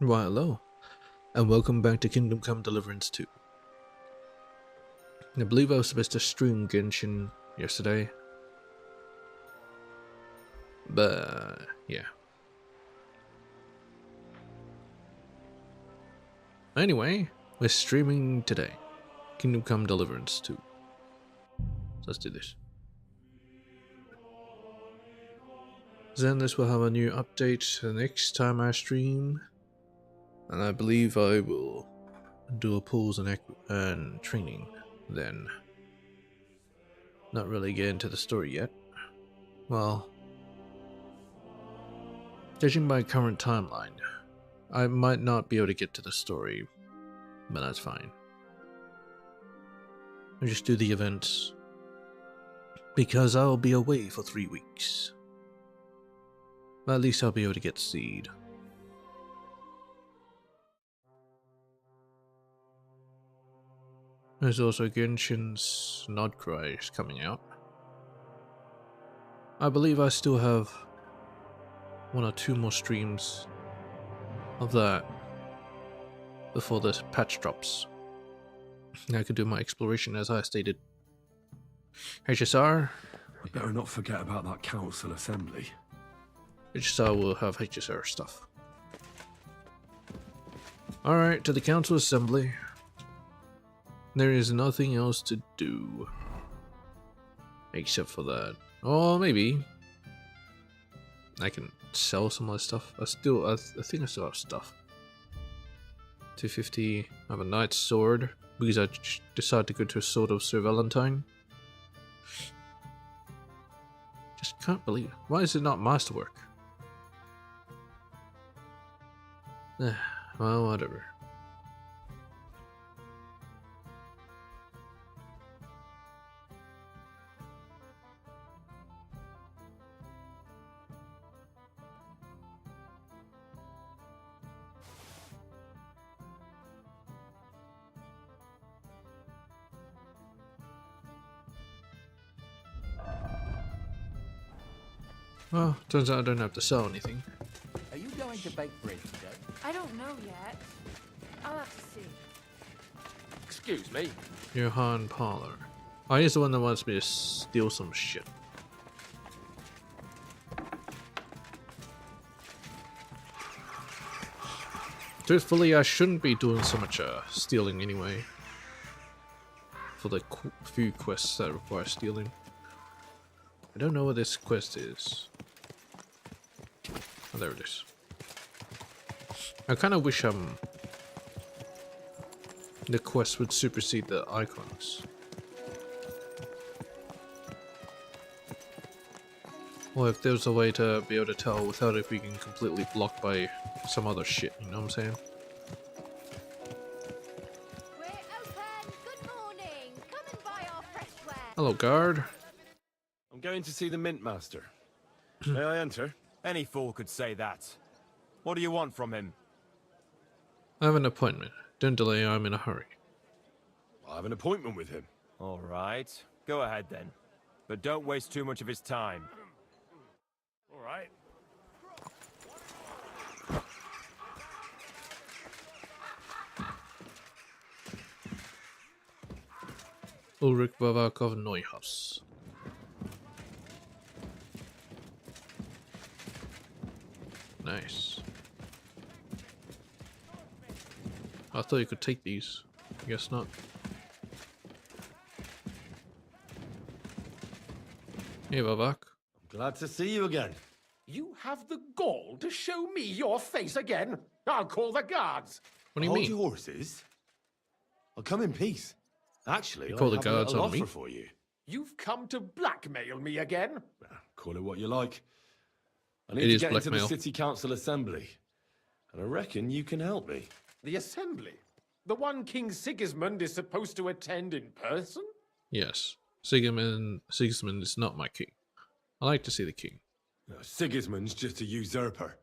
Why, hello, and welcome back to Kingdom Come Deliverance 2. I believe I was supposed to stream Genshin yesterday, but yeah. Anyway, we're streaming today, Kingdom Come Deliverance 2. So let's do this. Then this will have a new update the next time I stream, and I believe I will do a pulls and training then. Not really get into the story yet. Well, judging by current timeline, I might not be able to get to the story, but that's fine. I'll just do the events, because I'll be away for 3 weeks. But at least I'll be able to get Seed. There's also Genshin's Nodcry is coming out. I believe I still have 1 or 2 more streams of that before the patch drops. I could do my exploration as I stated. HSR. We better not forget about that council assembly. HSR will have HSR stuff. Alright, to the council assembly. There is nothing else to do. Except for that. Or maybe I can sell some of the stuff. I think I still have stuff. 250. I have a knight's sword because I decided to go to a sword of Sir Valentine. Just can't believe it. Why is it not masterwork? Well, whatever. Well, turns out I don't have to sell anything. Are you going to bake bread today? I don't know yet. I'll have to see. Excuse me. Johann Parlor. Oh, he's the one that wants me to steal some shit. Truthfully, I shouldn't be doing so much stealing anyway. For the few quests that require stealing. I don't know what this quest is. Oh, there it is. I kind of wish the quest would supersede the icons. Or if there's a way to be able to tell without it being completely blocked by some other shit, you know what I'm saying? We're open. Good morning. Come and buy our fresh ware. Hello, guard. I'm going to see the Mint Master. May I enter? Any fool could say that. What do you want from him? I have an appointment. Don't delay, I'm in a hurry. I have an appointment with him. All right. Go ahead then. But don't waste too much of his time. All right. Ulrich Bavakov Neuhaus. Nice. I thought you could take these. I guess not. Hey, Vavak. Glad to see you again. You have the gall to show me your face again? I'll call the guards. What do you Hold mean? your horses. I'll come in peace. Actually, You call the I have a guards little on me? offer for you. You've come to blackmail me again? Call it what you like. I It need to is get into blackmail. the city council assembly, and I reckon you can help me. The assembly? The one King Sigismund is supposed to attend in person? Yes. Sigismund is not my king. I like to see the king. No, Sigismund's just a usurper.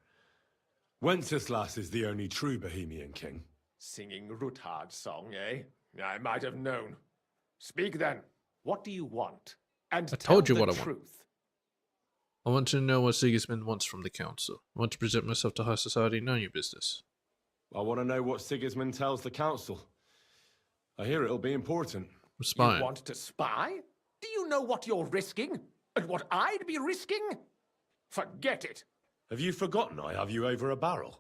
Wenceslas is the only true Bohemian king. Singing Ruthard's song, eh? I might have known. Speak then. What do you want? And I told tell you what the I want. truth. I want to know what Sigismund wants from the council. I want to present myself to high society, none of your business. I want to know what Sigismund tells the council. I hear it'll be important. I'm spying. You want to spy? Do you know what you're risking? And what I'd be risking? Forget it. Have you forgotten I have you over a barrel?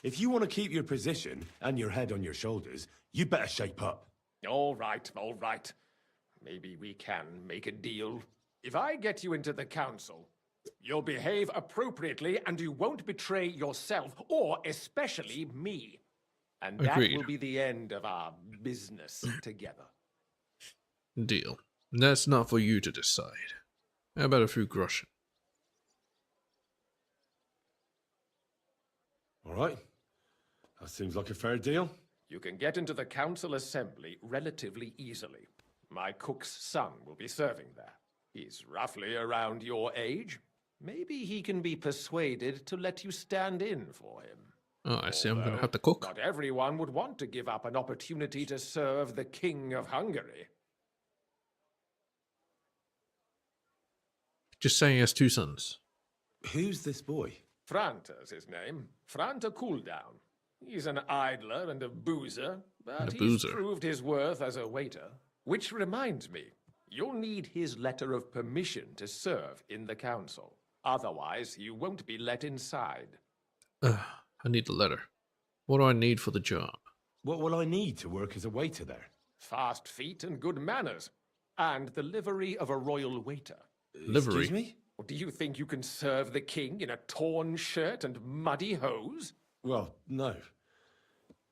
If you want to keep your position and your head on your shoulders, you better shape up. All right, all right. Maybe we can make a deal. If I get you into the council, you'll behave appropriately and you won't betray yourself, or especially me. And that Agreed. will be the end of our business together. Deal. That's not for you to decide. How about a few groschen? All right. That seems like a fair deal. You can get into the council assembly relatively easily. My cook's son will be serving there. He's roughly around your age. Maybe he can be persuaded to let you stand in for him. Oh, I see. I'm going to Although have to cook. Not everyone would want to give up an opportunity to serve the King of Hungary. Just saying he has 2 sons. Who's this boy? Franta's his name. Franta Cooldown. He's an idler and a boozer, but And a he's boozer. proved his worth as a waiter. Which reminds me, you'll need his letter of permission to serve in the council. Otherwise, you won't be let inside. I need the letter. What do I need for the job? What will I need to work as a waiter there? Fast feet and good manners. And the livery of a royal waiter. Livery? Excuse me? Or do you think you can serve the king in a torn shirt and muddy hose? Well, no.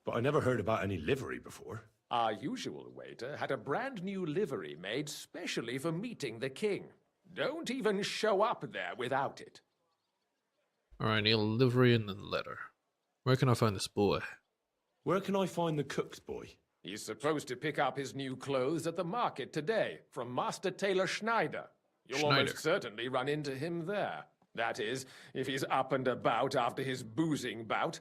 But I never heard about any livery before. Our usual waiter had a brand new livery made specially for meeting the king. Don't even show up there without it. Alright, I need a livery and then a letter. Where can I find this boy? Where can I find the cook's boy? He's supposed to pick up his new clothes at the market today from Master Tailor Schneider. You'll Schneider. almost certainly run into him there. That is, if he's up and about after his boozing bout.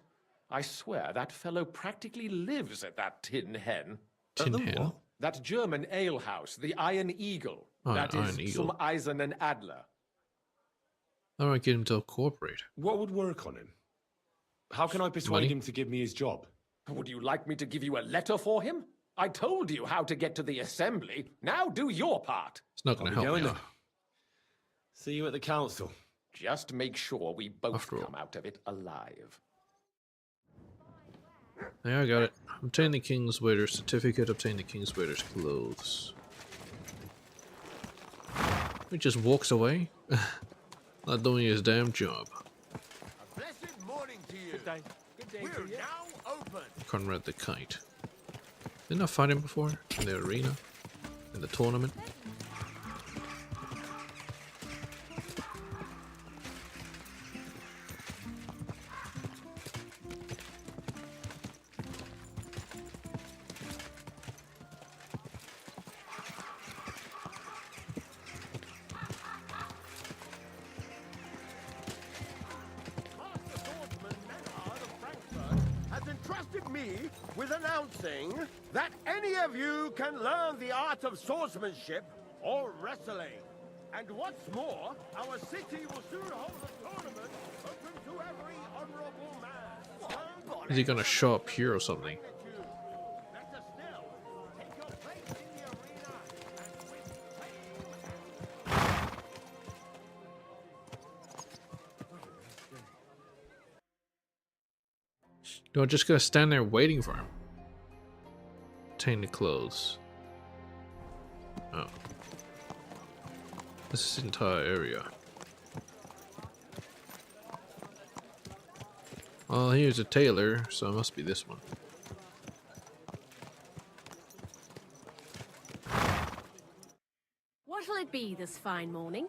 I swear that fellow practically lives at that Tin Hen. Tin the Hen? what? That German alehouse, the Iron Eagle. Oh, That an is Iron Eagle. zum Eisernen Adler. How do I get him to cooperate? What would work on him? How can I persuade Money? him to give me his job? Would you like me to give you a letter for him? I told you how to get to the assembly. Now do your part. It's not going I'll to be help me going out. then. See you at the council. Just make sure we both After all. come out of it alive. Yeah, I got it. Obtain the king's waiter's certificate, obtain the king's waiter's clothes. He just walks away? Not doing his damn job. A blessed morning to you. Good day. Good day We're to you. now open. Conrad the Kite. Didn't I fight him before? In the arena? In the tournament? Master Swordsman Menard of Frankfurt has entrusted me with announcing that any of you can learn the art of swordsmanship or wrestling. And what's more, our city will soon hold a tournament open to every honorable man. Is he gonna show up here or something? Better still, take your place in the arena and with fame. Do I just gotta stand there waiting for him? Obtain the clothes. Oh. This entire area. Well, here's a tailor, so it must be this one. What'll it be this fine morning?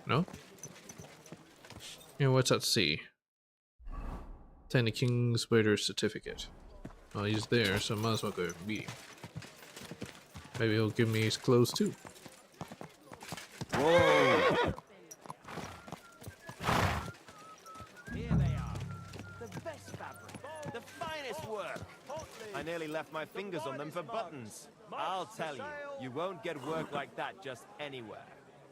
No? Yeah, what's at sea? Obtain the king's waiter's certificate. Well, he's there, so I might as well go meet him. Maybe he'll give me his clothes too. Here they are. The best fabric. The finest work. I nearly left my fingers on them for buttons. I'll tell you, you won't get work like that just anywhere.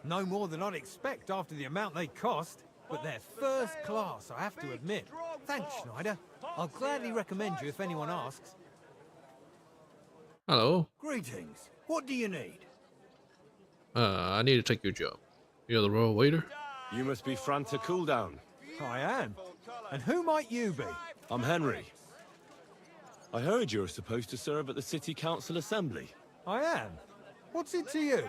No more than I'd expect after the amount they cost. but they're first class, I have to admit. Thanks, Schneider. I'll gladly recommend you if anyone asks. Hello. Greetings. What do you need? I need to take your job. You're the royal waiter? You must be Franta Cooldown. I am. And who might you be? I'm Henry. I heard you're supposed to serve at the City Council Assembly. I am. What's it to you?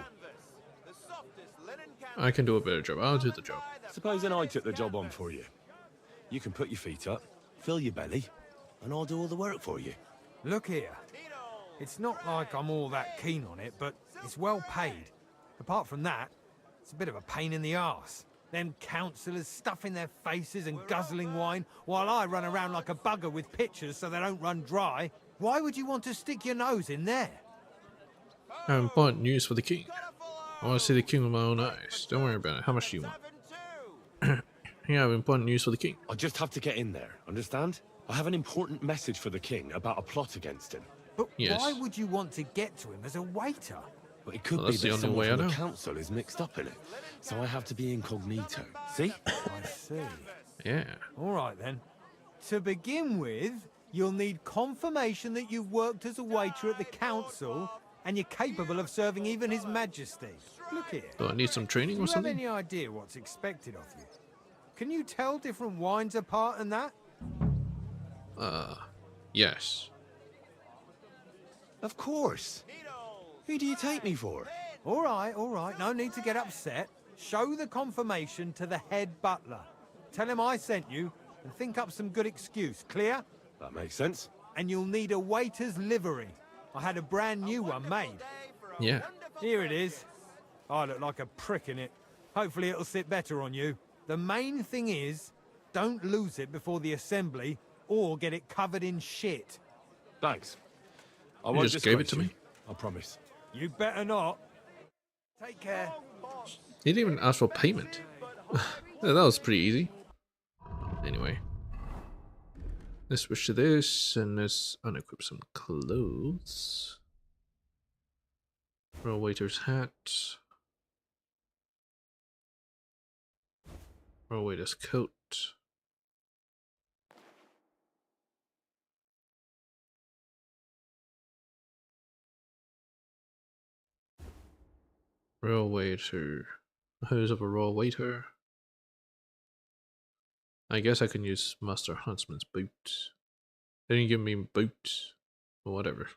I can do a better job. I'll do the job. Supposing I took the job on for you. You can put your feet up, fill your belly, and I'll do all the work for you. Look here. It's not like I'm all that keen on it, but it's well paid. Apart from that, it's a bit of a pain in the arse. Them councillors stuffing their faces and guzzling wine, while I run around like a bugger with pitchers so they don't run dry. Why would you want to stick your nose in there? I have important news for the king. I want to see the king with my own eyes. Don't worry about it. How much do you want? Yeah, I have important news for the king. I just have to get in there, understand? I have an important message for the king about a plot against him. But Yes. why would you want to get to him as a waiter? But it could Well, be that's the that only someone way I from the know. council is mixed up in it. So I have to be incognito. See? I see. Yeah. All right, then. To begin with, you'll need confirmation that you've worked as a waiter at the council and you're capable of serving even His Majesty. Look here. Do I need some training Do or you have something? any idea what's expected of you? Can you tell different wines apart and that? Yes. Of course. Who do you take me for? All right. No need to get upset. Show the confirmation to the head butler. Tell him I sent you and think up some good excuse. Clear? That makes sense. And you'll need a waiter's livery. I had a brand new one made. Yeah. Here it is. I look like a prick in it. Hopefully it'll sit better on you. The main thing is, don't lose it before the assembly or get it covered in shit. Thanks. I You won't just gave it to disgrace me? you, I promise. You better not. Take care. He didn't even ask for payment. Yeah, that was pretty easy. Anyway. Let's switch to this and let's unequip some clothes. Royal waiter's hat. Royal waiter's coat. Royal waiter. Hose of a royal waiter. I guess I can use Master Huntsman's boots. They didn't give me boots. Or whatever.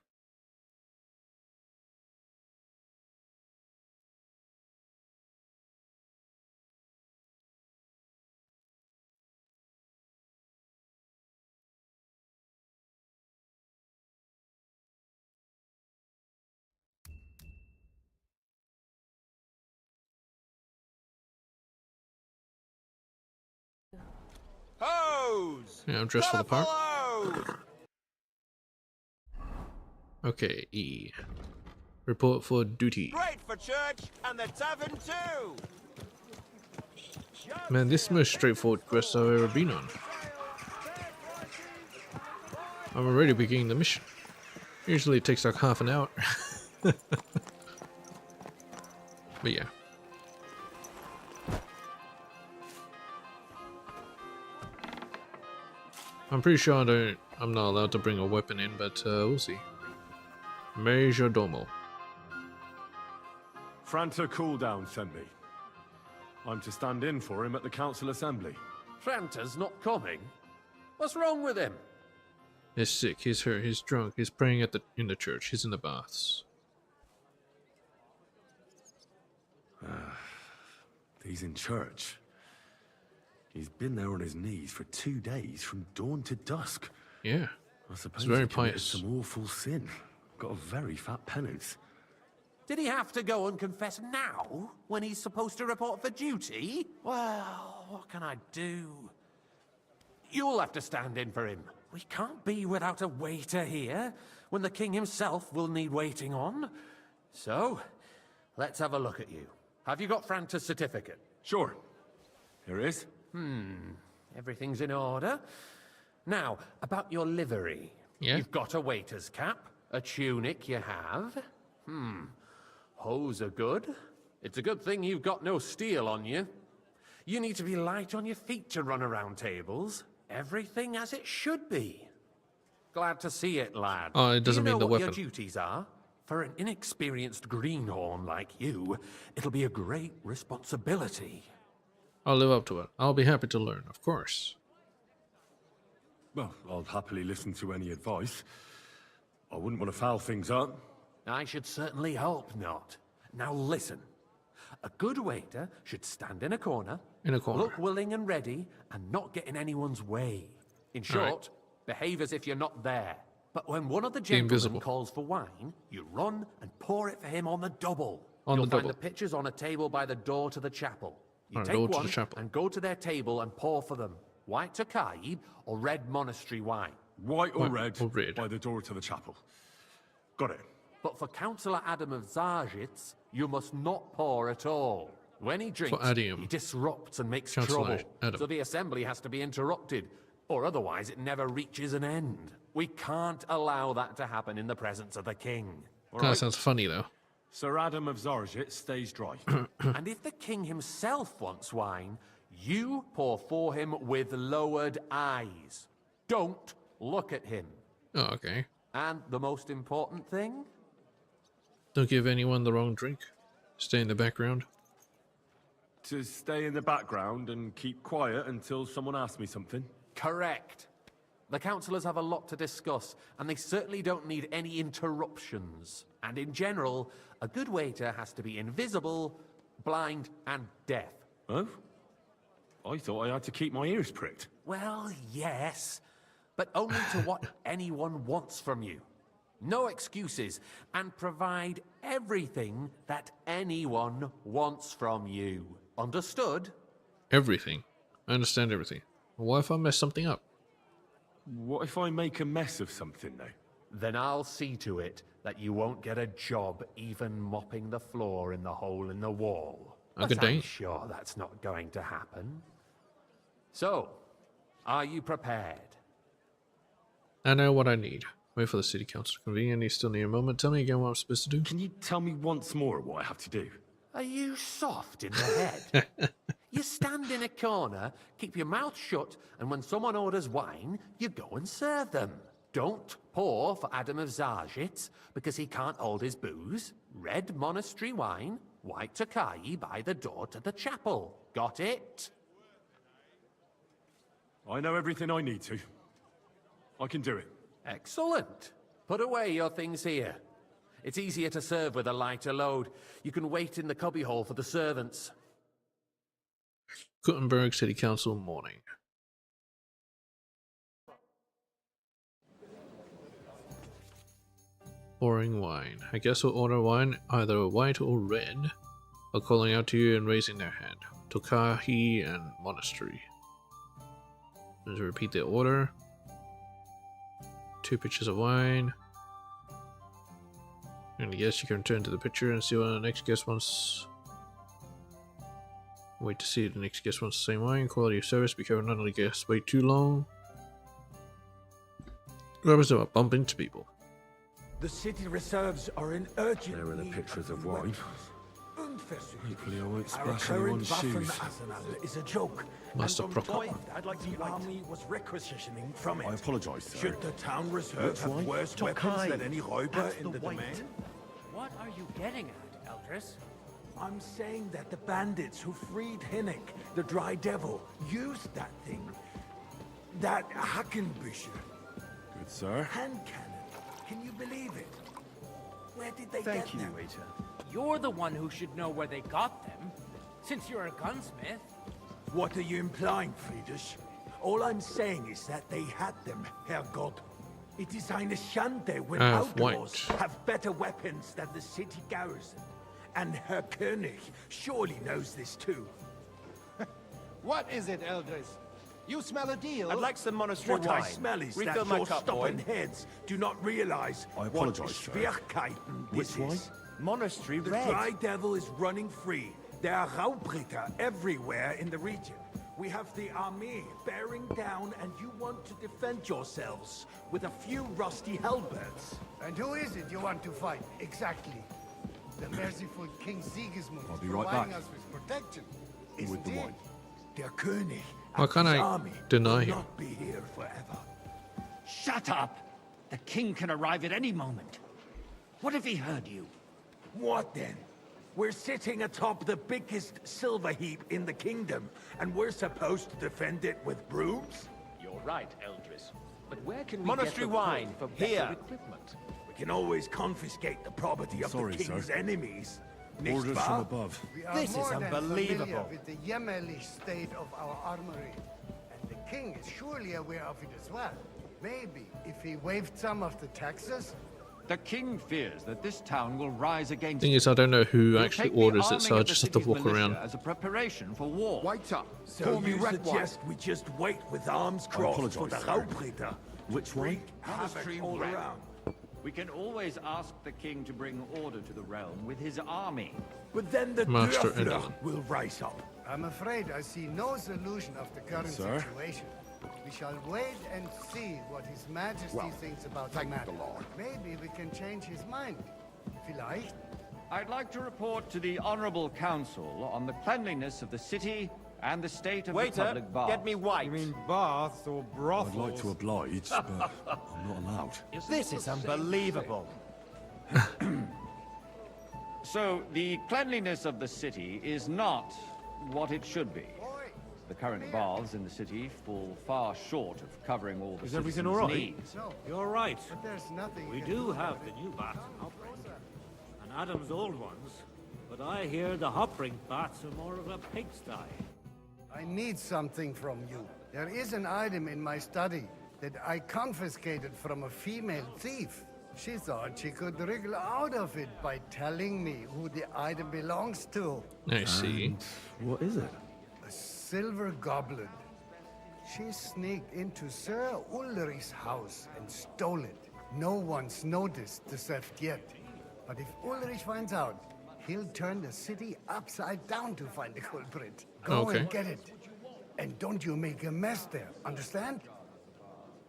Hose! Yeah, I'm dressed for the part. Hose! Okay, E. Report for duty. Great for church and the tavern too! Man, this is the most straightforward quest I've ever been on. I'm already beginning the mission. Usually it takes like half an hour. But yeah. I'm pretty sure I'm not allowed to bring a weapon in, but we'll see. Major Domo. Franta Cooldown sent me. I'm to stand in for him at the council assembly. Franta's not coming. What's wrong with him? He's sick, he's hurt, he's drunk, he's praying in the church, he's in the baths. He's in church. He's been there on his knees for 2 days, from dawn to dusk. Yeah. I suppose very he committed pious. some awful sin. Got a very fat penance. Did he have to go and confess now, when he's supposed to report for duty? Well, what can I do? You'll have to stand in for him. We can't be without a waiter here, when the king himself will need waiting on. So, let's have a look at you. Have you got Franta's certificate? Sure. Here it is. Everything's in order. Now, about your livery. Yeah. You've got a waiter's cap, a tunic you have. Hose are good. It's a good thing you've got no steel on you. You need to be light on your feet to run around tables. Everything as it should be. Glad to see it, lad. Oh, it doesn't Do you mean know the what weapon. your duties are? For an inexperienced greenhorn like you, it'll be a great responsibility. I'll live up to it. I'll be happy to learn, of course. Well, I'll happily listen to any advice. I wouldn't want to foul things up. I should certainly hope not. Now listen. A good waiter should stand in a corner, look willing and ready, and not get in anyone's way. In short, behave as if you're not there. But when one of the gentlemen calls for wine, you run and pour it for him on the double. You'll find the pitchers on a table by the door to the chapel. You take one and go to their table and pour for them. White Tokaib or red monastery wine. White or red by the door to the chapel. Got it. But for Councillor Adam of Zarjitz, you must not pour at all. When he drinks, he disrupts and makes trouble. So the assembly has to be interrupted, or otherwise it never reaches an end. We can't allow that to happen in the presence of the king. Kind of sounds funny, though. Sir Adam of Zarjit stays dry. And if the king himself wants wine, you pour for him with lowered eyes. Don't look at him. Oh, okay. And the most important thing? Don't give anyone the wrong drink. Stay in the background. To stay in the background and keep quiet until someone asks me something? Correct. The councillors have a lot to discuss, and they certainly don't need any interruptions. And in general, a good waiter has to be invisible, blind, and deaf. Oh? I thought I had to keep my ears pricked. Well, yes, but only to what anyone wants from you. No excuses, and provide everything that anyone wants from you. Understood? Everything. I understand everything. What if I mess something up? What if I make a mess of something, though? Then I'll see to it that you won't get a job even mopping the floor in the hole in the wall. But I'm sure that's not going to happen. So, are you prepared? I know what I need. Wait for the city council to convene, and you still need a moment. Tell me again what I'm supposed to do. Can you tell me once more what I have to do? Are you soft in the head? You stand in a corner, keep your mouth shut, and when someone orders wine, you go and serve them. Don't pour for Adam of Zarjitz, because he can't hold his booze. Red monastery wine, white Tokai by the door to the chapel. Got it? I know everything I need to. I can do it. Excellent. Put away your things here. It's easier to serve with a lighter load. You can wait in the cubbyhole for the servants. Gutenberg City Council morning. Pouring wine. I guess we'll order wine, either white or red, or calling out to you and raising their hand. Tokahi and Monastery. Let's repeat the order. 2 pitchers of wine. And I guess you can turn to the picture and see what the next guest wants. Wait to see if the next guest wants the same wine. Quality of service. Be careful not to let guests wait too long. Rubbers about bump into people. The city reserves are in urgent There are the need pictures of wine. Hopefully I won't Our splash current anyone's shoes. Waffenarsenal is a joke. Master And from Prokop. point, I'd like the army was requisitioning from it. I apologise, sir. Should the town reserve have wine? worse weapons than any Räuber in the domain? What are you getting at, Eldris? I'm saying that the bandits who freed Hinnick, the Dry Devil, used that thing. That Hackenbücher. Good, sir. Hand cannon. Can you believe it? Where did they Thank get you, them? waiter. You're the one who should know where they got them, since you're a gunsmith. What are you implying, Friedrich? All I'm saying is that they had them, Herrgott. It is eine Schande when outlaws have better weapons than the city garrison. And Herr König surely knows this too. What is it, Eldris? You smell a deal? I'd like some monastery What wine. I smell is Refill that my your cup, stubborn boy. heads do not realize I what apologise, sir. Schwierigkeiten this Which is. Monastery The red. Dry Devil is running free. There are Raubritter everywhere in the region. We have the army bearing down, and you want to defend yourselves with a few rusty halberds. And who is it you want to fight, exactly? The merciful King Sigismund I'll is be right providing back. us with protection. With Isn't the he? wine. Der König Why and can't his I army deny will him? not be here forever. Shut up! The king can arrive at any moment. What if he heard you? What then? We're sitting atop the biggest silver heap in the kingdom, and we're supposed to defend it with brooms? You're right, Eldris. But where can we Monastery get the wine, coin for better here. equipment? We can always confiscate the property of the king's enemies. Orders from above. We are This is more than unbelievable. familiar with the yeomanly state of our armory. And the king is surely aware of it as well. Maybe if he waived some of the taxes. The king fears that this town will rise against Thing is, I don't know who He'll actually take the orders it, arming so I of the just have to city's walk militia around. as a preparation for war. Wait up. So you suggest we just wait with arms crossed for the Raubritter? Which way? Monastery all around. We can always ask the king to bring order to the realm with his army. But then the Master Dörfler Enderlin. will rise up. I'm afraid I see no solution of the current situation. We shall wait and see what His Majesty thinks about the matter. Maybe we can change his mind. Vielleicht? I'd like to report to the Honorable Council on the cleanliness of the city and the state of the Waiter, public baths. get me white. You mean baths or brothels? I'd like to oblige, but I'm not allowed. This is unbelievable. So, the cleanliness of the city is not what it should be. The current baths in the city fall far short of covering all the citizens' needs. No. You're right. But there's nothing We you can do have about the it. new baths in Hoppring, and Adam's old ones, but I hear the Hoppring baths are more of a pigsty. I need something from you. There is an item in my study that I confiscated from a female thief. She thought she could wriggle out of it by telling me who the item belongs to. I see. What is it? A silver goblet. She sneaked into Sir Ulrich's house and stole it. No one's noticed the theft yet. But if Ulrich finds out, he'll turn the city upside down to find the culprit. Go Okay. and get it. And don't you make a mess there, understand?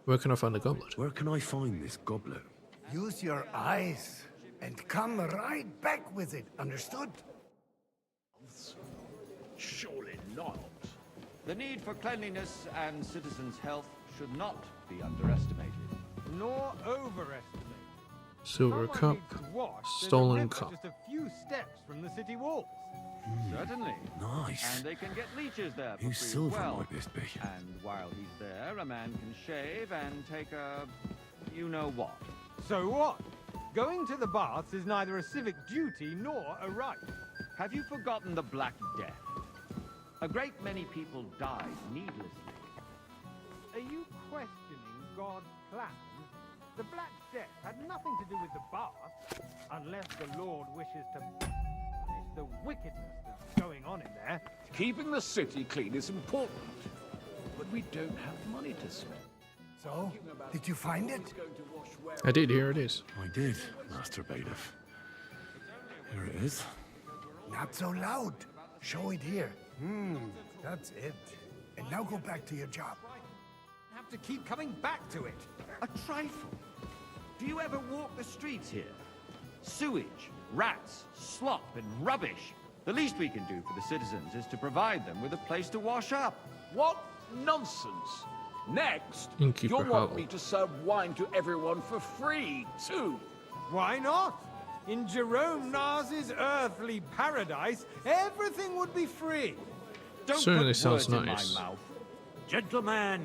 Where can I find the goblet? Where can I find this goblet? Use your eyes and come right back with it, understood? Surely not. The need for cleanliness and citizens' health should not be underestimated. Nor overestimate. Silver Someone cup, needs to wash. There's a stolen river cup. just a few steps from the city walls. Certainly. Nice. And they can get leeches there for Whose free as silver well. might this be? And while he's there, a man can shave and take a... you know what. So what? Going to the baths is neither a civic duty nor a right. Have you forgotten the Black Death? A great many people died needlessly. Are you questioning God's plan? The Black Death had nothing to do with the baths, unless the Lord wishes to punish the wickedness that's going on in there. Keeping the city clean is important, but we don't have money to spend. So, did you find it? I did, here it is. I did, Master Bailiff. Here it is. Not so loud. Show it here. That's it. And now go back to your job. Have to keep coming back to it. A trifle. Do you ever walk the streets here? Sewage, rats, slop, and rubbish. The least we can do for the citizens is to provide them with a place to wash up. What nonsense! Next, Innkeeper you'll want Howell. me to serve wine to everyone for free, too. Why not? In Jerome Nas's earthly paradise, everything would be free. Don't Certainly put sounds words nice. in my mouth. Gentlemen,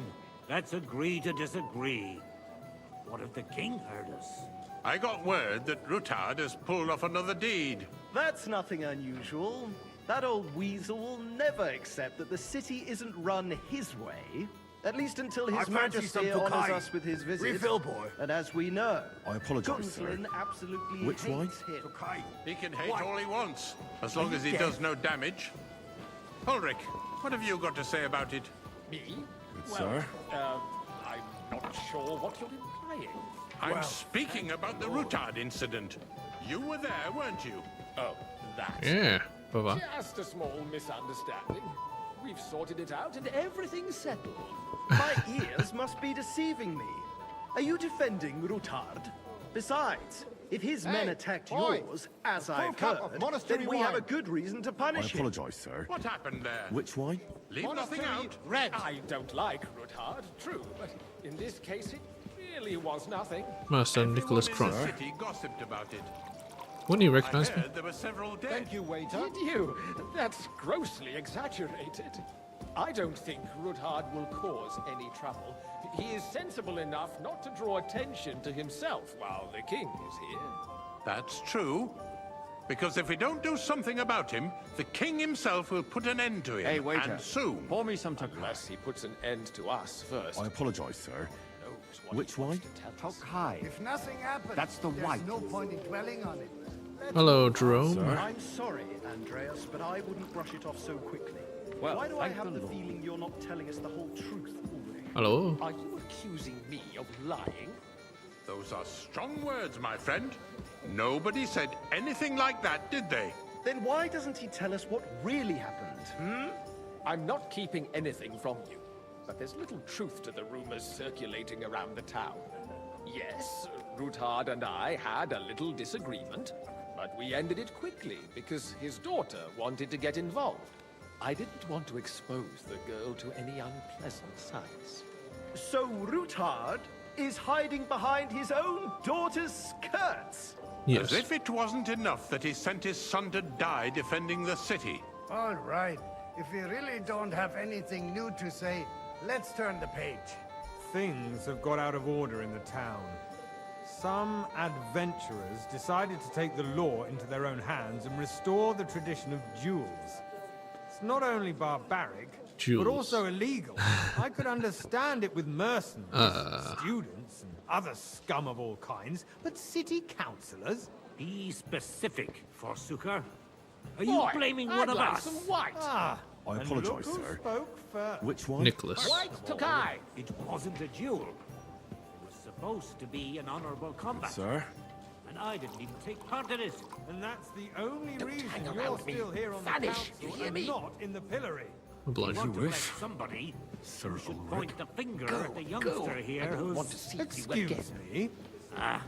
let's agree to disagree. What if the king heard us? I got word that Rutard has pulled off another deed. That's nothing unusual. That old weasel will never accept that the city isn't run his way. At least until His Majesty honors us with his visit. Refill, boy. And as we know, I apologize, sir. Gunslin absolutely Which way? hates him. He can hate all he wants, as long as he does no damage. Ulrich, what have you got to say about it? Me? Good, sir. I'm not sure what you're implying. I'm speaking about the Rutard incident. You were there, weren't you? Oh, that. Yeah, bye-bye. Just a small misunderstanding. We've sorted it out and everything's settled. My ears must be deceiving me. Are you defending Rutard? Besides, If his men attacked yours, as I've heard, then we have a good reason to punish him. sir. What happened there? Which wine? Leave nothing out. Red. I don't like Ruthard, true, but in this case it really was nothing. Master Nicholas Everyone in Crump. the city gossiped about it. Wouldn't you I recognize me? heard there were several dead. Thank you, waiter. Did you? That's grossly exaggerated. I don't think Ruthard will cause any trouble. He is sensible enough not to draw attention to himself while the king is here. That's true. Because if we don't do something about him, the king himself will put an end to him. Hey, waiter. And soon. Pour me some Tokai. Unless he puts an end to us first. I apologize, sir. Knows what Which he wants wine? to tell us. Tokai. If nothing happens, That's the there's white. no point in dwelling on it. Hello, Jerome. I'm sorry, Andreas, but I wouldn't brush it off so quickly. Well, Why do I thank have the the Lord. feeling you're not telling us the whole truth, Ulrich? Hello. Are you accusing me of lying? Those are strong words, my friend. Nobody said anything like that, did they? Then why doesn't he tell us what really happened? I'm not keeping anything from you, but there's little truth to the rumors circulating around the town. Yes, Ruthard and I had a little disagreement, but we ended it quickly because his daughter wanted to get involved. I didn't want to expose the girl to any unpleasant sights. So Ruthard is hiding behind his own daughter's skirts? Yes. As if it wasn't enough that he sent his son to die defending the city. All right. If we really don't have anything new to say, let's turn the page. Things have got out of order in the town. Some adventurers decided to take the law into their own hands and restore the tradition of duels. It's not only barbaric, Duels. but also illegal. I could understand it with mercenaries, students, and other scum of all kinds, but city councillors? Be specific, Forsooker. Are you Boy, blaming I'd one of like us? some white. Ah, I and apologize, look who sir. spoke first. Which one? Nicholas. White Tokai. It wasn't a duel. It was supposed to be an honorable combat. Sir? And I didn't even take part in it. And that's the only reason hang you're around me. still here on Vanish, the you council hear and me? not in the pillory. Obliged. Want to blame wish. somebody? Sir You should Ulrich. point the finger at the youngster here I don't who's... want to see you again. Excuse me. Ah,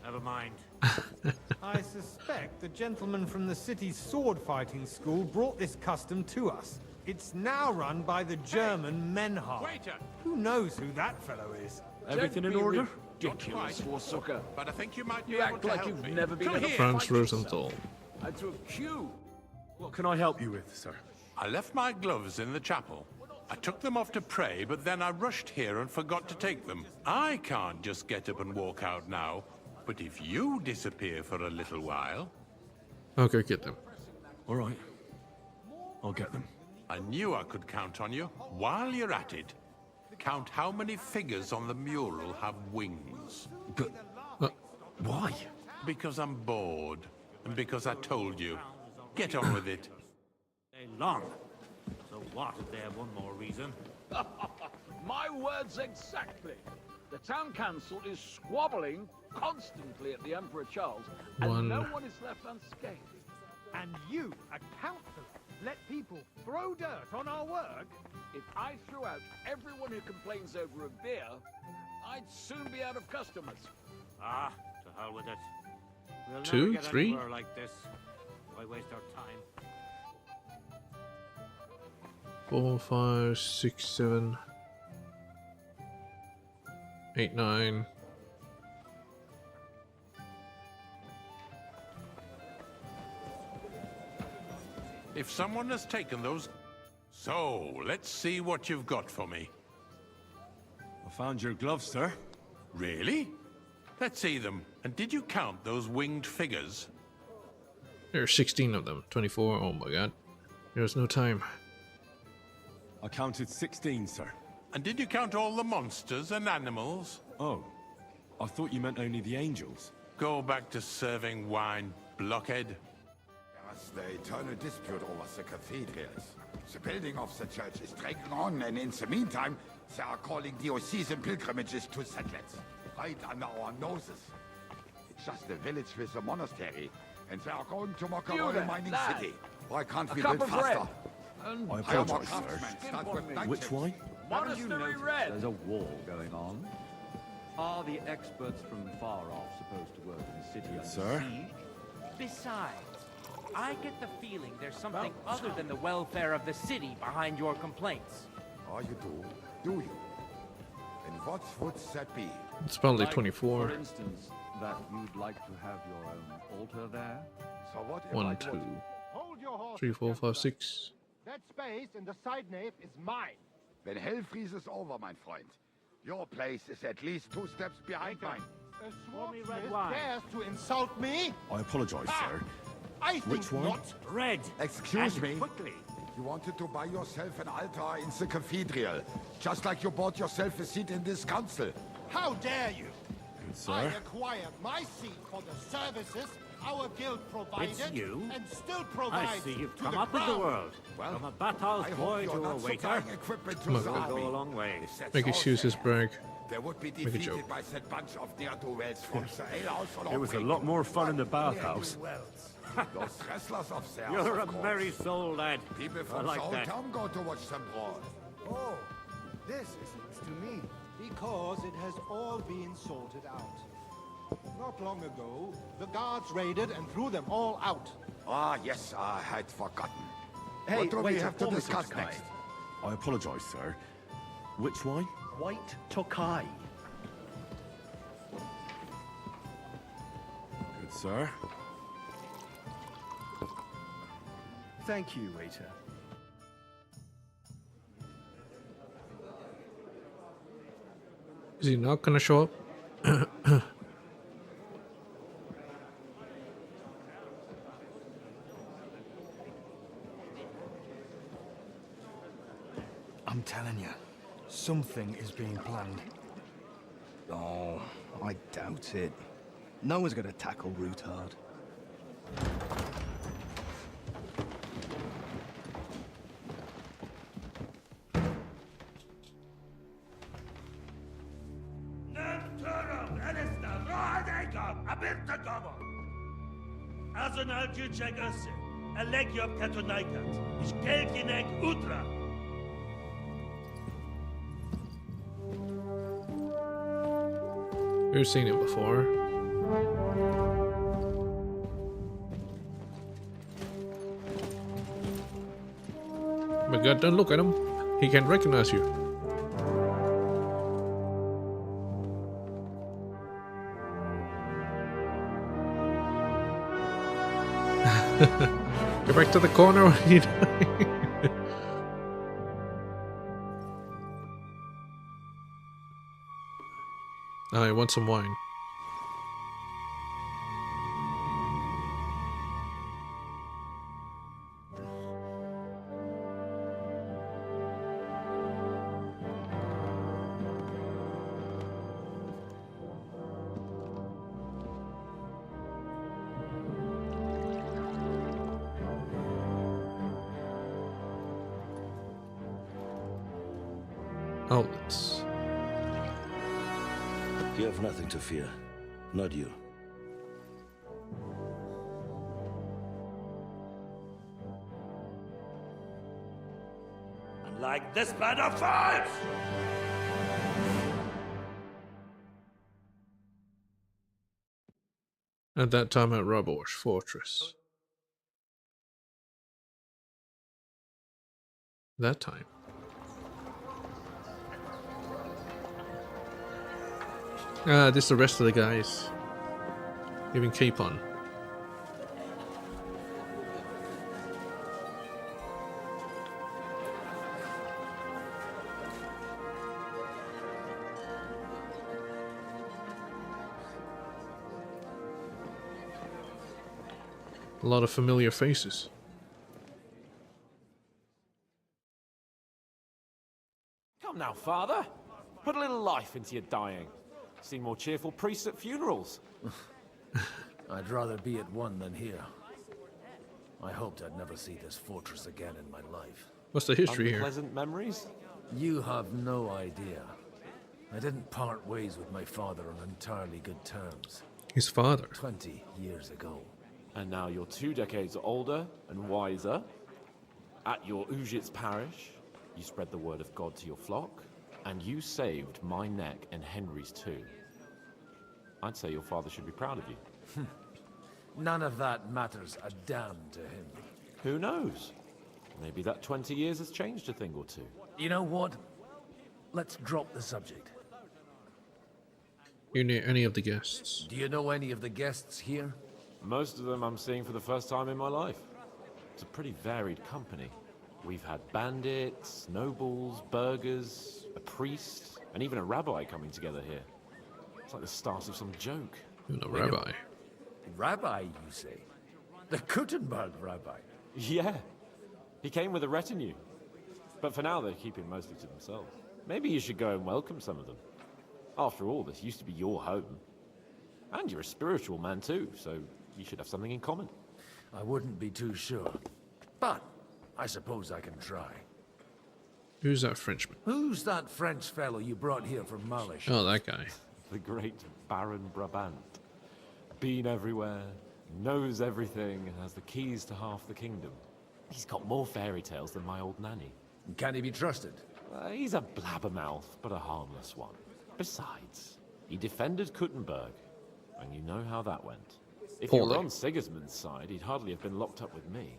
never mind. I suspect the gentleman from the city's sword-fighting school brought this custom to us. It's now run by the German Menhard. Waiter! Who knows who that fellow is? Everything in order? Ridiculous, Forsooker. But I think you might be You able act to like help you've me. never been Come in a here. Franz Rosenthal. I threw a cue. What can I help you with, sir? I left my gloves in the chapel. I took them off to pray, but then I rushed here and forgot to take them. I can't just get up and walk out now. But if you disappear for a little while... Okay, get them. All right. I'll get them. I knew I could count on you. While you're at it, count how many figures on the mural have wings. But... why? Because I'm bored. And because I told you. Get on with it. Stay long. So what if they have one more reason? My words exactly. The town council is squabbling constantly at the Emperor Charles, and no one is left unscathed. And you, a councillor, let people throw dirt on our work? If I threw out everyone who complains over a beer, I'd soon be out of customers. Ah, to hell with it. We'll Two, never get three? anywhere like this. Why waste our time? 4, 5, 6, 7, 8, 9. If someone has taken those... So, let's see what you've got for me. I found your gloves, sir. Really? Let's see them. And did you count those winged figures? There are 16 of them. 24. Oh my god. There's no time. I counted 16, sir. And did you count all the monsters and animals? Oh. I thought you meant only the angels. Go back to serving wine, blockhead. There was the eternal dispute over the cathedrals. The building of the church is dragging on, and in the meantime, they are calling diocesan pilgrimages to settlers. Right under our noses. It's just a village with a monastery, and they are going to mock a You royal there, mining lad. city. Why can't A we cup build of red. faster? And I Hire more apologize, sir. craftsmen. Start with Which blacksmiths. wine? Monastery red. There's a war going on. Are the experts from far off supposed to work in the city under sir? siege? Besides, I get the feeling there's something other than the welfare of the city behind your complaints. Oh, you do you? And what would that be? It's probably Like, 24. For instance, that you'd like to have your own altar there? So what if 1, I 2, would? Hold your horses, 3, 4, 5, gentlemen. 6. That space in the side nave is mine. When hell freezes over, mein Freund, your place is at least 2 steps behind mine. A Pour me red swordsmith wine. dares to insult me? I apologize, sir. I think Which one? not. Red. Excuse And me? quickly. You wanted to buy yourself an altar in the cathedral, just like you bought yourself a seat in this council. How dare you? Good, sir. I acquired my seat for the services our guild provided It's you? and still provides I see you've to come the up in the crown. world. Well, From a bathhouse I hope boy to you're a not waiter. supplying equipment to Come the on. Will go a army. long way. If that's Make all excuses, fair, Bragg. They would be Make a defeated joke. by that bunch of ne'er-do-wells from the alehouse on It was a Obrink. lot more fun in the bathhouse. Those wrestlers of theirs, You're a of course. merry soul, lad. People I from like the whole that. town go to watch them brawl. Oh, this is news to me. Because it has all been sorted out. Not long ago, the guards raided and threw them all out. Ah, yes, I had forgotten. Hey, what do we wait, have to Mr. discuss Takai. next? I apologize, sir. Which wine? White Tokai. Good, sir. Thank you, waiter. Is he not gonna show up? I'm telling you, something is being planned. Oh, I doubt it. No one's gonna tackle Rootard. Azonal Gyurcsák össze. A legjobb katonáikat. És keltjenek útra. We've seen it before. My God, don't look at him. He can't recognize you. Go back to the corner when you die. I want some wine. Outlets. You have nothing to fear. Not you. Unlike this band of fools! At that time at Rabor's fortress. That time. Ah, this is the rest of the guys. Even keep on. A lot of familiar faces. Come now, father. Put a little life into your dying. Seen more cheerful priests at funerals. I'd rather be at one than here. I hoped I'd never see this fortress again in my life. What's the history here? Unpleasant memories? You have no idea. I didn't part ways with my father on entirely good terms. His father? 20 years ago. And now you're 2 decades older and wiser. At your Ujit's parish, you spread the word of God to your flock, and you saved my neck and Henry's too. I'd say your father should be proud of you. None of that matters a damn to him. Who knows? Maybe that 20 years has changed a thing or two. You know what? Let's drop the subject. You know any of the guests? Do you know any of the guests here? Most of them I'm seeing for the first time in my life. It's a pretty varied company. We've had bandits, nobles, burghers, a priest, and even a rabbi coming together here. It's like the start of some joke. A rabbi? Rabbi, you say? The Gutenberg rabbi? Yeah. He came with a retinue. But for now, they're keeping mostly to themselves. Maybe you should go and welcome some of them. After all, this used to be your home. And you're a spiritual man too, so you should have something in common. I wouldn't be too sure. But I suppose I can try. Who's that Frenchman? Who's that French fellow you brought here from Malish? Oh, that guy. The great Baron Brabant. Been everywhere, knows everything, and has the keys to half the kingdom. He's got more fairy tales than my old nanny. Can he be trusted? He's a blabbermouth, but a harmless one. Besides, he defended Gutenberg, and you know how that went. If he were on Sigismund's side, he'd hardly have been locked up with me.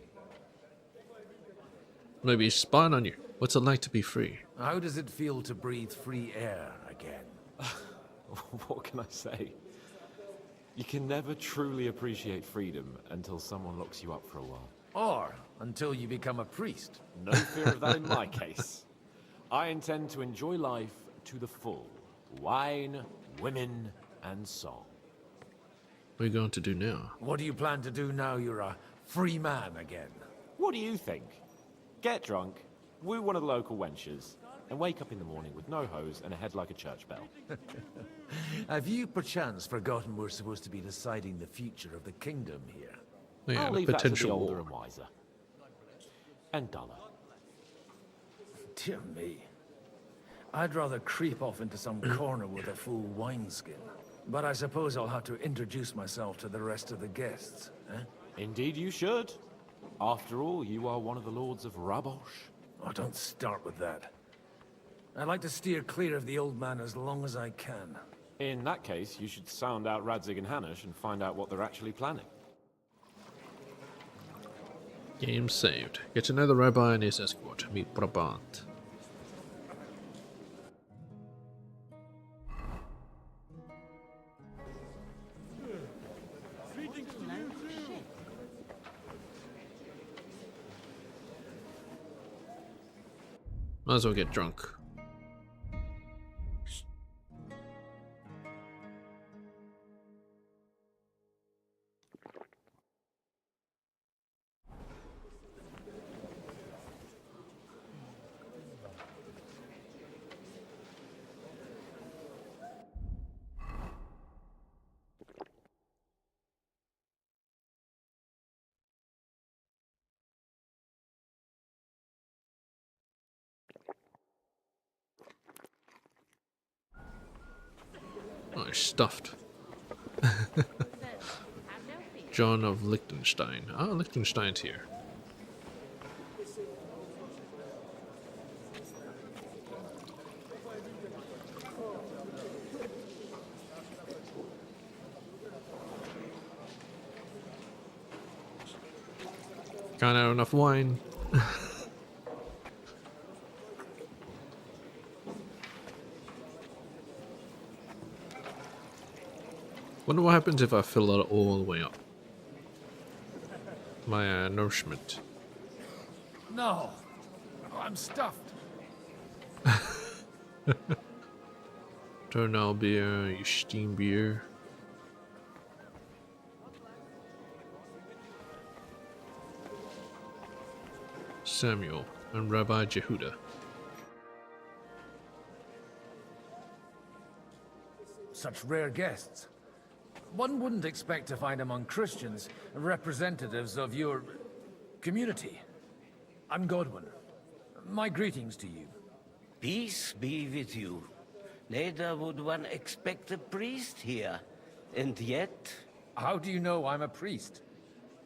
Maybe he's spying on you. What's it like to be free? How does it feel to breathe free air again? What can I say? You can never truly appreciate freedom until someone locks you up for a while. Or until you become a priest. No fear of that in my case. I intend to enjoy life to the full. Wine, women, and song. What are you going to do now? What do you plan to do now you're a free man again? What do you think? Get drunk, woo one of the local wenches, and wake up in the morning with no hose and a head like a church bell. Have you perchance forgotten we're supposed to be deciding the future of the kingdom here? Yeah, I'll leave that to the older and wiser. And duller. Dear me. I'd rather creep off into some corner with a full wineskin. But I suppose I'll have to introduce myself to the rest of the guests, eh? Indeed you should. After all, you are one of the lords of Rabosh. Oh, don't start with that. I'd like to steer clear of the old man as long as I can. In that case, you should sound out Radzig and Hanush and find out what they're actually planning. Game saved. Get to know the rabbi and his escort. Meet Brabant. Might as well get drunk. Oh, it's stuffed. John of Liechtenstein. Oh, Liechtenstein's here. Can't have enough wine. Wonder what happens if I fill it all the way up. My nourishment. No, I'm stuffed. Tonalbeer, Steenbeer. Samuel and Rabbi Jehuda. Such rare guests. One wouldn't expect to find among Christians representatives of your community. I'm Godwin. My greetings to you. Peace be with you. Neither would one expect a priest here. And yet... How do you know I'm a priest?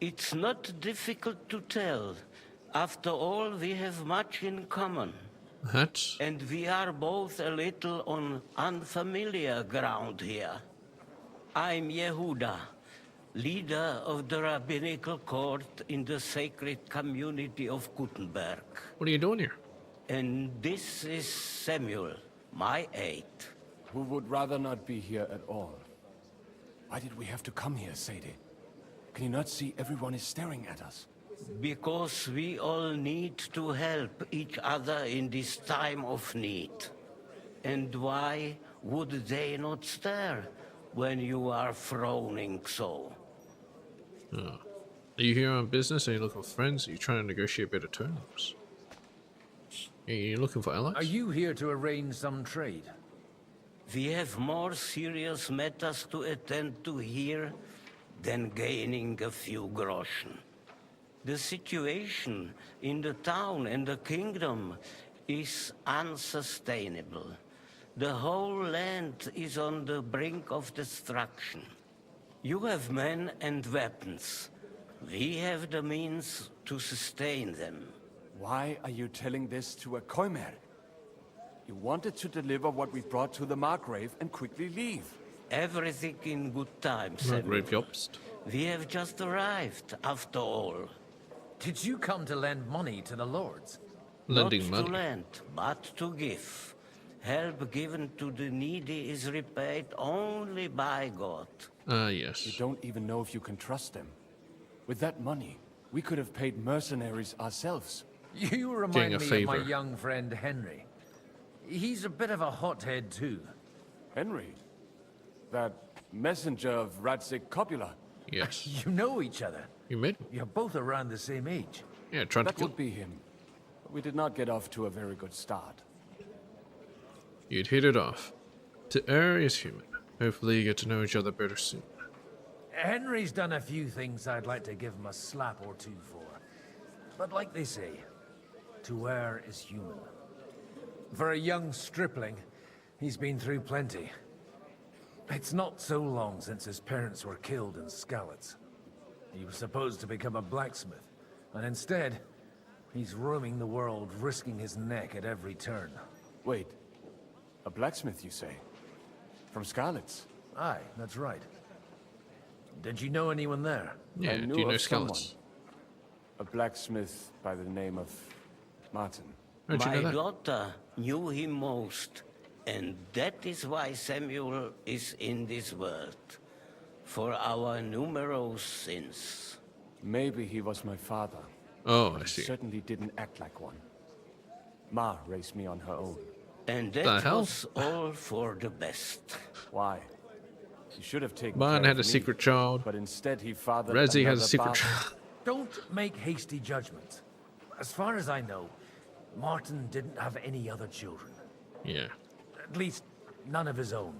It's not difficult to tell. After all, we have much in common. That's... And we are both a little on unfamiliar ground here. I'm Yehuda, leader of the rabbinical court in the sacred community of Gutenberg. What are you doing here? And this is Samuel, my aide. Who would rather not be here at all. Why did we have to come here, Sadie? Can you not see everyone is staring at us? Because we all need to help each other in this time of need. And why would they not stare when you are frowning so? Oh. Are you here on business? Are you looking for friends? Are you trying to negotiate better terms? Are you looking for allies? Are you here to arrange some trade? We have more serious matters to attend to here than gaining a few groschen. The situation in the town and the kingdom is unsustainable. The whole land is on the brink of destruction. You have men and weapons. We have the means to sustain them. Why are you telling this to a Koimer? You wanted to deliver what we brought to the Margrave and quickly leave. Everything in good time, Samuel. Margrave Jobst. We have just arrived, after all. Did you come to lend money to the lords? Lending Not money. to lend, but to give. Help given to the needy is repaid only by God. Ah, yes. You don't even know if you can trust them. With that money, we could have paid mercenaries ourselves. You remind me of my young friend Henry. He's a bit of a hothead too. Henry? That messenger of Radzik Copula? Yes. You know each other. You met him? You're both around the same age. Yeah, trying to That kill would be him. But we did not get off to a very good start. You'd hit it off. To err is human. Hopefully you get to know each other better soon. Henry's done a few things I'd like to give him a slap or two for. But like they say, to err is human. For a young stripling, he's been through plenty. It's not so long since his parents were killed in Skalitz. He was supposed to become a blacksmith, and instead, he's roaming the world, risking his neck at every turn. Wait, a blacksmith, you say? From Skalitz? Aye, that's right. Did you know anyone there? Yeah, I knew do you know of someone. Skalitz? A blacksmith by the name of Martin. How'd you know My that? daughter knew him most, and that is why Samuel is in this world. For our numerous sins. Maybe he was my father. Oh, but I he see. certainly didn't act like one. Ma raised me on her own. And The that hell? was all for the best. Why? He should have taken Mine care had of a me, secret child. but instead he fathered Rezzy has another a secret bastard. child. Don't make hasty judgments. As far as I know, Martin didn't have any other children. Yeah. At least, none of his own.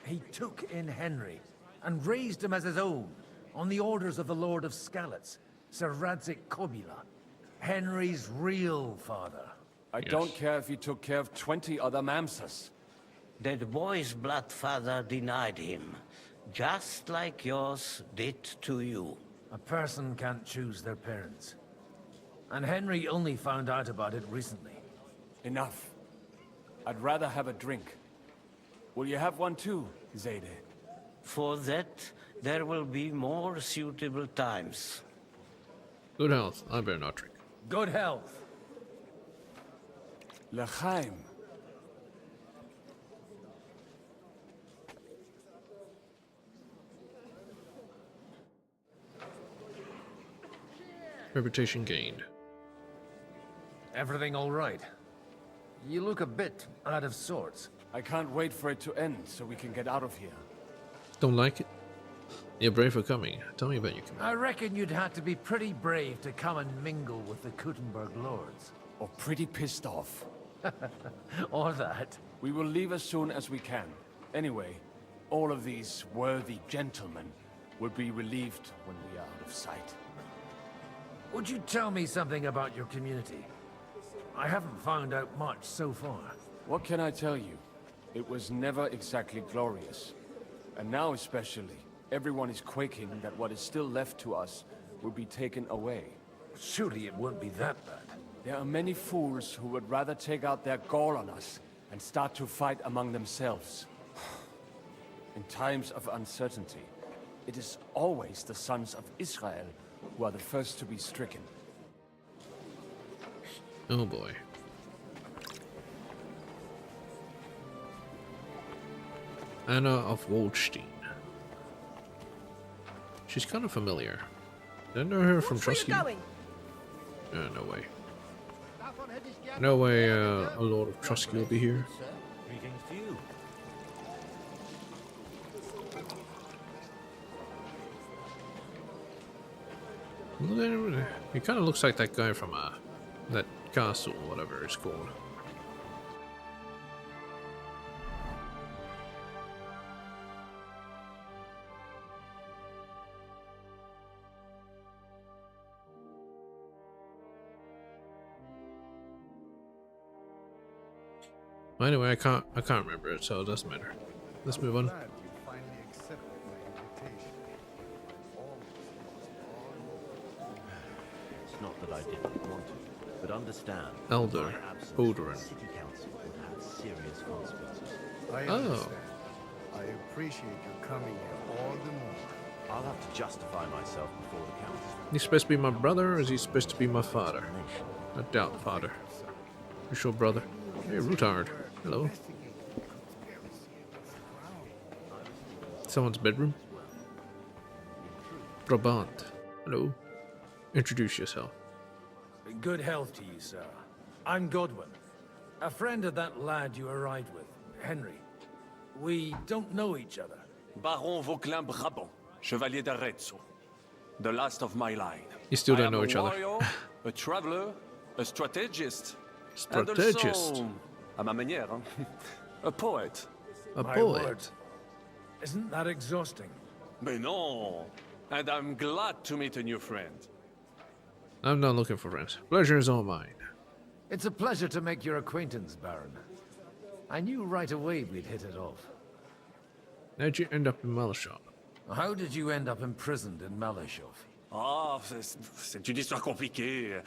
He took in Henry and raised him as his own, on the orders of the Lord of Skalitz, Sir Radzik Kobila, Henry's real father. I don't care if he took care of 20 other Mamsas. That boy's blood father denied him, just like yours did to you. A person can't choose their parents. And Henry only found out about it recently. Enough. I'd rather have a drink. Will you have one too, Zayde? For that, there will be more suitable times. Good health. I better not drink. Good health. L'chaim. Reputation gained. Everything all right? You look a bit out of sorts. I can't wait for it to end so we can get out of here. Don't like it? You're brave for coming. Tell me about your coming. I reckon you'd have to be pretty brave to come and mingle with the Kuttenberg lords. Or pretty pissed off. Or that. We will leave as soon as we can. Anyway, all of these worthy gentlemen will be relieved when we are out of sight. Would you tell me something about your community? I haven't found out much so far. What can I tell you? It was never exactly glorious. And now especially, everyone is quaking that what is still left to us will be taken away. Surely it won't be that bad. There are many fools who would rather take out their gall on us and start to fight among themselves. In times of uncertainty, it is always the sons of Israel who are the first to be stricken. Oh boy. Anna of Waldstein. She's kind of familiar. Did I know her from Trusky? No way. No way a Lord of Trusky will be here. Greetings to you. He kind of looks like that guy from that castle, whatever it's called. Well, anyway, I can't remember it, so it doesn't matter. Let's move on. It's not that I didn't want to, but understand. Elder, my absence, Odoran. the City Council would have serious consequences. I understand. I appreciate you coming here all the more. I'll have to justify myself before the council. He's supposed to be my brother, or is he supposed to be my father? I doubt father. You sure, brother? Hey, Rootard. Hello. Someone's bedroom? Brabant. Hello. Introduce yourself. Good health to you, sir. I'm Godwin, a friend of that lad you arrived with, Henry. We don't know each other. Baron Vauclin Brabant, Chevalier d'Arezzo. The last of my line. You still don't I am know each other. warrior, a traveler, a strategist. Strategist. And also, à ma manière, a poet. A My poet. word. Isn't that exhausting? Mais non. And I'm glad to meet a new friend. I'm not looking for friends. Pleasure is all mine. It's a pleasure to make your acquaintance, Baron. I knew right away we'd hit it off. How'd you end up in Malashov? How did you end up imprisoned in Malashov? Ah, c'est une histoire compliquée.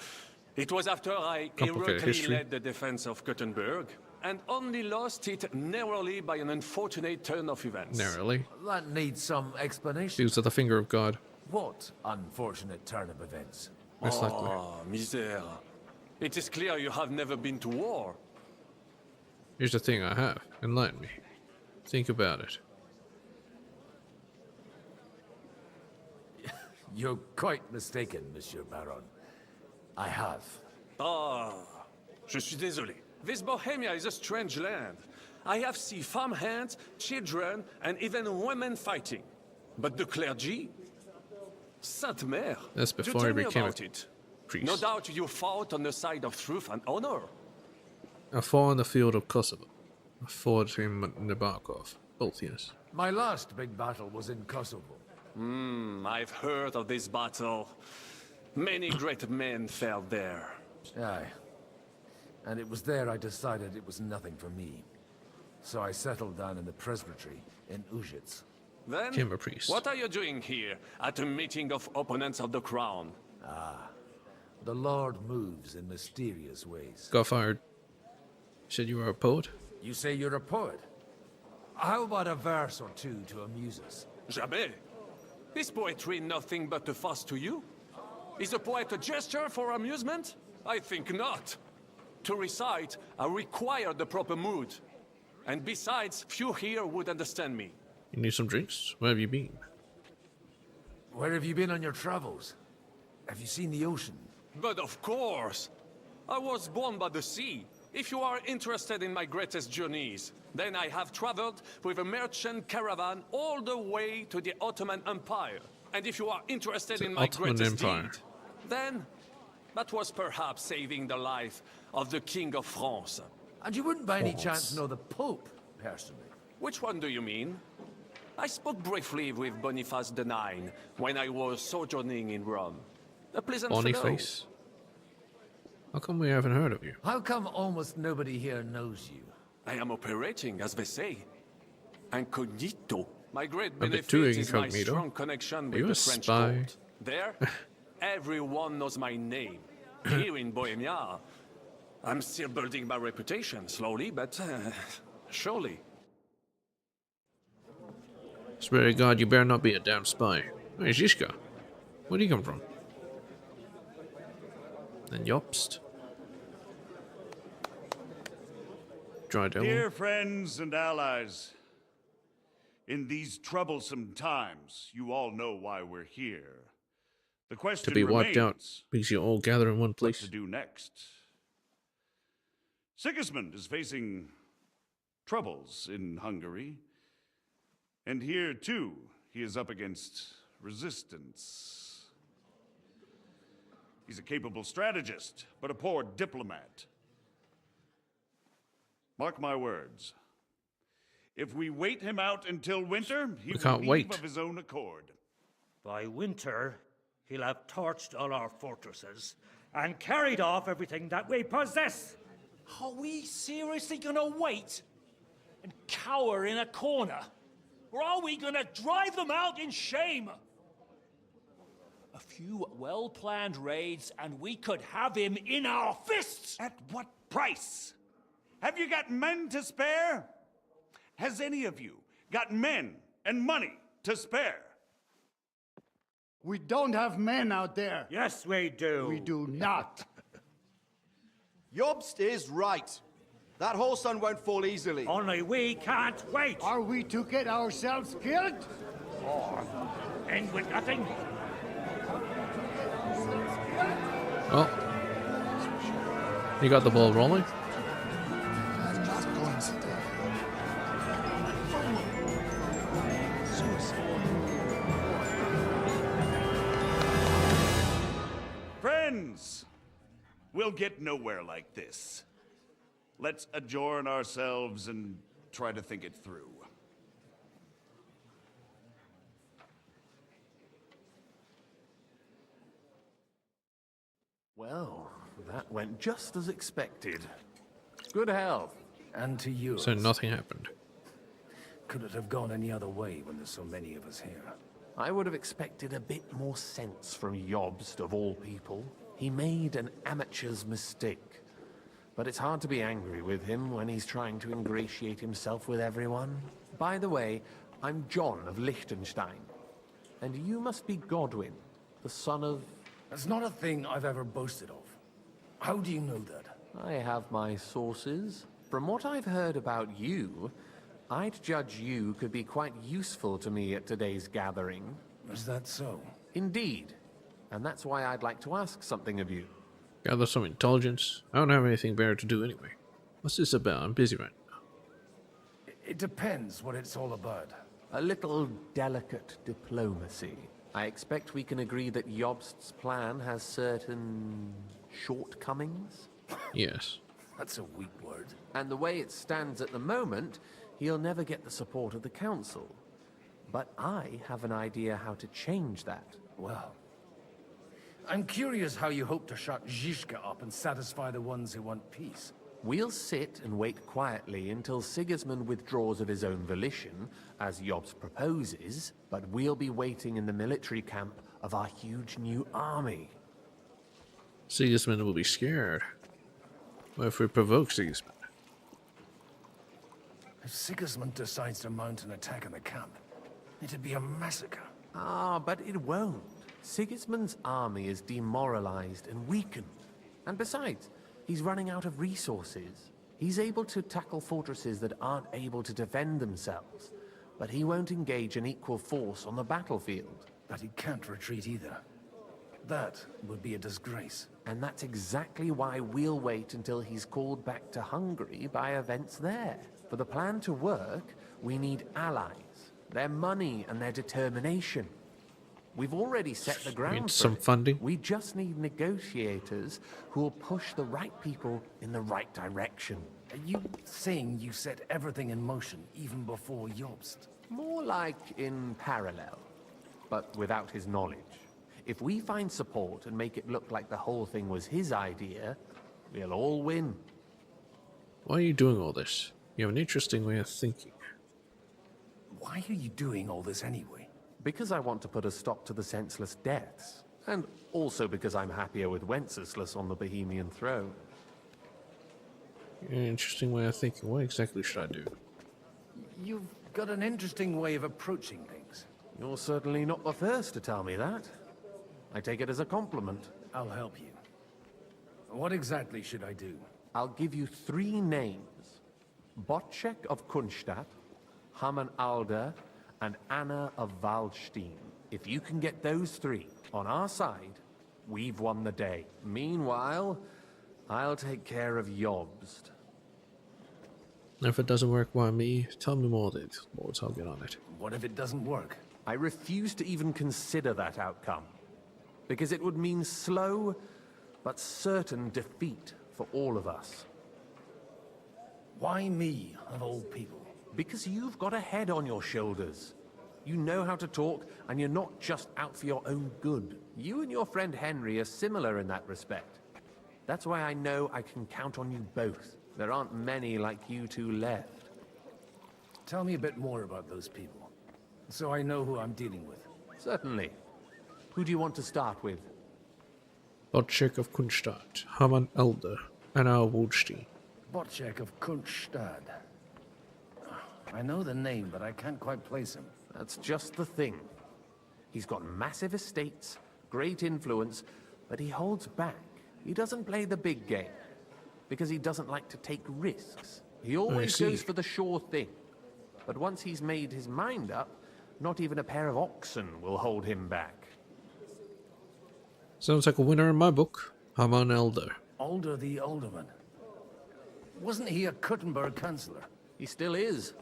It was after I Complicated heroically history. led the defense of Gothenburg, and only lost it narrowly by an unfortunate turn of events. Narrowly. That needs some explanation. Use of the finger of God. What unfortunate turn of events? Most likely. Ah, misère. It is clear you have never been to war. Here's the thing I have. Enlighten me. Think about it. You're quite mistaken, Monsieur Baron. I have. Ah, je suis désolé. This Bohemia is a strange land. I have seen farmhands, children, and even women fighting. But the clergy? Sainte Mère. That's Do before tell he me became a about it. priest. No doubt you fought on the side of truth and honor. I fought on the field of Kosovo. I fought in Nabokov. Both, yes. My last big battle was in Kosovo. I've heard of this battle. Many great men fell there. Aye. And it was there I decided it was nothing for me. So I settled down in the presbytery in Ujits. Then, Became a priest. what are you doing here at a meeting of opponents of the crown? Ah. The Lord moves in mysterious ways. Got fired. You said you were a poet? You say you're a poet? How about a verse or two to amuse us? Jamais. Is poetry nothing but a fuss to you? Is a poet a gesture for amusement? I think not. To recite, I require the proper mood. And besides, few here would understand me. You need some drinks? Where have you been? Where have you been on your travels? Have you seen the ocean? But of course! I was born by the sea. If you are interested in my greatest journeys, then I have traveled with a merchant caravan all the way to the Ottoman Empire. And if you are interested in my Ottoman greatest Empire. deed, then that was perhaps saving the life of the King of France. And you wouldn't by any France. chance know the Pope, personally? Which one do you mean? I spoke briefly with Boniface IX when I was sojourning in Rome. A pleasant fellow. Boniface? How come we haven't heard of you? How come almost nobody here knows you? I am operating, as they say. Incognito. My great A bit benefit too is my incognito. strong connection Are with you the a French spy? court. There, everyone knows my name. Here in Bohemia, I'm still building my reputation, slowly, but surely. Swear to God, you better not be a damn spy. Hey, Zizka. Where'd he come from? And Jobst. Dry devil. Dear friends and allies, in these troublesome times, you all know why we're here. The question To be wiped remains, out because you all gather in one place. what to do next. Sigismund is facing troubles in Hungary, and here too he is up against resistance. He's a capable strategist, but a poor diplomat. Mark my words. If we wait him out until winter, he will leave of his own accord. By winter, he'll have torched all our fortresses and carried off everything that we possess. Are we seriously gonna wait and cower in a corner? Or are we gonna drive them out in shame? A few well-planned raids and we could have him in our fists! At what price? Have you got men to spare? Has any of you got men and money to spare? We don't have men out there. Yes, we do. We do not. Jobst is right. That whole sun won't fall easily. Only we can't wait. Are we to get ourselves killed? Or end with nothing? Oh. You got the ball rolling? Friends, we'll get nowhere like this. Let's adjourn ourselves and try to think it through. Well, that went just as expected. Good health. And to you. So nothing happened. Could it have gone any other way when there's so many of us here? I would have expected a bit more sense from Jobst, of all people. He made an amateur's mistake. But it's hard to be angry with him when he's trying to ingratiate himself with everyone. By the way, I'm John of Liechtenstein. And you must be Godwin, the son of... That's not a thing I've ever boasted of. How do you know that? I have my sources. From what I've heard about you, I'd judge you could be quite useful to me at today's gathering. Is that so? Indeed. And that's why I'd like to ask something of you. Gather some intelligence. I don't have anything better to do anyway. What's this about? I'm busy right now. It depends what it's all about. A little delicate diplomacy. I expect we can agree that Jobst's plan has certain shortcomings? Yes. That's a weak word. And the way it stands at the moment, he'll never get the support of the council. But I have an idea how to change that. Well, I'm curious how you hope to shut Zizka up and satisfy the ones who want peace. We'll sit and wait quietly until Sigismund withdraws of his own volition, as Jobst proposes, but we'll be waiting in the military camp of our huge new army. Sigismund will be scared. What if we provoke Sigismund? If Sigismund decides to mount an attack on the camp, it'd be a massacre. Ah, but it won't. Sigismund's army is demoralized and weakened. And besides, he's running out of resources. He's able to tackle fortresses that aren't able to defend themselves, but he won't engage an equal force on the battlefield. But he can't retreat either. That would be a disgrace. And that's exactly why we'll wait until he's called back to Hungary by events there. For the plan to work, we need allies, their money and their determination. We've already set the ground for some it. funding. We just need negotiators who will push the right people in the right direction. Are you saying you set everything in motion even before Jobst? More like in parallel, but without his knowledge. If we find support and make it look like the whole thing was his idea, we'll all win. Why are you doing all this? You have an interesting way of thinking. Why are you doing all this anyway? Because I want to put a stop to the senseless deaths. And also because I'm happier with Wenceslas on the Bohemian throne. An interesting way of thinking. What exactly should I do? You've got an interesting way of approaching things. You're certainly not the first to tell me that. I take it as a compliment. I'll help you. What exactly should I do? I'll give you 3 names. Botchek of Kunstadt, Haman Alder, and Anna of Waldstein. If you can get those 3 on our side, we've won the day. Meanwhile, I'll take care of Jobst. If it doesn't work, why me? Tell me more, Lords. I'll get on it. What if it doesn't work? I refuse to even consider that outcome, because it would mean slow but certain defeat for all of us. Why me, of all people? Because you've got a head on your shoulders. You know how to talk, and you're not just out for your own good. You and your friend Henry are similar in that respect. That's why I know I can count on you both. There aren't many like you two left. Tell me a bit more about those people, so I know who I'm dealing with. Certainly. Who do you want to start with? Botchek of Kunstadt, Haman Elder, Anna Waldstein. Botchek of Kunstadt. I know the name, but I can't quite place him. That's just the thing. He's got massive estates, great influence, but he holds back. He doesn't play the big game, because he doesn't like to take risks. He always goes for the sure thing. But once he's made his mind up, not even a pair of oxen will hold him back. Sounds like a winner in my book. Haman Elder. Alder the Alderman. Wasn't he a Kuttenberg councillor? He still is.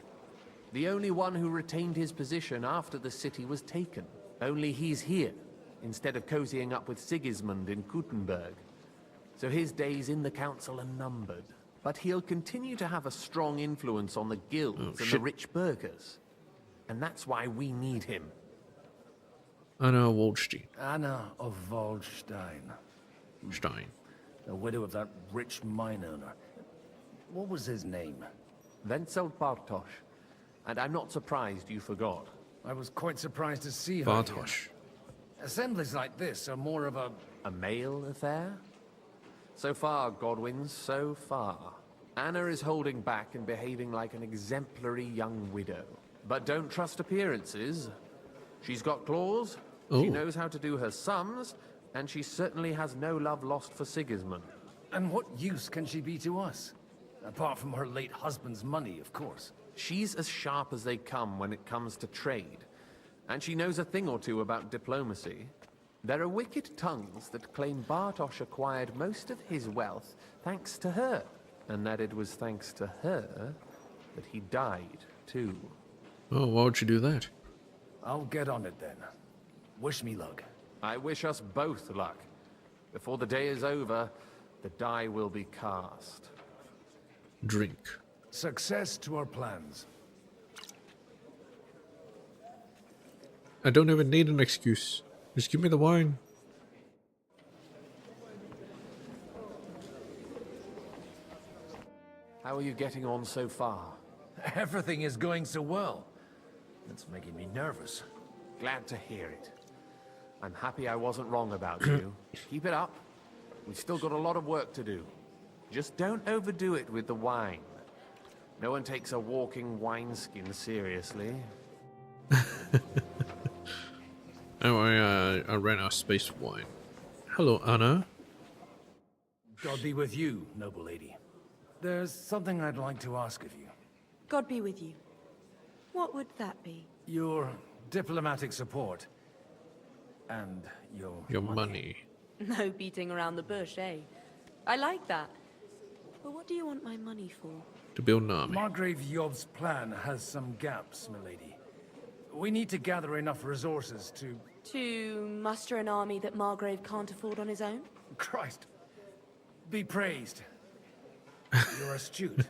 The only one who retained his position after the city was taken. Only he's here, instead of cozying up with Sigismund in Kuttenberg. So his days in the council are numbered. But he'll continue to have a strong influence on the guilds and the rich burghers. And that's why we need him. Anna Waldstein. Anna of Waldstein. Stein. The widow of that rich mine owner. What was his name? Wenzel Bartosz. And I'm not surprised you forgot. I was quite surprised to see her. Bartosz. Assemblies like this are more of a male affair? So far, Godwin, so far. Anna is holding back and behaving like an exemplary young widow. But don't trust appearances. She's got claws, she knows how to do her sums, and she certainly has no love lost for Sigismund. And what use can she be to us? Apart from her late husband's money, of course. She's as sharp as they come when it comes to trade. And she knows a thing or two about diplomacy. There are wicked tongues that claim Bartosz acquired most of his wealth thanks to her. And that it was thanks to her that he died, too. Oh, why would you do that? I'll get on it then. Wish me luck. I wish us both luck. Before the day is over, the die will be cast. Drink. Success to our plans. I don't even need an excuse. Just give me the wine. How are you getting on so far? Everything is going so well. It's making me nervous. Glad to hear it. I'm happy I wasn't wrong about you. Keep it up. We've still got a lot of work to do. Just don't overdo it with the wine. No one takes a walking wineskin seriously. Oh, I ran out of space for wine. Hello, Anna. God be with you, noble lady. There's something I'd like to ask of you. God be with you. What would that be? Your diplomatic support. And your money. No beating around the bush, eh? I like that. But what do you want my money for? To build an army. Margrave Job's plan has some gaps, milady. We need to gather enough resources to... To muster an army that Margrave can't afford on his own? Christ. Be praised. You're astute.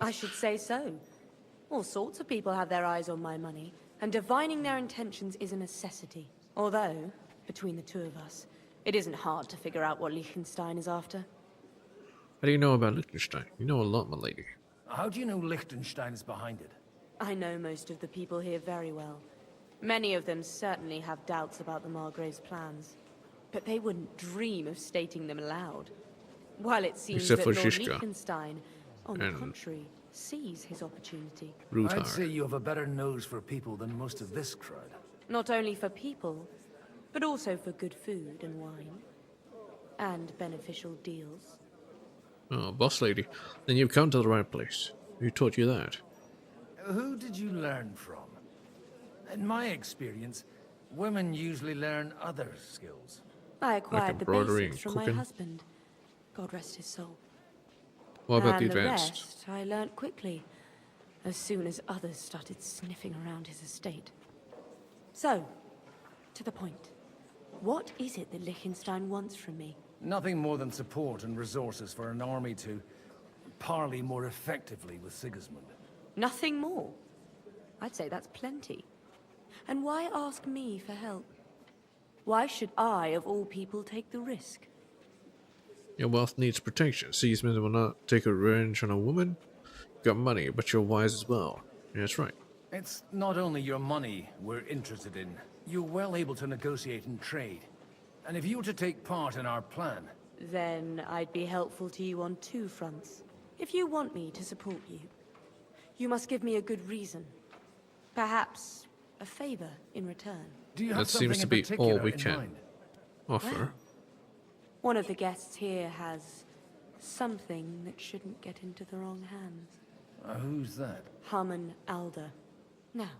I should say so. All sorts of people have their eyes on my money, and divining their intentions is a necessity. Although, between the two of us, it isn't hard to figure out what Liechtenstein is after. How do you know about Liechtenstein? You know a lot, my lady. How do you know Liechtenstein is behind it? I know most of the people here very well. Many of them certainly have doubts about the Margrave's plans, but they wouldn't dream of stating them aloud. While it seems Except that for Lord Žižka. Liechtenstein, on the contrary, seize his opportunity. I'd say you have a better nose for people than most of this crowd. Not only for people, but also for good food and wine. And beneficial deals. Oh, boss lady. Then you've come to the right place. Who taught you that? Who did you learn from? In my experience, women usually learn other skills. I acquired the embroidery basics and from my cooking. husband. God rest his soul. What about And the advanced? rest I learnt quickly, as soon as others started sniffing around his estate. So, to the point. What is it that Liechtenstein wants from me? Nothing more than support and resources for an army to parley more effectively with Sigismund. Nothing more? I'd say that's plenty. And why ask me for help? Why should I, of all people, take the risk? Your wealth needs protection. Sigismund will not take a revenge on a woman. You got money, but you're wise as well. Yeah, that's right. It's not only your money we're interested in. You're well able to negotiate and trade. And if you were to take part in our plan... Then I'd be helpful to you on two fronts. If you want me to support you, you must give me a good reason. Perhaps a favor in return. Do you That have seems to something be in all particular we in can mind? offer. One of the guests here has something that shouldn't get into the wrong hands. Who's that? Harmon Alder. Now,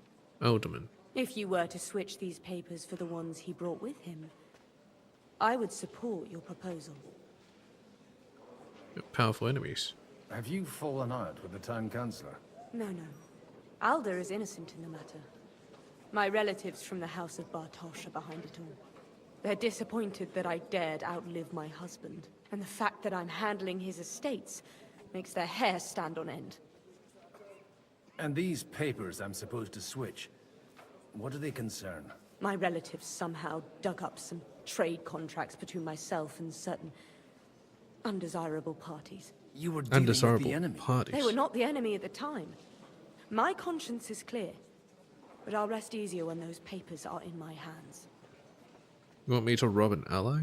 Alderman. if you were to switch these papers for the ones he brought with him, I would support your proposal. You're powerful enemies. Have you fallen out with the town councillor? No. Alder is innocent in the matter. My relatives from the House of Bartosz are behind it all. They're disappointed that I dared outlive my husband, and the fact that I'm handling his estates makes their hair stand on end. And these papers I'm supposed to switch, what do they concern? My relatives somehow dug up some trade contracts between myself and certain undesirable parties. You were dealing with the enemy. Parties. They were not the enemy at the time. My conscience is clear, but I'll rest easier when those papers are in my hands. You want me to rob an ally?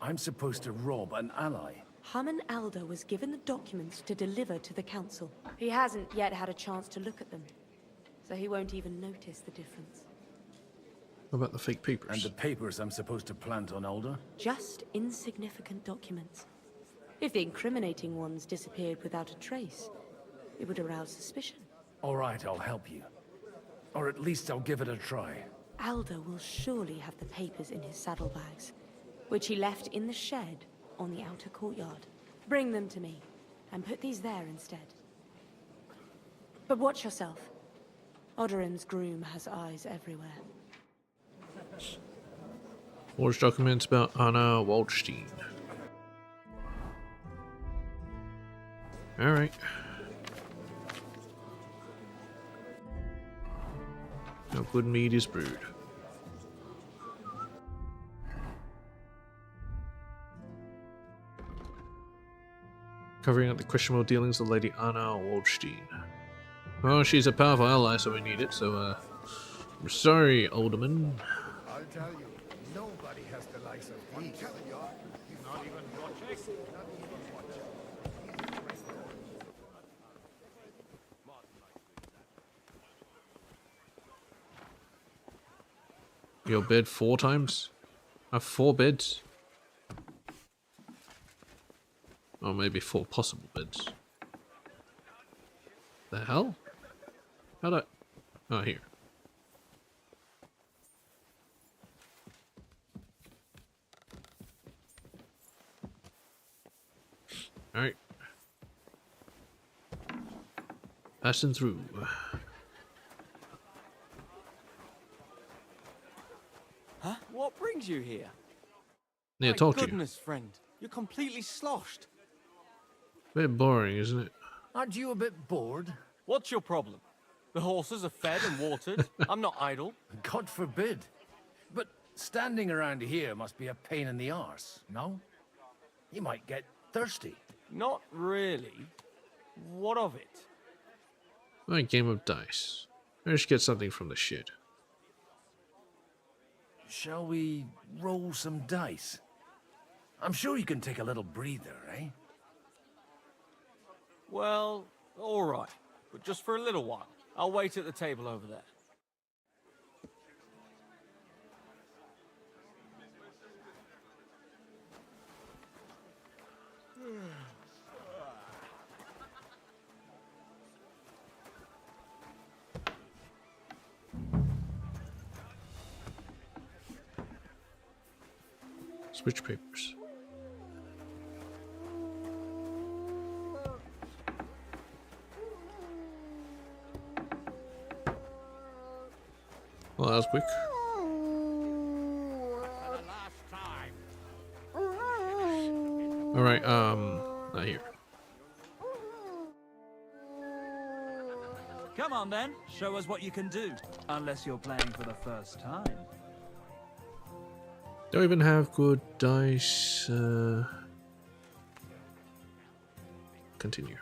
I'm supposed to rob an ally. Harmon Alder was given the documents to deliver to the council. He hasn't yet had a chance to look at them, so he won't even notice the difference. What about the fake papers? And the papers I'm supposed to plant on Alder? Just insignificant documents. If the incriminating ones disappeared without a trace, it would arouse suspicion. All right, I'll help you. Or at least I'll give it a try. Alder will surely have the papers in his saddlebags, which he left in the shed on the outer courtyard. Bring them to me, and put these there instead. But watch yourself. Odorim's groom has eyes everywhere. Forged documents about Anna Waldstein. Alright. No good meat is brewed. Covering up the questionable dealings of Lady Anna Waldstein. Well, she's a powerful ally, so we need it, so, I'm sorry, Alderman. I'll tell you, nobody has the likes of these. I'm telling you, he's not even watching. Your bed 4 times? I have 4 beds? Or maybe 4 possible beds. The hell? How'd I... Oh, here. Alright. Passing through. Huh? What brings you here? Yeah, My talk to you. goodness, friend. You're completely sloshed. Bit boring, isn't it? Aren't you a bit bored? What's your problem? The horses are fed and watered. I'm not idle. God forbid. But standing around here must be a pain in the arse, no? You might get thirsty. Not really. What of it? My game of dice. I just get something from the shit. Shall we roll some dice? I'm sure you can take a little breather, eh? Well, All right, but just for a little while. I'll wait at the table over there. Switch papers. Well, that was quick. Alright, not here. Come on then, show us what you can do. Unless you're playing for the first time. Don't even have good dice. Continue.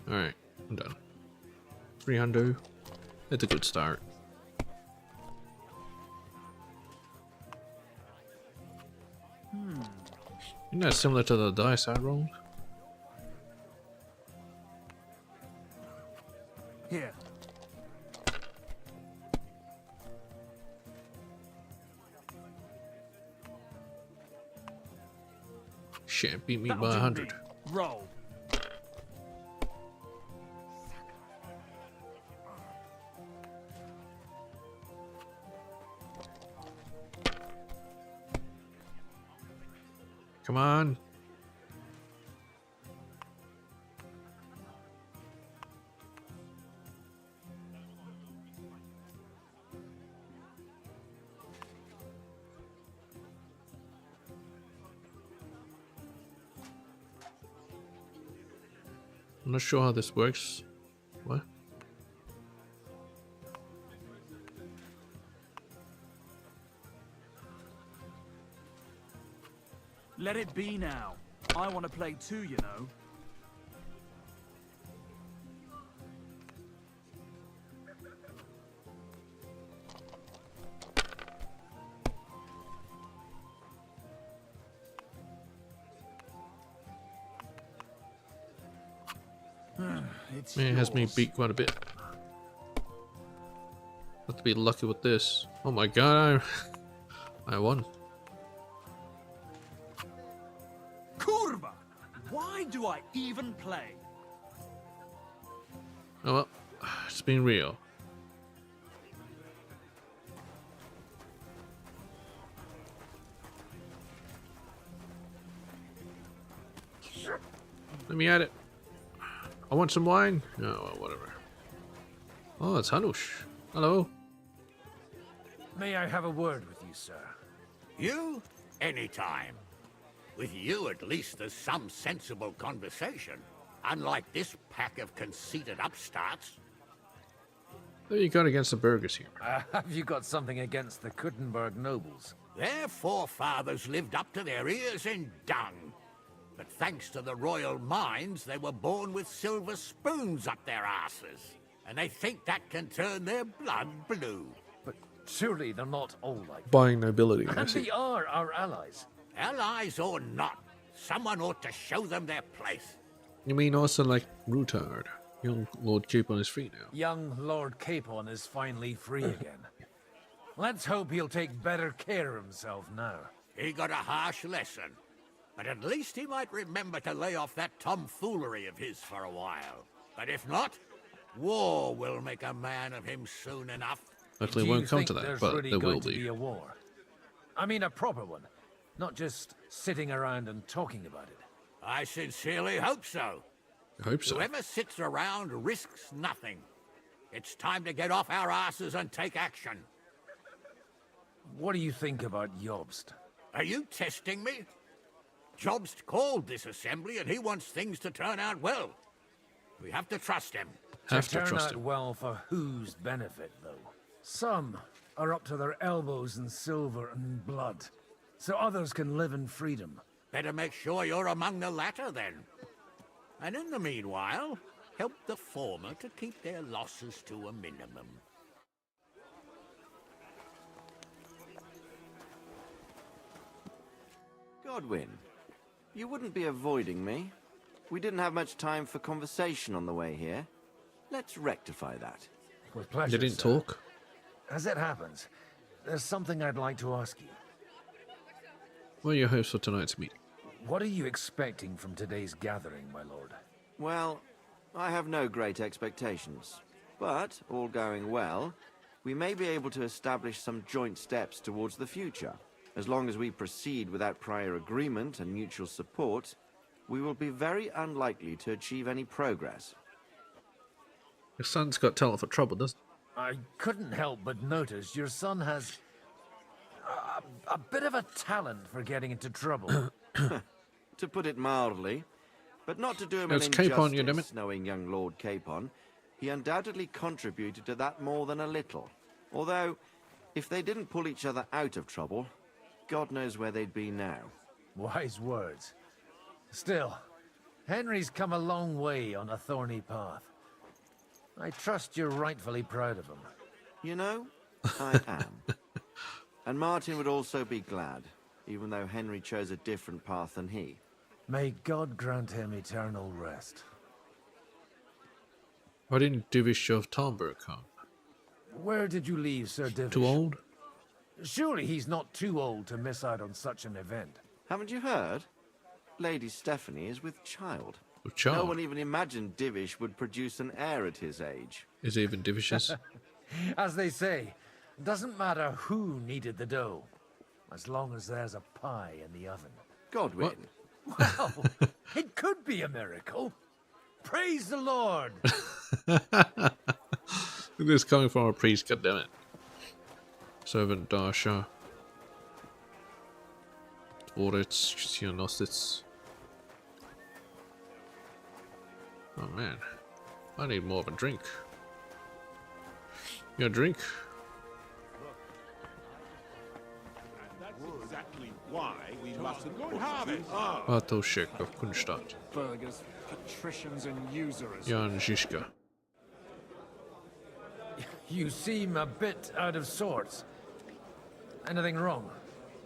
Alright, I'm done. 300. It's a good start. Isn't that similar to the dice I rolled? Here. Shit, beat me That'll by do 100. me. Roll. Come on. I'm not sure how this works. What? Let it be now. I want to play too, you know. It has me beat quite a bit. Have to be lucky with this. Oh my god, I won. Kurva! Why do I even play? Oh well, it's been real. Let me at it. I want some wine. Oh, well, whatever. Oh, it's Hanush. Hello. May I have a word with you, sir? You? Anytime. With you, at least, there's some sensible conversation. Unlike this pack of conceited upstarts. What you got against the burgers here? Have you got something against the Kuttenberg nobles? Their forefathers lived up to their ears in dung. But thanks to the royal mines, they were born with silver spoons up their asses. And they think that can turn their blood blue. But surely they're not all like Buying nobility. I And see. they are our allies. Allies or not, someone ought to show them their place. You mean also like Rutard? Young Lord Capon is free now. Young Lord Capon is finally free again. Let's hope he'll take better care of himself now. He got a harsh lesson. But at least he might remember to lay off that tomfoolery of his for a while. But if not, war will make a man of him soon enough. Hopefully it Do won't you come think to that, there's but really there will going to be. be a war? I mean a proper one, not just sitting around and talking about it. I sincerely hope so. I hope so. Whoever sits around risks nothing. It's time to get off our asses and take action. What do you think about Jobst? Are you testing me? Jobst called this assembly and he wants things to turn out well. We have to trust him. Have to turn trust out him. well for whose benefit, though? Some are up to their elbows in silver and blood, so others can live in freedom. Better make sure you're among the latter, then. And in the meanwhile, help the former to keep their losses to a minimum. Godwin, you wouldn't be avoiding me. We didn't have much time for conversation on the way here. Let's rectify that. With pleasure, They didn't sir. talk. As it happens, there's something I'd like to ask you. What are your hopes for tonight's meeting? What are you expecting from today's gathering, my lord? Well, I have no great expectations. But, all going well, we may be able to establish some joint steps towards the future. As long as we proceed without prior agreement and mutual support, we will be very unlikely to achieve any progress. Your son's got talent for trouble, doesn't I couldn't help but notice your son has a bit of a talent for getting into trouble. To put it mildly, but not to do him It's an Capon, you damn injustice, it. knowing young Lord Capon, he undoubtedly contributed to that more than a little. Although, if they didn't pull each other out of trouble, God knows where they'd be now. Wise words. Still, Henry's come a long way on a thorny path. I trust you're rightfully proud of him. You know, I am. And Martin would also be glad, even though Henry chose a different path than he. May God grant him eternal rest. Why didn't Divish of Talmberg come? Where did you leave Sir Divish? Too old? Surely he's not too old to miss out on such an event. Haven't you heard? Lady Stephanie is with child. With child? No one even imagined Divish would produce an heir at his age. Is it even Divish's? As they say, doesn't matter who needed the dough, as long as there's a pie in the oven. Godwin. Well, it could be a miracle. Praise the Lord. This is coming from a priest, goddammit. Servant Darsha. Dvorets, Sionosits. Oh man. I need more of a drink. You got a drink? That's exactly why we mustn't put Bartoszek of Kunstadt. Burgers, patricians and usurers. Jan Žižka. You seem a bit out of sorts. Anything wrong?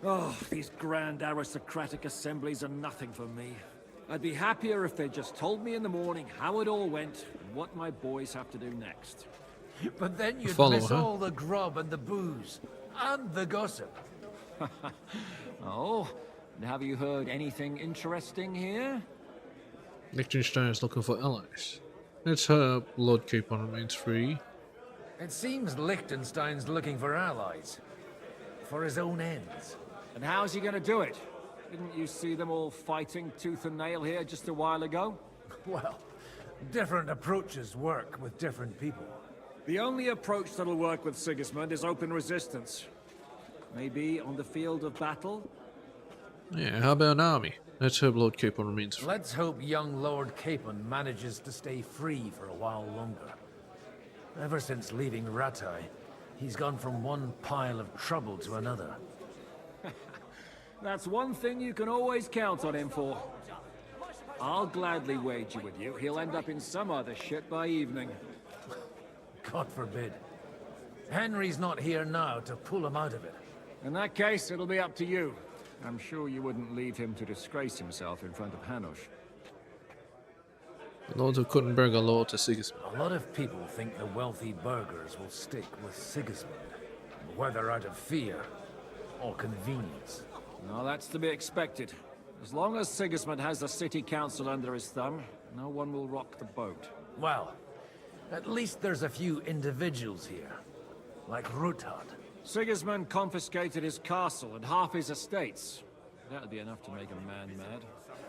Oh, these grand aristocratic assemblies are nothing for me. I'd be happier if they just told me in the morning how it all went and what my boys have to do next. But then you'd Follow, miss huh? all the grub and the booze. And the gossip. Oh, and have you heard anything interesting here? Liechtenstein is looking for allies. Let's hope Lord Capon remains free. It seems Liechtenstein's looking for allies. For his own ends. And how's he gonna do it? Didn't you see them all fighting tooth and nail here just a while ago? Well, different approaches work with different people. The only approach that'll work with Sigismund is open resistance. Maybe on the field of battle? Yeah, how about an army? Let's hope Lord Capon remains free. Let's hope young Lord Capon manages to stay free for a while longer. Ever since leaving Ratai, he's gone from one pile of trouble to another. That's one thing you can always count on him for. I'll gladly wager with you he'll end up in some other shit by evening. God forbid. Henry's not here now to pull him out of it. In that case, it'll be up to you. I'm sure you wouldn't leave him to disgrace himself in front of Hanush. The Lords of Kuttenberg are loyal to Sigismund. A lot of people think the wealthy burghers will stick with Sigismund, whether out of fear or convenience. No, that's to be expected. As long as Sigismund has the city council under his thumb, no one will rock the boat. Well, at least there's a few individuals here, like Ruthard. Sigismund confiscated his castle and half his estates. That'd be enough to make a man mad.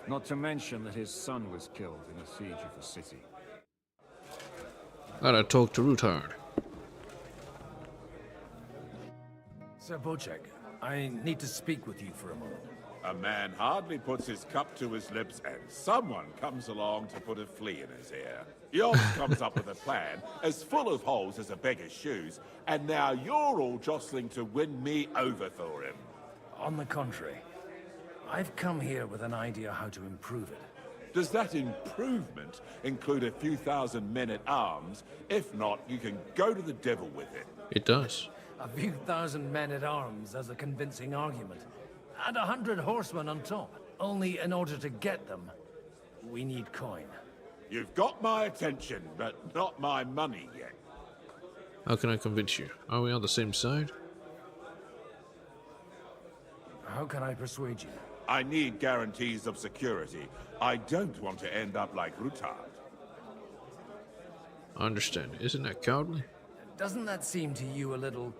Not to mention that his son was killed in a siege of the city. Gotta talk to Ruthard. Sir Bocek, I need to speak with you for a moment. A man hardly puts his cup to his lips and someone comes along to put a flea in his ear. Yours comes up with a plan as full of holes as a beggar's shoes, and now you're all jostling to win me over for him. On the contrary, I've come here with an idea how to improve it. Does that improvement include a few thousand men at arms? If not, you can go to the devil with it. It does. A few thousand men at arms as a convincing argument. And 100 horsemen on top. Only in order to get them, we need coin. You've got my attention, but not my money yet. How can I convince you? Are we on the same side? How can I persuade you? I need guarantees of security. I don't want to end up like Rutard. I understand. Isn't that cowardly? Doesn't that seem to you a little...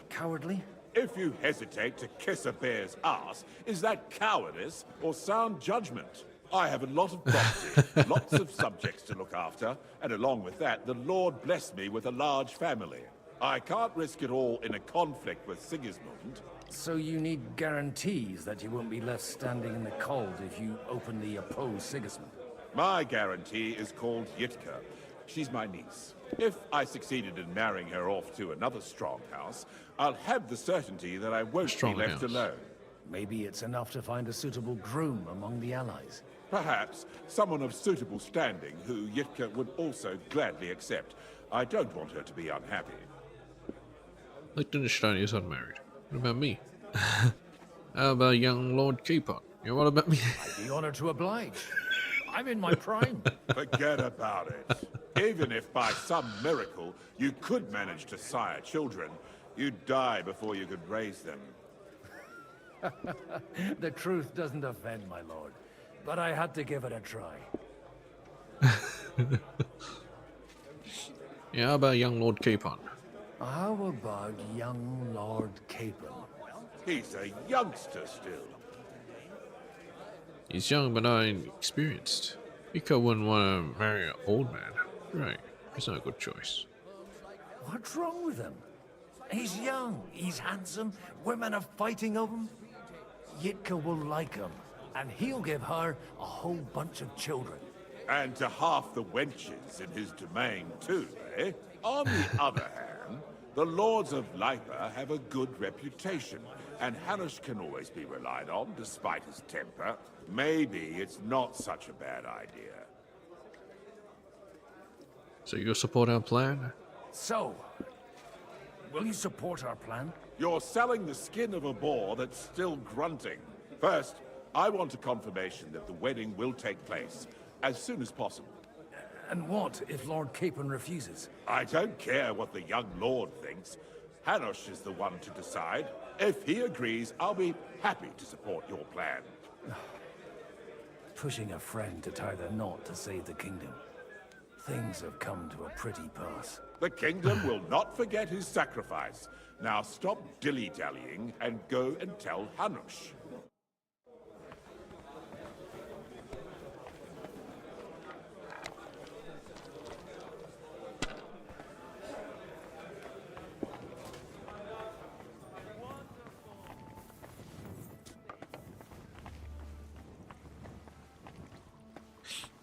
cowardly? If you hesitate to kiss a bear's ass, is that cowardice or sound judgment? I have a lot of property, lots of subjects to look after, and along with that, the Lord blessed me with a large family. I can't risk it all in a conflict with Sigismund. So you need guarantees that you won't be left standing in the cold if you openly oppose Sigismund? My guarantee is called Yitka. She's my niece. If I succeeded in marrying her off to another strong house, I'll have the certainty that I won't be left alone. Maybe it's enough to find a suitable groom among the allies. Perhaps someone of suitable standing who Yitka would also gladly accept. I don't want her to be unhappy. Liechtenstein is unmarried. What about me? How about young Lord Capon? Yeah, what about me? I'd be honored to oblige. I'm in my prime. Forget about it. Even if by some miracle you could manage to sire children, you'd die before you could raise them. The truth doesn't offend, my lord. But I had to give it a try. Yeah, how about young Lord Capon? How about young Lord Capon? He's a youngster still. He's young but not inexperienced. Miko wouldn't want to marry an old man. Right, he's not a good choice. What's wrong with him? He's young, he's handsome, women are fighting over him. Yitka will like him, and he'll give her a whole bunch of children. And to half the wenches in his domain too, eh? On the other hand, the lords of Lipa have a good reputation, and Hanush can always be relied on, despite his temper. Maybe it's not such a bad idea. So you support our plan? So, will you support our plan? You're selling the skin of a boar that's still grunting. First, I want a confirmation that the wedding will take place as soon as possible. And what if Lord Capon refuses? I don't care what the young lord thinks. Hanush is the one to decide. If he agrees, I'll be happy to support your plan. Pushing a friend to tie the knot to save the kingdom. Things have come to a pretty pass. The kingdom will not forget his sacrifice. Now stop dilly-dallying and go and tell Hanush.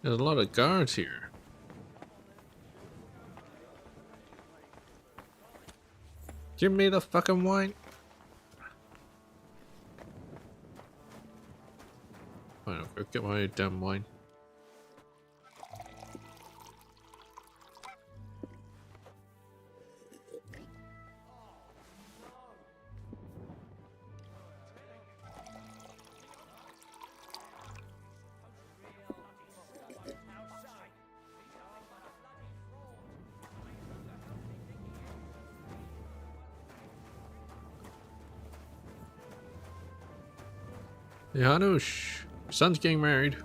There's a lot of guards here. Give me the fucking wine. Fine, I'll go get my damn wine. Hey, Hanush, son's getting married.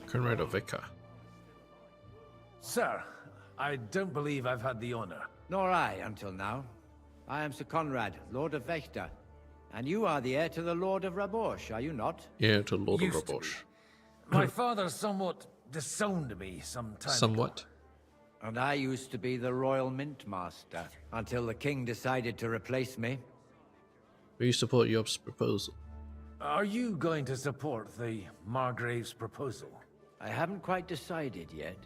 Conrad of Vika. Sir, I don't believe I've had the honor. Nor I, until now. I am Sir Conrad, Lord of Vechta. And you are the heir to the Lord of Rabosh, are you not? Yeah, to Lord of Used to Rabosh. My father somewhat disowned me some time Somewhat. ago. And I used to be the Royal Mint Master, until the king decided to replace me. We support Yob's proposal. Are you going to support the Margrave's proposal? I haven't quite decided yet.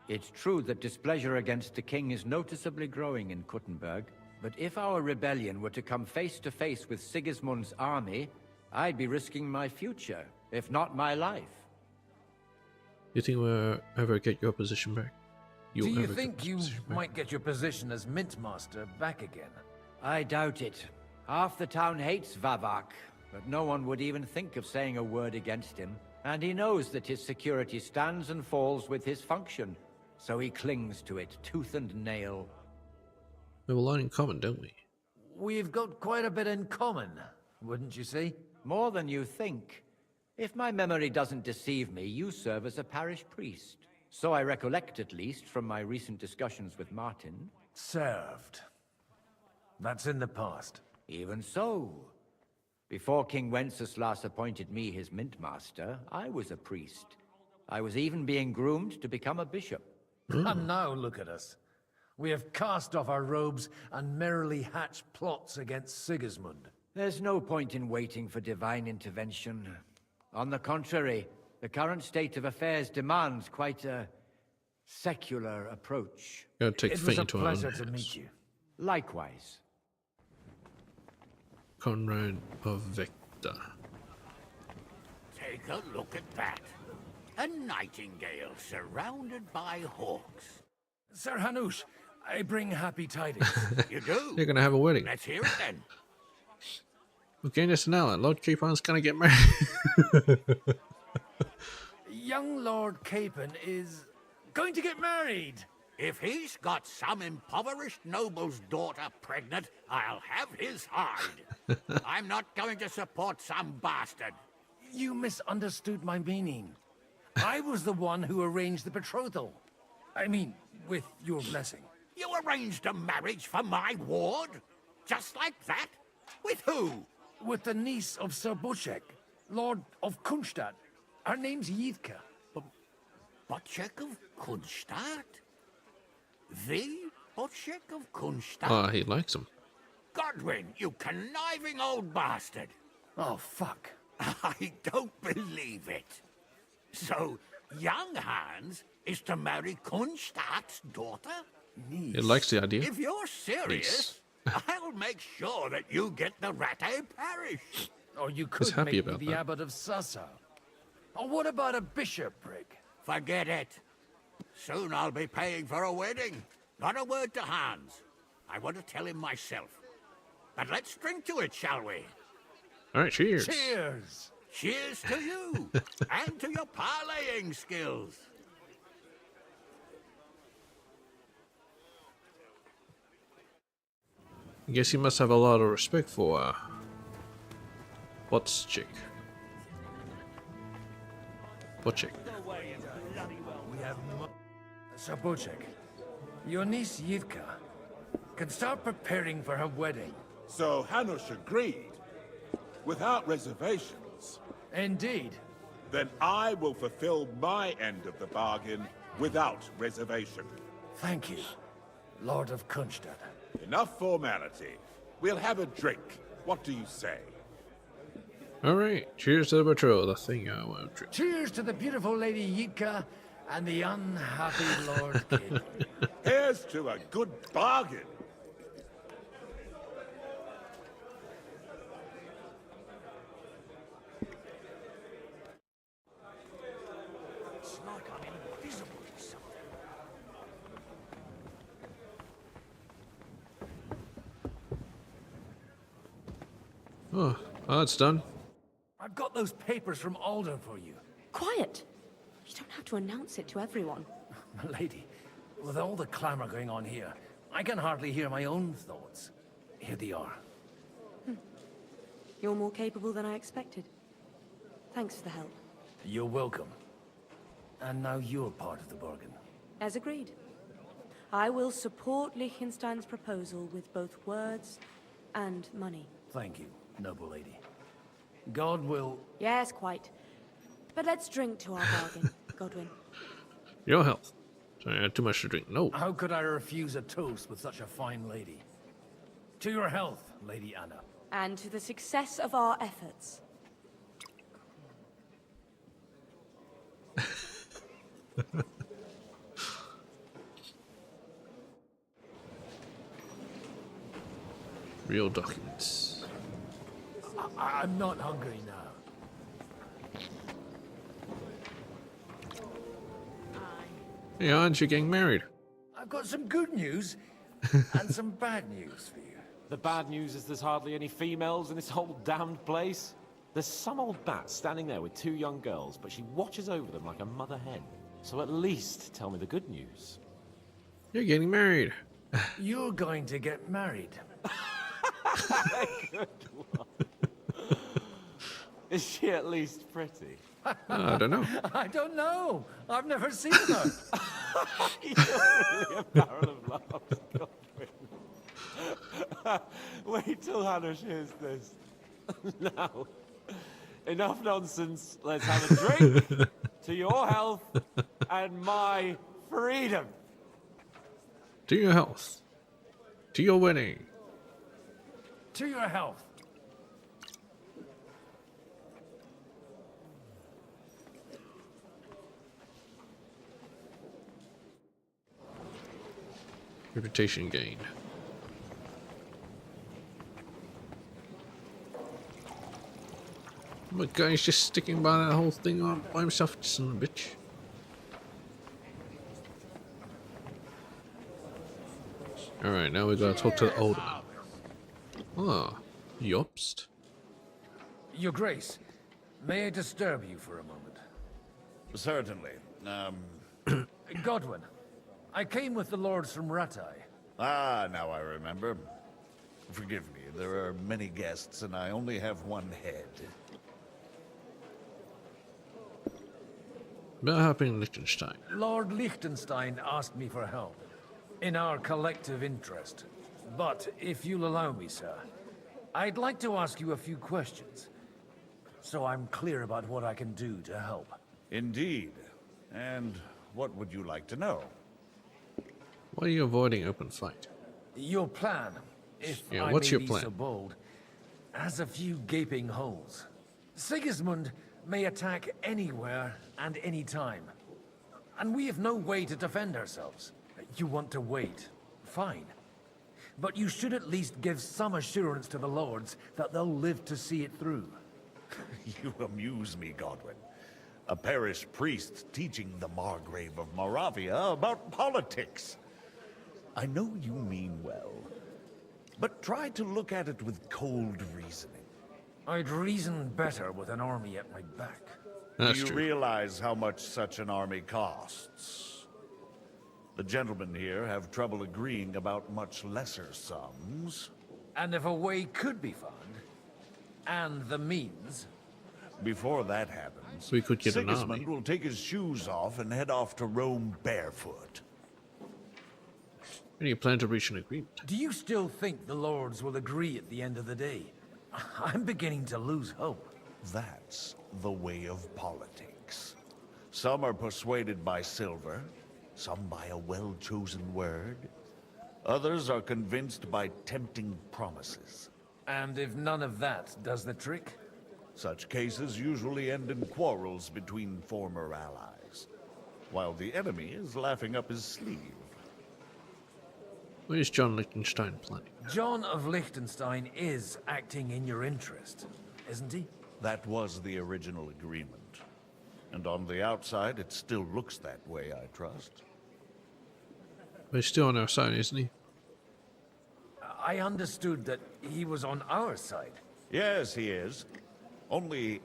It's true that displeasure against the king is noticeably growing in Kuttenberg, but if our rebellion were to come face to face with Sigismund's army, I'd be risking my future, if not my life. You think we'll ever get your position back? Do you think you might get your position as Mint Master back again? I doubt it. Half the town hates Vavak, but no one would even think of saying a word against him. And he knows that his security stands and falls with his function, so he clings to it tooth and nail. We have a lot in common, don't we? We've got quite a bit in common, wouldn't you say? More than you think. If my memory doesn't deceive me, you serve as a parish priest. So I recollect, at least, from my recent discussions with Martin. Served. That's in the past. Even so. Before King Wenceslas appointed me his mintmaster, I was a priest. I was even being groomed to become a bishop. And now look at us. We have cast off our robes and merrily hatched plots against Sigismund. There's no point in waiting for divine intervention. On the contrary, the current state of affairs demands quite a secular approach. Gotta take It fate was a into our own pleasure to hands. meet you. Likewise. Conrad of Vector. Take a look at that. A nightingale surrounded by hawks. Sir Hanush, I bring happy tidings. You do? You're gonna have a wedding. Let's hear it then. Okay, just now, Lord Capon's gonna get married. Young Lord Capon is going to get married. If he's got some impoverished noble's daughter pregnant, I'll have his hide. I'm not going to support some bastard. You misunderstood my meaning. I was the one who arranged the betrothal. I mean, with your blessing. You arranged a marriage for my ward? Just like that? With who? With the niece of Sir Butchek, Lord of Kunstadt. Her name's Yidka. Butchek of Kunstadt? The Butchek of Kunstadt? Ah, he likes him. Godwin, you conniving old bastard. Oh, fuck. I don't believe it. So, young Hans is to marry Kunstadt's daughter? He likes the idea. If you're serious, I'll make sure that you get the Rattay parish. Or you He's could happy make about me the that. abbot of Sassa. Or what about a bishopric? Forget it. Soon I'll be paying for a wedding. Not a word to Hans. I want to tell him myself. But let's drink to it, shall we? All right, cheers. Cheers. Cheers to you and to your parlaying skills. I guess he must have a lot of respect for Butchek. Butchek. We have Sir Butchek, your niece Yivka can start preparing for her wedding. So Hanush agreed, without reservations. Indeed. Then I will fulfill my end of the bargain without reservation. Thank you, Lord of Kunstadt. Enough formality. We'll have a drink. What do you say? All right, cheers to the betrothal. The thing I want to drink. Cheers to the beautiful Lady Yidka and the unhappy Lord King. Here's to a good bargain. It's like I'm invisible or something. Oh, it's done. I've got those papers from Alden for you. Quiet! You don't have to announce it to everyone. My lady, with all the clamor going on here, I can hardly hear my own thoughts. Here they are. You're more capable than I expected. Thanks for the help. You're welcome. And now you're part of the bargain. As agreed. I will support Liechtenstein's proposal with both words and money. Thank you, noble lady. God will... Yes, quite. But let's drink to our bargain, Godwin. Your health. Sorry, I had too much to drink. No. How could I refuse a toast with such a fine lady? To your health, Lady Anna. And to the success of our efforts. Real documents. I'm not hungry now. Hey, aren't you getting married? I've got some good news and some bad news for you. The bad news is there's hardly any females in this whole damned place. There's some old bat standing there with 2 young girls, but she watches over them like a mother hen. So at least tell me the good news. You're getting married. You're going to get married. Good one. Is she at least pretty? I don't know. I don't know. I've never seen her. You're really a barrel of laughs, Godwin. Wait till Hannah hears this. Now, enough nonsense. Let's have a drink to your health and my freedom. To your health. To your wedding. To your health. Reputation gained. Oh my god, he's just sticking by that whole thing on by himself, son of a bitch. Alright, now we gotta talk to the old man. Ah, Jobst. Your Grace, may I disturb you for a moment? Certainly. Godwin, I came with the lords from Ratai. Ah, now I remember. Forgive me, there are many guests and I only have one head. What happened in Liechtenstein? Lord Liechtenstein asked me for help, in our collective interest. But if you'll allow me, sir, I'd like to ask you a few questions, so I'm clear about what I can do to help. Indeed. And what would you like to know? Why are you avoiding open fight? Your plan, if I what's may your be plan? so bold, has a few gaping holes. Sigismund may attack anywhere and any time, and we have no way to defend ourselves. You want to wait, fine. But you should at least give some assurance to the lords that they'll live to see it through. You amuse me, Godwin. A parish priest teaching the Margrave of Moravia about politics. I know you mean well, but try to look at it with cold reasoning. I'd reason better with an army at my back. Do you realize how much such an army costs? The gentlemen here have trouble agreeing about much lesser sums. And if a way could be found, and the means... Before that happens, we could get an Sigismund army. will take his shoes off and head off to Rome barefoot. When do you plan to reach an agreement? Do you still think the lords will agree at the end of the day? I'm beginning to lose hope. That's the way of politics. Some are persuaded by silver, some by a well-chosen word. Others are convinced by tempting promises. And if none of that does the trick? Such cases usually end in quarrels between former allies, while the enemy is laughing up his sleeve. What is John Liechtenstein planning? John of Liechtenstein is acting in your interest, isn't he? That was the original agreement. And on the outside, it still looks that way, I trust. But he's still on our side, isn't he? I understood that he was on our side. Yes, he is. Only,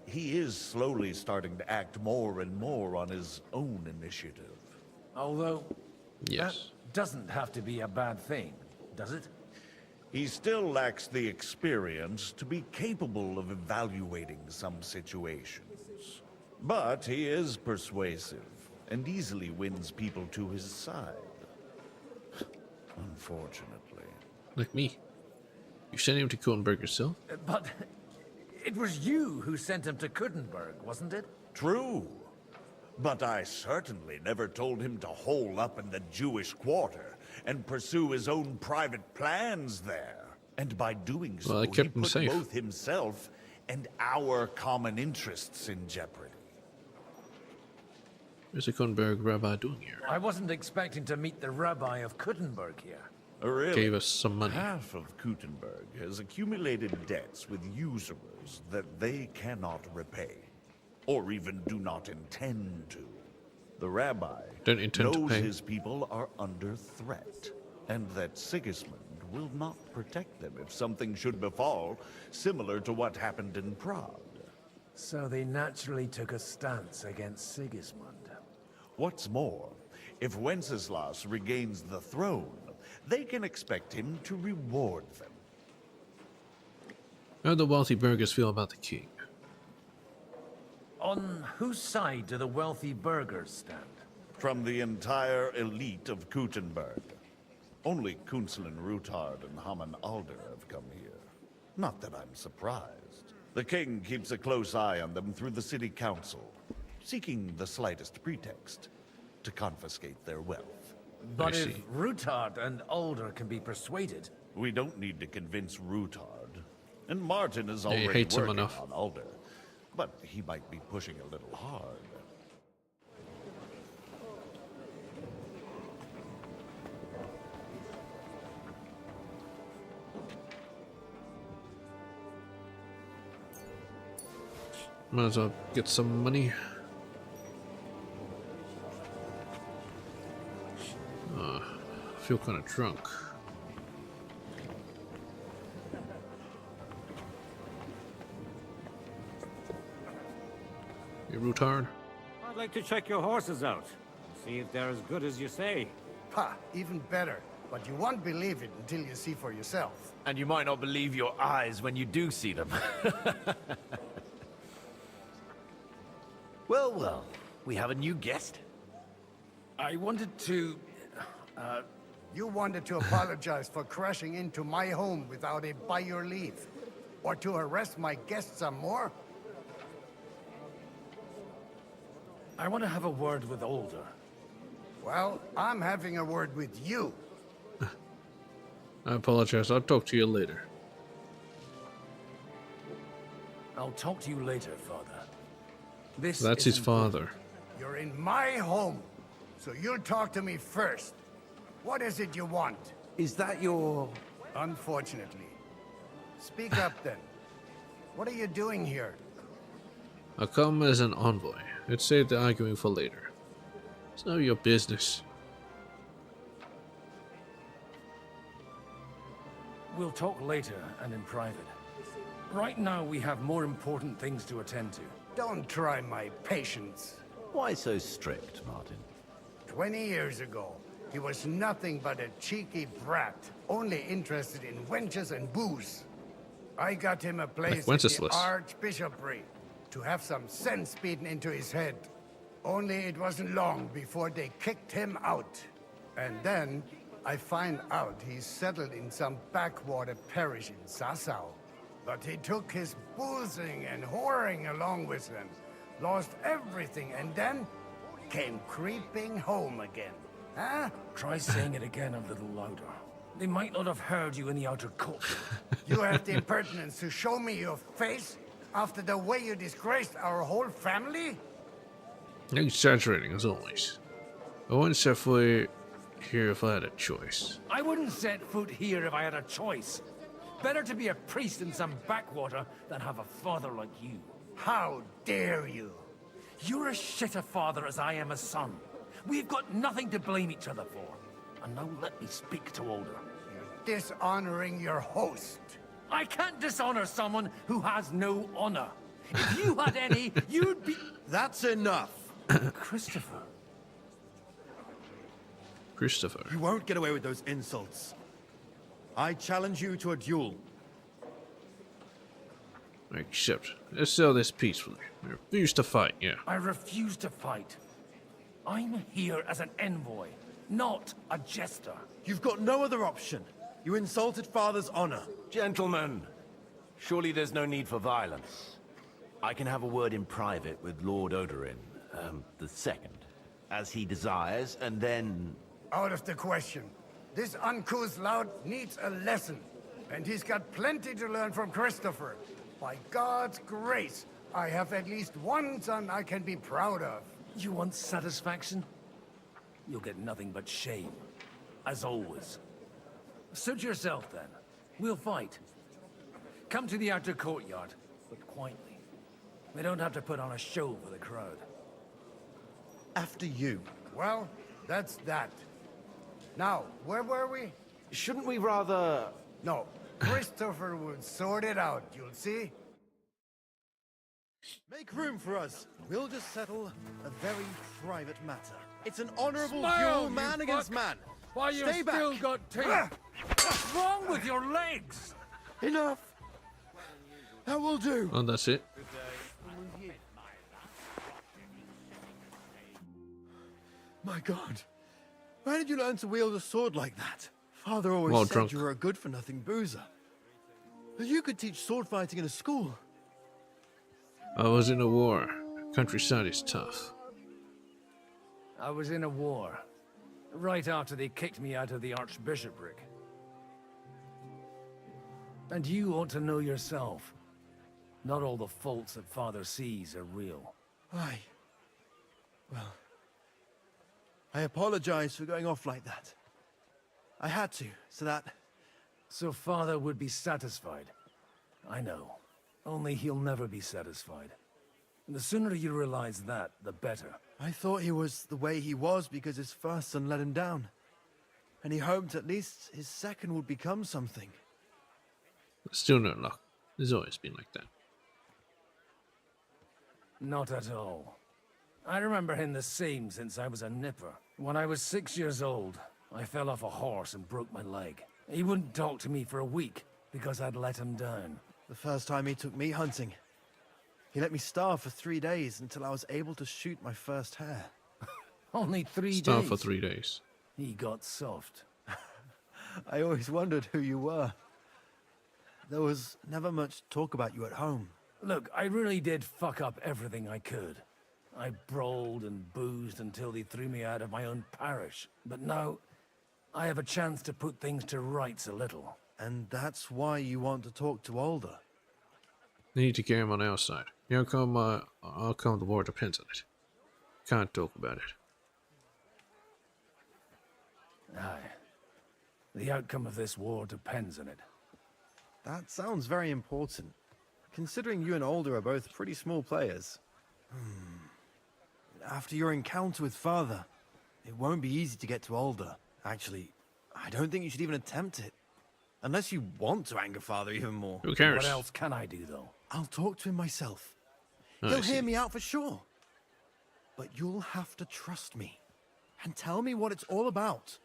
he is slowly starting to act more and more on his own initiative. Although, yes, that doesn't have to be a bad thing, does it? He still lacks the experience to be capable of evaluating some situations. But he is persuasive, and easily wins people to his side. Unfortunately. Like me. You sent him to Kronberg yourself? But it was you who sent him to Kuttenberg, wasn't it? True. But I certainly never told him to hole up in the Jewish quarter and pursue his own private plans there. And by doing so, I kept he him put safe. both himself and our common interests in jeopardy. What's the Kronberg rabbi doing here? I wasn't expecting to meet the rabbi of Kuttenberg here. Really? Gave us some money. Half of Kuttenberg has accumulated debts with usurers that they cannot repay, or even do not intend to. The rabbi Don't intend to knows pay. his people are under threat, and that Sigismund will not protect them if something should befall, similar to what happened in Prague. So they naturally took a stance against Sigismund. What's more, if Wenceslas regains the throne, they can expect him to reward them. How do the wealthy burghers feel about the king? On whose side do the wealthy burghers stand? From the entire elite of Kuttenberg. Only Kunzelin Rutard and Haman Alder have come here. Not that I'm surprised. The king keeps a close eye on them through the city council, seeking the slightest pretext to confiscate their wealth. But if Rutard and Alder can be persuaded... We don't need to convince Rutard. And Martin is He already hates him working enough. on Alder. But he might be pushing a little hard. Might as well get some money. I feel kind of drunk. You Rutard? I'd like to check your horses out. See if they're as good as you say. Ha, even better. But you won't believe it until you see for yourself. And you might not believe your eyes when you do see them. Well, well, we have a new guest. I wanted to... You wanted to apologize for crashing into my home without it by your leave. Or to arrest my guests some more? I want to have a word with Alder. Well, I'm having a word with you. I apologize. I'll talk to you later. I'll talk to you later, Father. This That's his father. You're in my home, so you'll talk to me first. What is it you want? Is that your... Unfortunately. Speak up then. What are you doing here? I'll come as an envoy. Let's save the arguing for later. It's none of your business. We'll talk later and in private. Right now we have more important things to attend to. Don't try my patience. Why so strict, Martin? 20 years ago, he was nothing but a cheeky brat, only interested in wenches and booze. I got him a place in the Wenceslas. archbishopric to have some sense beaten into his head. Only it wasn't long before they kicked him out. And then I find out he's settled in some backwater parish in Sassau. But he took his boozing and whoring along with him, lost everything, and then came creeping home again. Huh? Try saying it again a little louder. They might not have heard you in the outer court. You have the impertinence to show me your face after the way you disgraced our whole family? You're exaggerating as always. I wouldn't set foot here if I had a choice. I wouldn't set foot here if I had a choice. Better to be a priest in some backwater than have a father like you. How dare you? You're as shit a father as I am a son. We've got nothing to blame each other for. And now let me speak to Alder. You're dishonoring your host. I can't dishonor someone who has no honor. If you had any, you'd be... That's enough. Christopher. Christopher. You won't get away with those insults. I challenge you to a duel. Accept. Let's settle this peacefully. I refuse to fight, yeah. I refuse to fight. I'm here as an envoy, not a jester. You've got no other option. You insulted Father's honor. Gentlemen, surely there's no need for violence. I can have a word in private with Lord Odorin, the second, as he desires, and then... Out of the question. This uncouth lout needs a lesson, and he's got plenty to learn from Christopher. By God's grace, I have at least one son I can be proud of. You want satisfaction? You'll get nothing but shame, as always. Suit yourself, then. We'll fight. Come to the outer courtyard, but quietly. We don't have to put on a show for the crowd. After you. Well, that's that. Now, where were we? Shouldn't we rather... No. Christopher will sort it out, you'll see. Make room for us. We'll just settle a very private matter. It's an honorable Smile, duel, man you against fuck. man. Why you Stay still back. got teeth? What's wrong with your legs? Enough. That will do. Oh, that's it. My God. Where did you learn to wield a sword like that? Father always Well, said drunk. you were a good-for-nothing boozer. But you could teach sword fighting in a school. I was in a war. Countryside is tough. I was in a war. Right after they kicked me out of the archbishopric. And you ought to know yourself. Not all the faults that Father sees are real. Aye. Well, I apologize for going off like that. I had to, so that... So Father would be satisfied. I know. Only he'll never be satisfied. And the sooner you realize that, the better. I thought he was the way he was because his first son let him down. And he hoped at least his second would become something. Still no luck. It's always been like that. Not at all. I remember him the same since I was a nipper. When I was 6 years old, I fell off a horse and broke my leg. He wouldn't talk to me for a week because I'd let him down. The first time he took me hunting, he let me starve for 3 days until I was able to shoot my first hare. Only 3 days? Starved for 3 days. He got soft. I always wondered who you were. There was never much talk about you at home. Look, I really did fuck up everything I could. I brawled and boozed until they threw me out of my own parish. But now, I have a chance to put things to rights a little. And that's why you want to talk to Alder. They need to get him on our side. The outcome of the war depends on it. Can't talk about it. Aye. The outcome of this war depends on it. That sounds very important, considering you and Alder are both pretty small players. After your encounter with Father, it won't be easy to get to Alder. Actually, I don't think you should even attempt it. Unless you want to anger Father even more. Who cares? What else can I do, though? I'll talk to him myself. Oh, He'll I see. hear me out for sure. But you'll have to trust me and tell me what it's all about.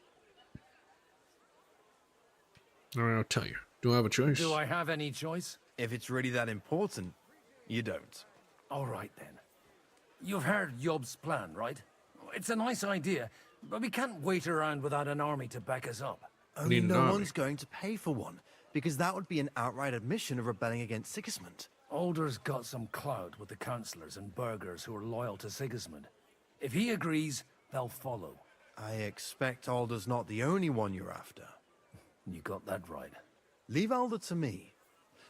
Alright, I'll tell you. Do I have a choice? Do I have any choice? If it's really that important, you don't. All right, then. You've heard Yob's plan, right? It's a nice idea, but we can't wait around without an army to back us up. Only Need an no army. one's going to pay for one, because that would be an outright admission of rebelling against Sigismund. Alder's got some clout with the councillors and burghers who are loyal to Sigismund. If he agrees, they'll follow. I expect Alder's not the only one you're after. You got that right. Leave Alder to me.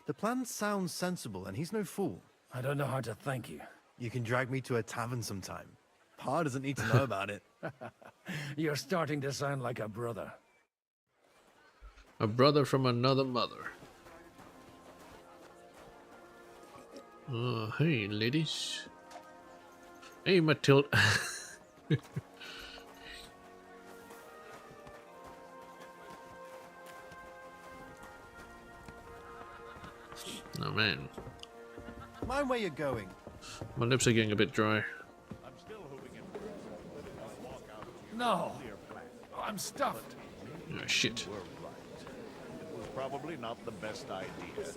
The plan sounds sensible, and he's no fool. I don't know how to thank you. You can drag me to a tavern sometime. Pa doesn't need to know about it. You're starting to sound like a brother. A brother from another mother. Hey, ladies. Hey, Matilda. Oh, man. Mind where you're going. My lips are getting a bit dry. No, I'm stuffed. Oh, shit. You were right. It was probably not the best idea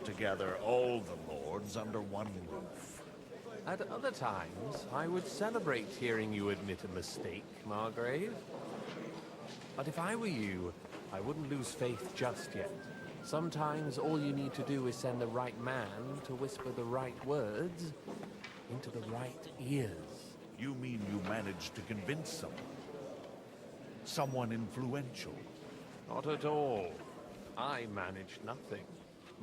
to gather all the lords under one roof. At other times, I would celebrate hearing you admit a mistake, Margrave. But if I were you, I wouldn't lose faith just yet. Sometimes all you need to do is send the right man to whisper the right words into the right ears. You mean you managed to convince someone? Someone influential? Not at all. I managed nothing.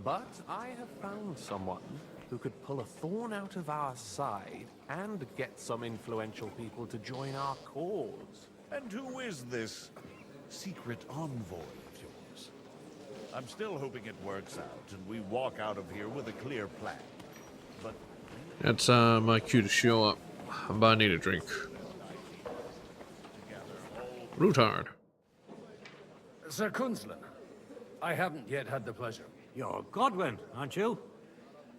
But I have found someone who could pull a thorn out of our side and get some influential people to join our cause. And who is this secret envoy of yours? I'm still hoping it works out and we walk out of here with a clear plan. But That's my cue to show up. But I need a drink. Root hard. Sir Kunzlin, I haven't yet had the pleasure. You're Godwin, aren't you?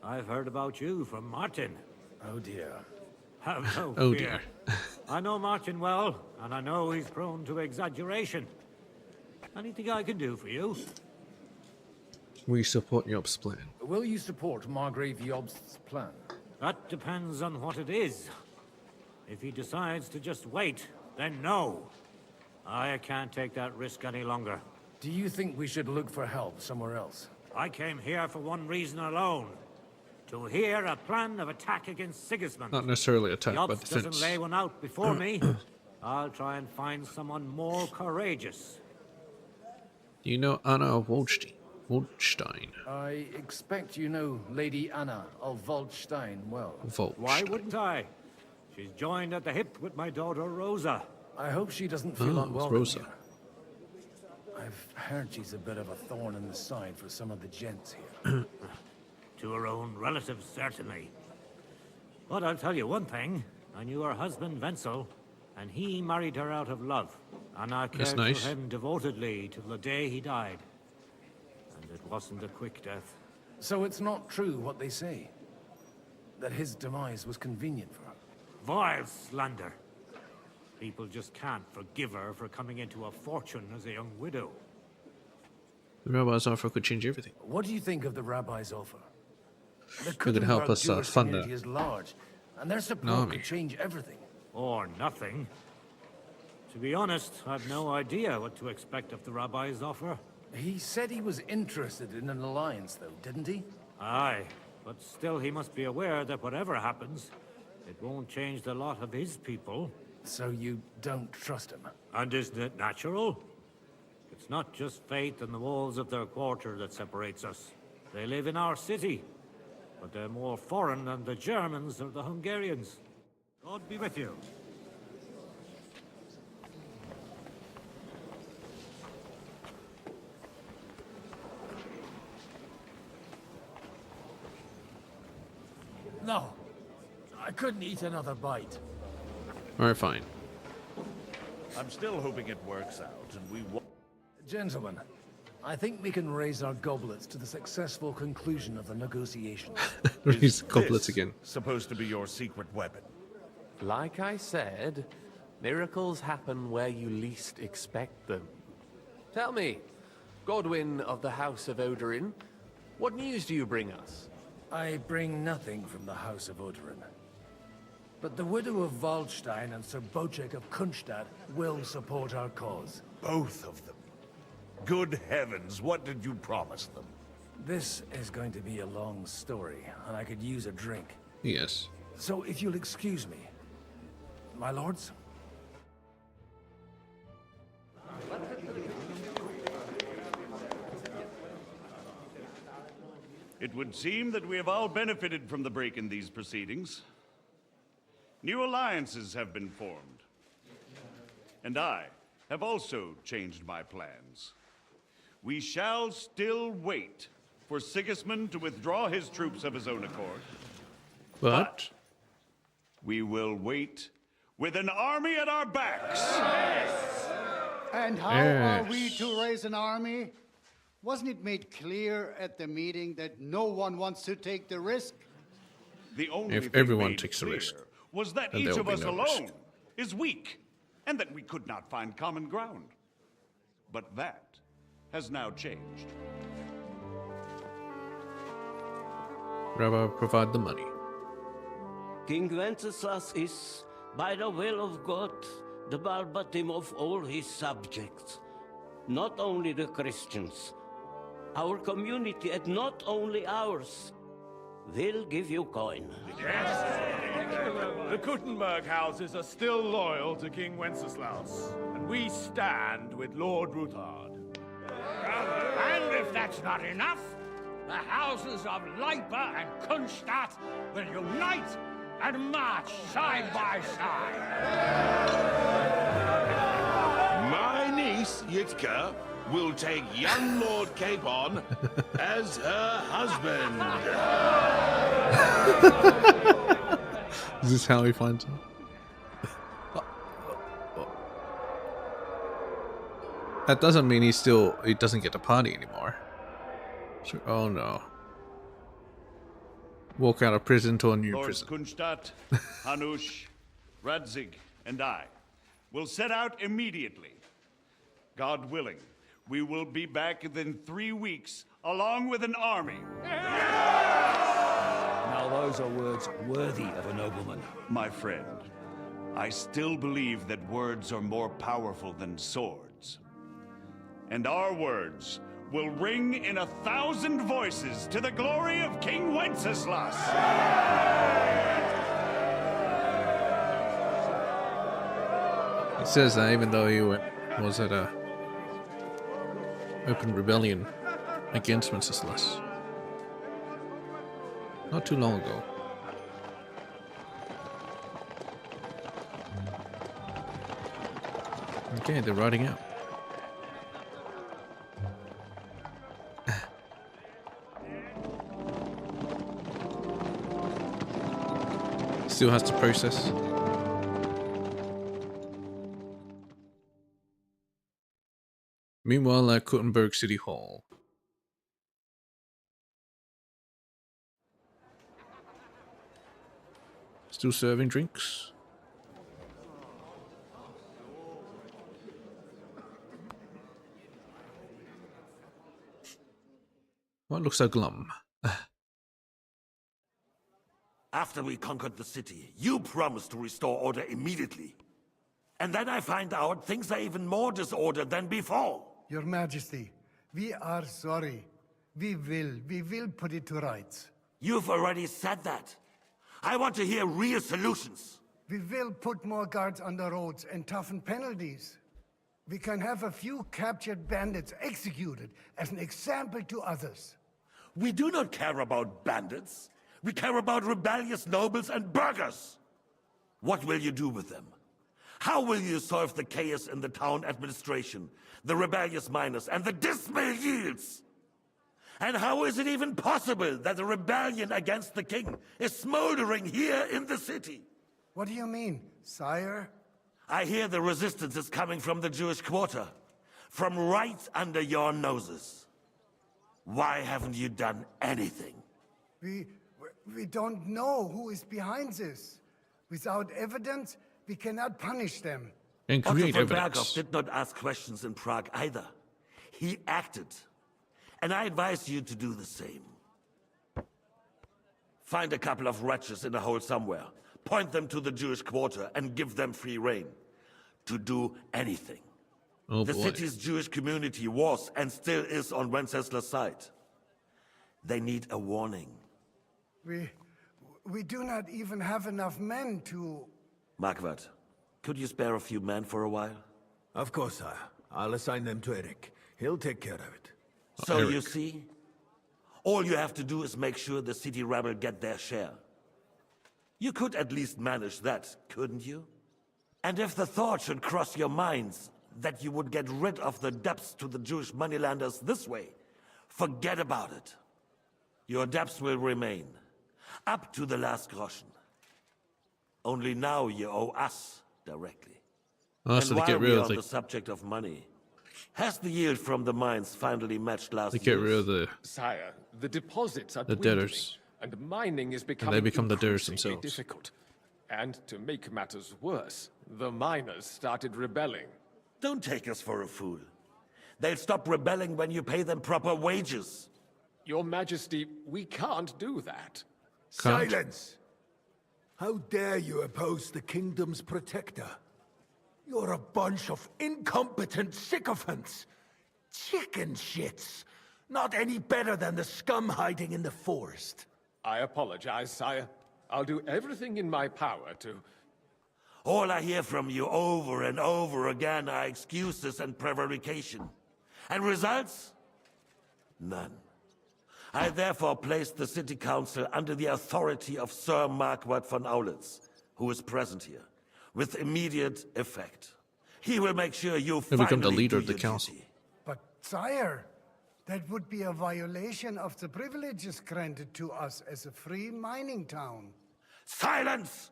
I've heard about you from Martin. Oh dear. Have no Oh, fear. I know Martin well, and I know he's prone to exaggeration. Anything I can do for you? We support Yob's plan. Will you support Margrave Yobst's plan? That depends on what it is. If he decides to just wait, then no. I can't take that risk any longer. Do you think we should look for help somewhere else? I came here for one reason alone. To hear a plan of attack against Sigismund. Not necessarily attack, Jobs but defense. doesn't lay one out before me. I'll try and find someone more courageous. Do you know Anna Waldstein? I expect you know Lady Anna of Waldstein well. Why wouldn't I? She's joined at the hip with my daughter Rosa. I hope she doesn't feel Oh, unwelcome Rosa. here. I've heard she's a bit of a thorn in the side for some of the gents here. To her own relatives, certainly. But I'll tell you one thing. I knew her husband, Wenzel, and he married her out of love. And I That's cared nice. for him devotedly till the day he died. And it wasn't a quick death. So it's not true what they say? That his demise was convenient for her? Vile slander. People just can't forgive her for coming into a fortune as a young widow. The rabbi's offer could change everything. What do you think of the rabbi's offer? The It could help Kuttenberg us Jewish fund community a- is large, and their an support army. could change everything. Or nothing. To be honest, I've no idea what to expect of the rabbi's offer. He said he was interested in an alliance, though, didn't he? Aye, but still he must be aware that whatever happens, it won't change the lot of his people. So you don't trust him? And isn't it natural? It's not just faith in the walls of their quarter that separates us. They live in our city, but they're more foreign than the Germans or the Hungarians. God be with you. No. I couldn't eat another bite. Alright, fine. I'm still hoping it works out, and we won't. Gentlemen, I think we can raise our goblets to the successful conclusion of the negotiations. Raise goblets This again. supposed to be your secret weapon? Like I said, miracles happen where you least expect them. Tell me, Godwin of the House of Odorin, what news do you bring us? I bring nothing from the House of Odorin. But the widow of Waldstein and Sir Bocek of Kunstadt will support our cause. Both of them. Good heavens, what did you promise them? This is going to be a long story, and I could use a drink. Yes. So if you'll excuse me, my lords? It would seem that we have all benefited from the break in these proceedings. New alliances have been formed. And I have also changed my plans. We shall still wait for Sigismund to withdraw his troops of his own accord. But we will wait with an army at our backs. And how are we to raise an army? Wasn't it made clear at the meeting that no one wants to take the risk? The only if thing everyone made takes the clear risk, was that then each there will of be us no alone risk. is weak, and that we could not find common ground. But that has now changed. Rabbi, provide the money. King Wenceslas is, by the will of God, the Balbatim of all his subjects. Not only the Christians. Our community, and not only ours, will give you coin. The Kuttenberg houses are still loyal to King Wenceslaus, and we stand with Lord Ruthard. And if that's not enough, the houses of Leipa and Kunstadt will unite and march side by side. My niece, Yitka, will take young Lord Capon as her husband. Is this how he finds him? That doesn't mean he doesn't get to party anymore. So, oh no. Walk out of prison to a new Lord prison. Kunstadt, Hanush, Radzig, and I will set out immediately. God willing, we will be back within 3 weeks, along with an army. Now those are words worthy of a nobleman. My friend, I still believe that words are more powerful than swords. And our words will ring in 1,000 voices to the glory of King Wenceslas. He says that even though he was at a open rebellion against Wenceslas not too long ago. Okay, they're riding out. Still has to process. Meanwhile, at Kuttenberg City Hall. Still serving drinks. What looks so glum? After we conquered the city, you promised to restore order immediately. And then I find out things are even more disordered than before. Your Majesty, we are sorry. We will put it to rights. You've already said that. I want to hear real solutions. We will put more guards on the roads and toughen penalties. We can have a few captured bandits executed as an example to others. We do not care about bandits. We care about rebellious nobles and burghers. What will you do with them? How will you solve the chaos in the town administration, the rebellious miners, and the dismal yields? And how is it even possible that a rebellion against the king is smoldering here in the city? What do you mean, sire? I hear the resistance is coming from the Jewish quarter, from right under your noses. Why haven't you done anything? We don't know who is behind this. Without evidence, we cannot punish them. And create Otto von evidence. Berghoff did not ask questions in Prague either. He acted. And I advise you to do the same. Find a couple of wretches in a hole somewhere, point them to the Jewish quarter, and give them free rein to do anything. Oh The boy. city's Jewish community was and still is on Wenceslas' side. They need a warning. We do not even have enough men to... Marquardt, could you spare a few men for a while? Of course, sire. I'll assign them to Eric. He'll take care of it. So you see, all you have to do is make sure the city rebel get their share. You could at least manage that, couldn't you? And if the thought should cross your minds that you would get rid of the debts to the Jewish moneylenders this way, forget about it. Your debts will remain, up to the last groschen. Only now you owe us directly. Oh, so and they get while rid we're of on the... the subject of money, has the yield from the mines finally matched last They year's? get rid of the... Sire, the deposits are The dwindling, debtors. and mining is And becoming they become the debtors increasingly themselves. difficult. And to make matters worse, the miners started rebelling. Don't take us for a fool. They'll stop rebelling when you pay them proper wages. Your Majesty, we can't do that. Silence! How dare you oppose the kingdom's protector? You're a bunch of incompetent sycophants. Chicken shits. Not any better than the scum hiding in the forest. I apologize, sire. I'll do everything in my power to... All I hear from you over and over again are excuses and prevarication. And results? None. I therefore placed the city council under the authority of Sir Marquardt von Aulitz, who is present here, with immediate effect. He will make sure you They become the finally leader do of the your council. duty. But, sire, that would be a violation of the privileges granted to us as a free mining town. Silence!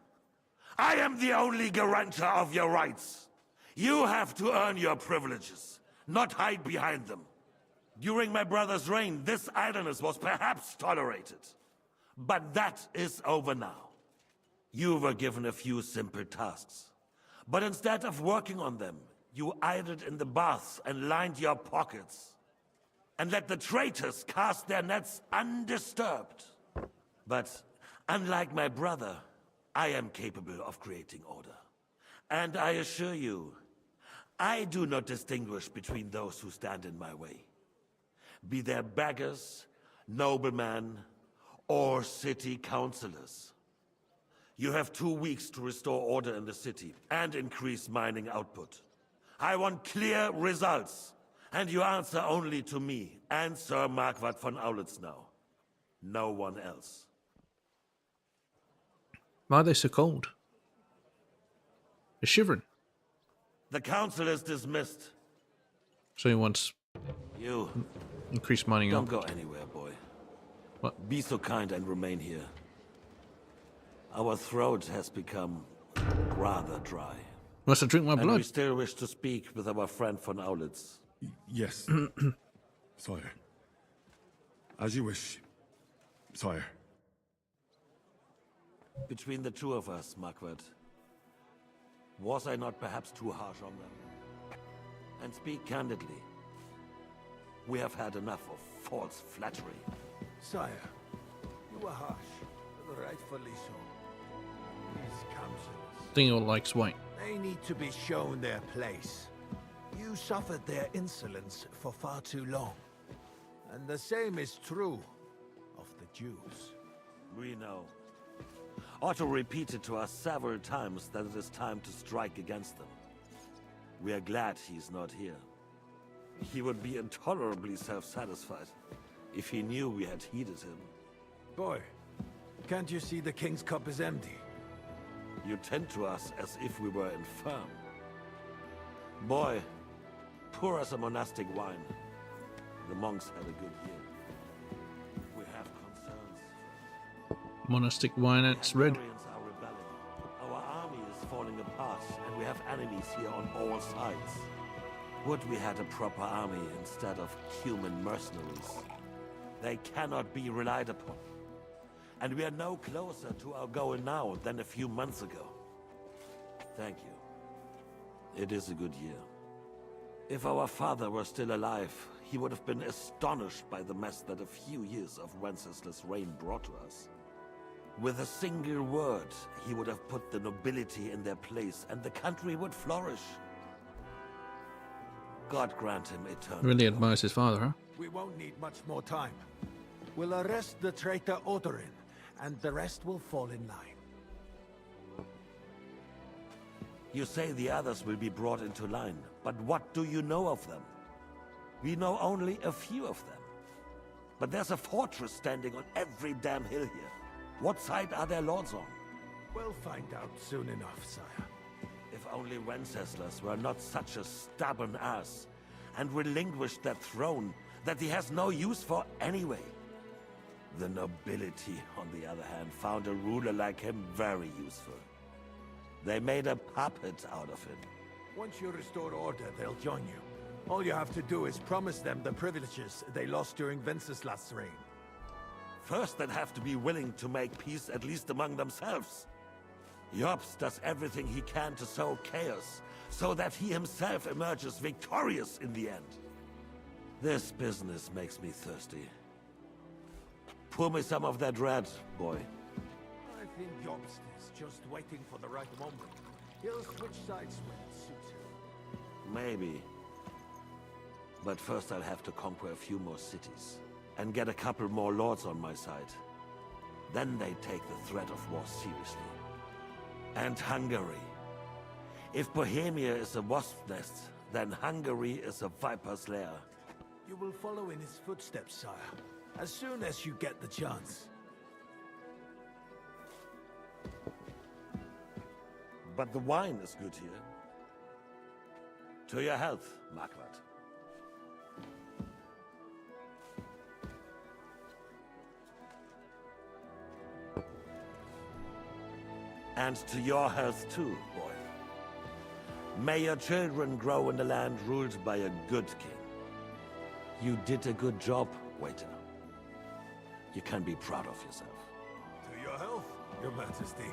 I am the only guarantor of your rights. You have to earn your privileges, not hide behind them. During my brother's reign, this idleness was perhaps tolerated. But that is over now. You were given a few simple tasks. But instead of working on them, you idled in the baths and lined your pockets. And let the traitors cast their nets undisturbed. But unlike my brother, I am capable of creating order. And I assure you, I do not distinguish between those who stand in my way. Be they beggars, noblemen, or city councillors. You have 2 weeks to restore order in the city and increase mining output. I want clear results, and you answer only to me and Sir Marquardt von Aulitz now. No one else. Why are they so cold? They're shivering. The council is dismissed. So he wants You increased mining don't output. go anywhere, boy. What? Be so kind and remain here. Our throat has become rather dry. Must have drink my And blood. we still wish to speak with our friend von Aulitz. Yes. Sire. As you wish, sire. Between the two of us, Marquardt, was I not perhaps too harsh on them? And speak candidly, we have had enough of false flattery. Sire, you were harsh, rightfully so. These councillors, Dingle likes white. they need to be shown their place. You suffered their insolence for far too long. And the same is true of the Jews. We know. Otto repeated to us several times that it is time to strike against them. We are glad he's not here. He would be intolerably self-satisfied if he knew we had heeded him. Boy, can't you see the king's cup is empty? You tend to us as if we were infirm. Boy, pour us a monastic wine. The monks had a good year. We have concerns. Monastic wine, it's red. Hungarians are rebelling. Our army is falling apart, and we have enemies here on all sides. Would we had a proper army instead of human mercenaries? They cannot be relied upon. And we are no closer to our goal now than a few months ago. Thank you. It is a good year. If our father were still alive, he would have been astonished by the mess that a few years of Wenceslas' reign brought to us. With a single word, he would have put the nobility in their place, and the country would flourish. God grant him eternal. Really admires his father, huh? We won't need much more time. We'll arrest the traitor Odorin, and the rest will fall in line. You say the others will be brought into line, but what do you know of them? We know only a few of them. But there's a fortress standing on every damn hill here. What side are their lords on? We'll find out soon enough, sire. If only Wenceslas were not such a stubborn ass, and relinquished that throne that he has no use for anyway. The nobility, on the other hand, found a ruler like him very useful. They made a puppet out of him. Once you restore order, they'll join you. All you have to do is promise them the privileges they lost during Wenceslas' reign. First, they'd have to be willing to make peace at least among themselves. Jobst does everything he can to sow chaos, so that he himself emerges victorious in the end. This business makes me thirsty. Pour me some of that red, boy. I think Jobst is just waiting for the right moment. He'll switch sides when it suits him. Maybe. But first I'll have to conquer a few more cities, and get a couple more lords on my side. Then they take the threat of war seriously. And Hungary. If Bohemia is a wasp's nest, then Hungary is a viper's lair. You will follow in his footsteps, sire, as soon as you get the chance. But the wine is good here. To your health, Marquardt. And to your health too, boy. May your children grow in a land ruled by a good king. You did a good job, waiter. You can be proud of yourself. To your health, Your Majesty.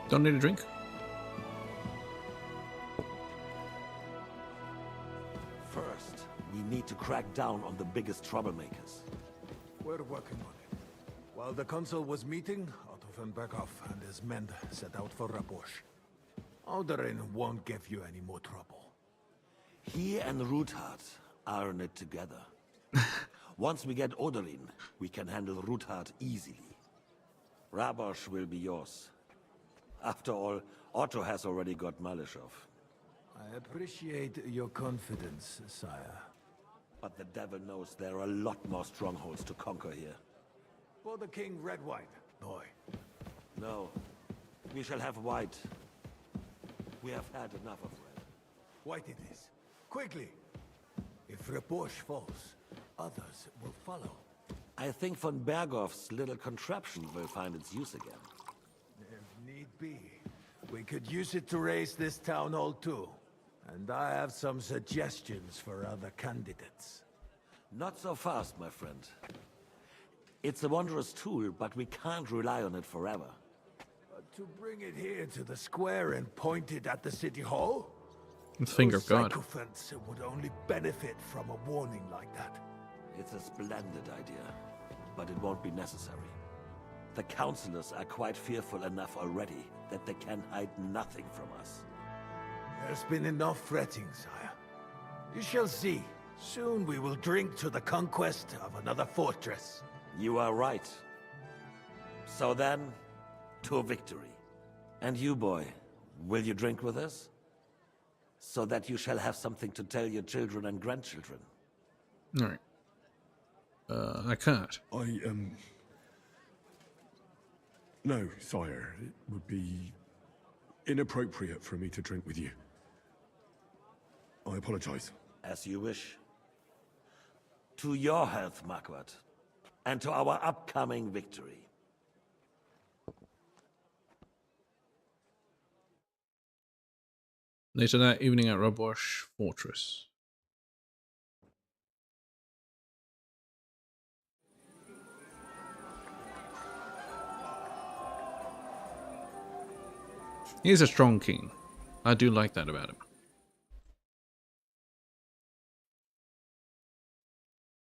Don't need a drink. First, we need to crack down on the biggest troublemakers. We're working on it. While the council was meeting, Otto von Berghoff and his men set out for Rabosch. Alderin won't give you any more trouble. He and Ruthard are in it together. Once we get Oderin, we can handle Ruthard easily. Rabosch will be yours. After all, Otto has already got Malishov. I appreciate your confidence, sire. But the devil knows there are a lot more strongholds to conquer here. For the king, red white, boy. No, we shall have white. We have had enough of red. White it is. Quickly! If Rabosch falls, others will follow. I think von Berghoff's little contraption will find its use again. If need be, we could use it to raise this town hall too. And I have some suggestions for other candidates. Not so fast, my friend. It's a wondrous tool, but we can't rely on it forever. But to bring it here to the square and point it at the city hall? The finger of God. Sycophants would only benefit from a warning like that. It's a splendid idea, but it won't be necessary. The councillors are quite fearful enough already that they can hide nothing from us. There's been enough fretting, sire. You shall see. Soon we will drink to the conquest of another fortress. You are right. So then, to victory. And you, boy, will you drink with us? So that you shall have something to tell your children and grandchildren. Alright. I can't. No, sire. It would be inappropriate for me to drink with you. I apologize. As you wish. To your health, Marquardt. And to our upcoming victory. Later that evening at Rabosch Fortress. He's a strong king. I do like that about him.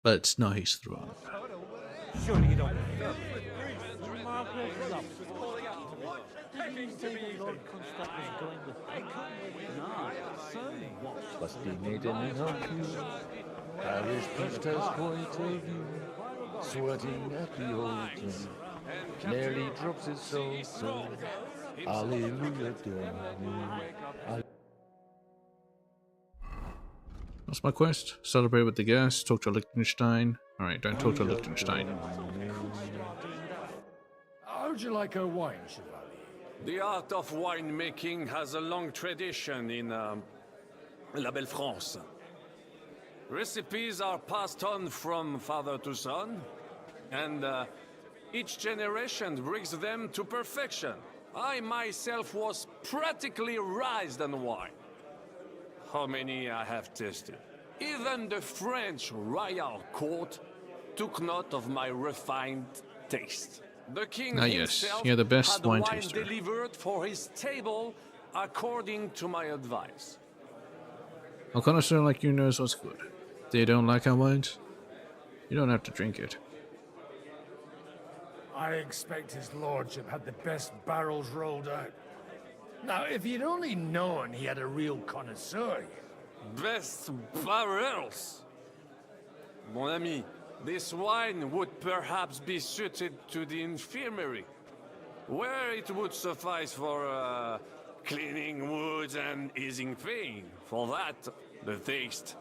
But it's not his throne. Surely you don't. Must be made in Hercule. Paris princess point of view. Sweating at the altar. Nearly drops his soul. Hallelujah, darling. What's my quest? Celebrate with the guests, talk to Liechtenstein. Alright, don't talk to Liechtenstein. How'd you like a wine, Chevalier? The art of winemaking has a long tradition in La Belle France. Recipes are passed on from father to son, and each generation brings them to perfection. I myself was practically raised on wine. How many I have tasted. Even the French royal court took note of my refined taste. The king himself you're the best had wine wine taster. delivered for his table according to my advice. A connoisseur like you knows what's good. They don't like our wines? You don't have to drink it. I expect his lordship had the best barrels rolled out. Now, if you'd only known he had a real connoisseur. Best barrels! Mon ami, this wine would perhaps be suited to the infirmary, where it would suffice for cleaning wounds and easing pain. For that, the taste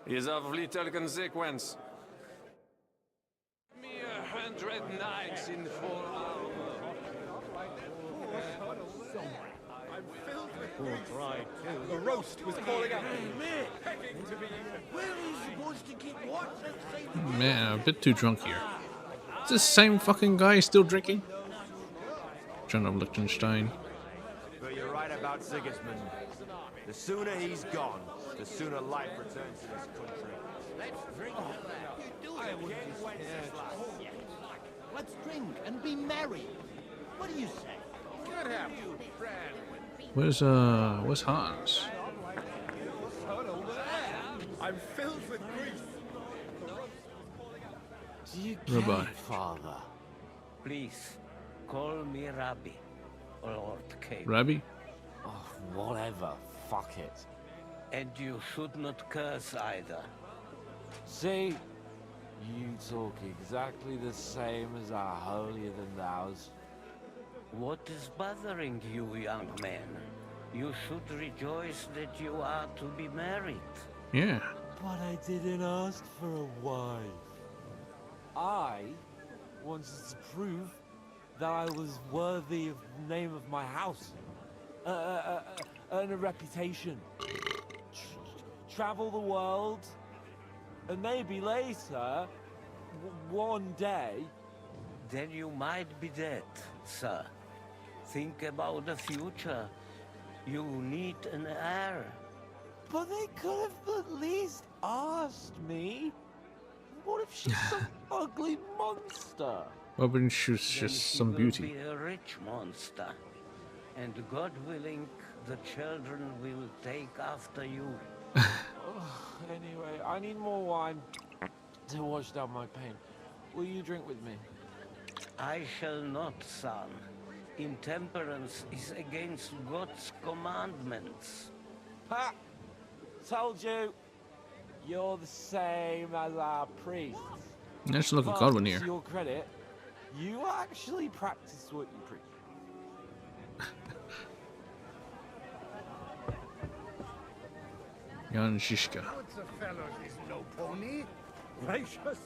is of little consequence. Me 100 nights in 4 hours. The roast was calling out. Begging to be Where are you supposed to keep watch and say Man, I'm a bit too drunk here. Is this the same fucking guy still drinking? John of Liechtenstein. But you're right about Sigismund. The sooner he's gone, the sooner life returns to this country. Let's drink to that. You do it again, Wenceslas. Let's drink and be merry. What do you say? Good have you, friend. Where's Hans? I'm filled with grief. Do you Rabbi. care, Father? Please, call me Rabbi, Lord Cape. Rabbi? Oh, whatever. Fuck it. And you should not curse either. See? You talk exactly the same as our holier-than-thous. What is bothering you, young man? You should rejoice that you are to be married. Yeah. But I didn't ask for a wife. I wanted to prove that I was worthy of the name of my house. Earn a reputation. Travel the world. And maybe later, one day... Then you might be dead, sir. Think about the future. You need an heir. But they could have at least asked me. What if she's some ugly monster? Why wouldn't she Then just he some will beauty? be a rich monster. And God willing, the children will take after you. Anyway, I need more wine to wash down my pain. Will you drink with me? I shall not, son. Intemperance is against God's commandments. Ha! Told you. You're the same as our priests. Let's look at But Godwin here. to your credit, you actually practice what you preach. Jan Shishka. What's a fellow is no pony? Gracious,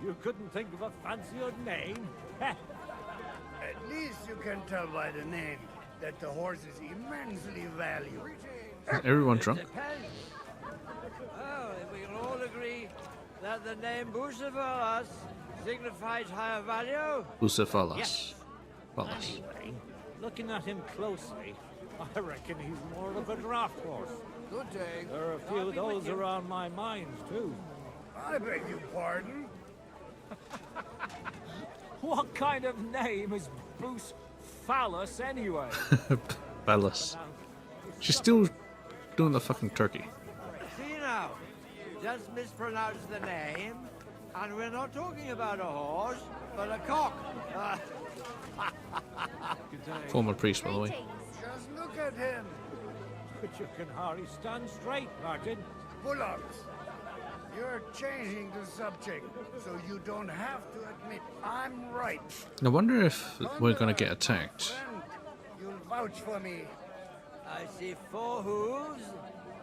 you couldn't think of a fancier name? At least you can tell by the name that the horse is immensely valued. Everyone drunk? Well, if we can all agree that the name Bucephalus signifies higher value. Bucephalus. Yes. Phalus. Anyway, looking at him closely, I reckon he's more of a draft horse. Good day. There are a few of those around my mines, too. I beg your pardon? What kind of name is Bucephalus, anyway? Phallus. She's still doing the fucking turkey. See now, just mispronounce the name, and we're not talking about a horse, but a cock. Former priest, by the way. Just look at him. But you can hardly stand straight, Martin. Bullocks. You're changing the subject, so you don't have to admit I'm right. I wonder if we're gonna get attacked. Friend, you'll vouch for me. I see 4 hooves,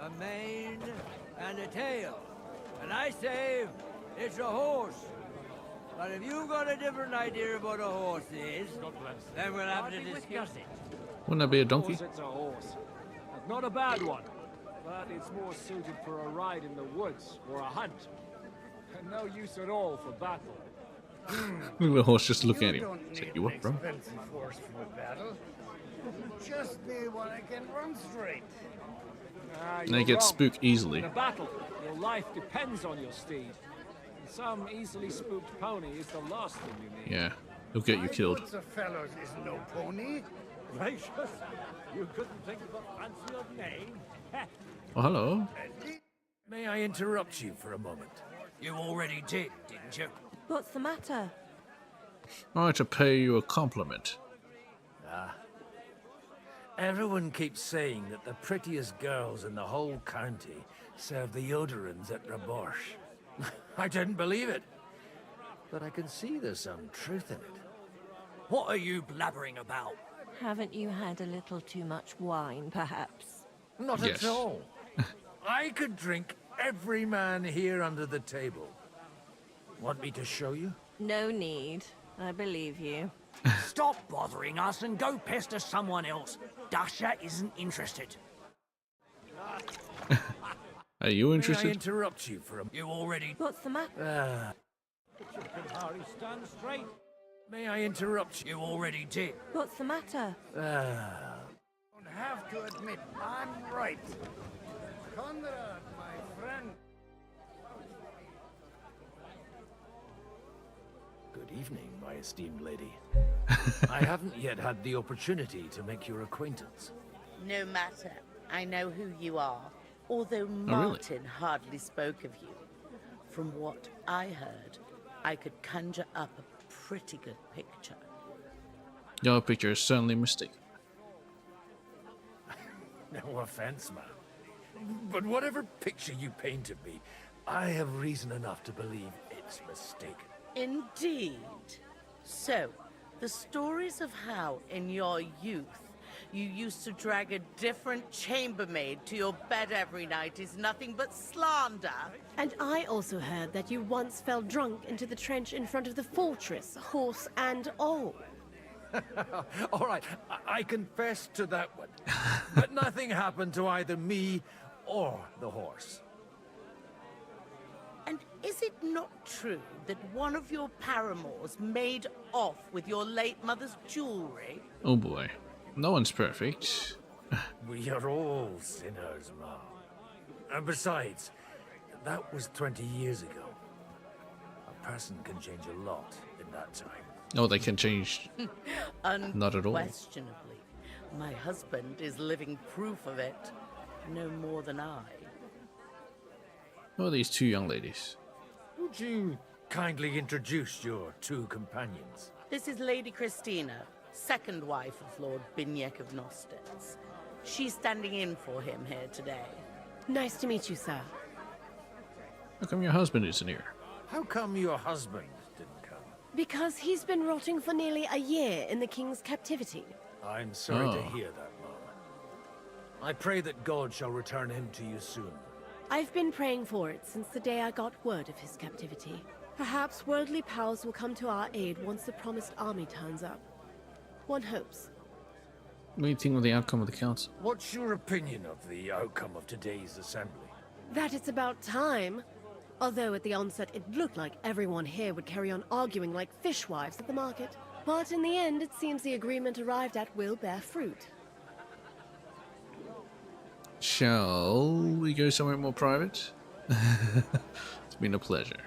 a mane, and a tail. And I say it's a horse. But if you've got a different idea of what a horse is, then we'll have to discuss it. Wouldn't that be a donkey? Of course it's a horse. Not a bad one, but it's more suited for a ride in the woods or a hunt. And no use at all for battle. Look at the horse just looking at You him. don't Say, need you an what, bro? expensive horse for a battle. Just need one that can run straight. And they get spooked easily. In a battle, your life depends on your steed. And some easily spooked pony is the last thing you need. Yeah, he'll get you killed. What's a fellows is no pony? Gracious, you couldn't think of a fancier name? Oh, hello. May I interrupt you for a moment? You already did, didn't you? What's the matter? I like to pay you a compliment. Ah. Everyone keeps saying that the prettiest girls in the whole county serve the Yoderans at Raborsh. I didn't believe it. But I can see there's some truth in it. What are you blabbering about? Haven't you had a little too much wine, perhaps? Not Yes. at all. I could drink every man here under the table. Want me to show you? No need. I believe you. Stop bothering us and go pester someone else. Dasha isn't interested. Are you May I interested? interrupt you for a... You already... What's the matter? Ah. But you can hardly stand straight. May I interrupt you? You already did. What's the matter? Ah. Don't have to it. I'm right. Conrad, my friend. Good evening, my esteemed lady. I haven't yet had the opportunity to make your acquaintance. No matter. I know who you are, although really? Martin hardly spoke of you. From what I heard, I could conjure up a pretty good picture. Your picture is certainly mistaken. No offense, man. But whatever picture you paint of me, I have reason enough to believe it's mistaken. Indeed. So, the stories of how, in your youth, you used to drag a different chambermaid to your bed every night is nothing but slander. And I also heard that you once fell drunk into the trench in front of the fortress, horse and all. All right, I confess to that one. But nothing happened to either me or the horse. And is it not true that one of your paramours made off with your late mother's jewelry? Oh boy. No one's perfect. We are all sinners, Ma. And besides, that was 20 years ago. A person can change a lot in that time. Oh, they can change. Not at all. Unquestionably. My husband is living proof of it. No more than I. Who are these two young ladies? Would you kindly introduce your two companions? This is Lady Christina, second wife of Lord Binyek of Nostitz. She's standing in for him here today. Nice to meet you, sir. How come your husband isn't here? How come your husband didn't come? Because he's been rotting for nearly a year in the king's captivity. I'm sorry to hear that, Ma. I pray that God shall return him to you soon. I've been praying for it since the day I got word of his captivity. Perhaps worldly powers will come to our aid once the promised army turns up. One hopes. What do you think of the outcome of the council? What's your opinion of the outcome of today's assembly? That it's about time. Although at the onset it looked like everyone here would carry on arguing like fishwives at the market. But in the end, it seems the agreement arrived at will bear fruit. Shall we go somewhere more private? It's been a pleasure.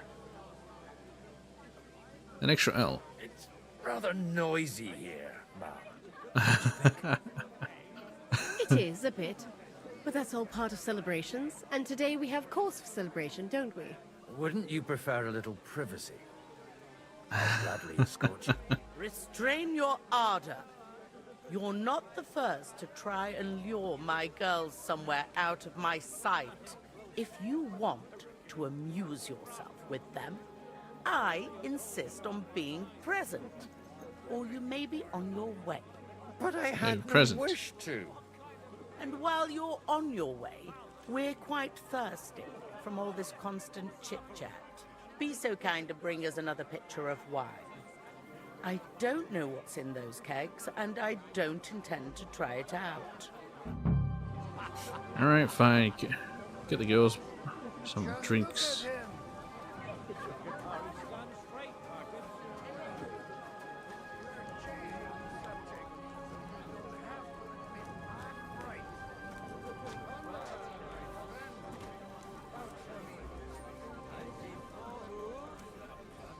An extra L. It's rather noisy here, Ma. It is a bit. But that's all part of celebrations. And today we have cause for celebration, don't we? Wouldn't you prefer a little privacy? I'll gladly escort you. Restrain your ardor. You're not the first to try and lure my girls somewhere out of my sight. If you want to amuse yourself with them, I insist on being present. Or you may be on your way. But I had no wish to. And while you're on your way, we're quite thirsty from all this constant chit-chat. Be so kind to bring us another pitcher of wine. I don't know what's in those kegs, and I don't intend to try it out. Alright, fine. Get the girls some drinks.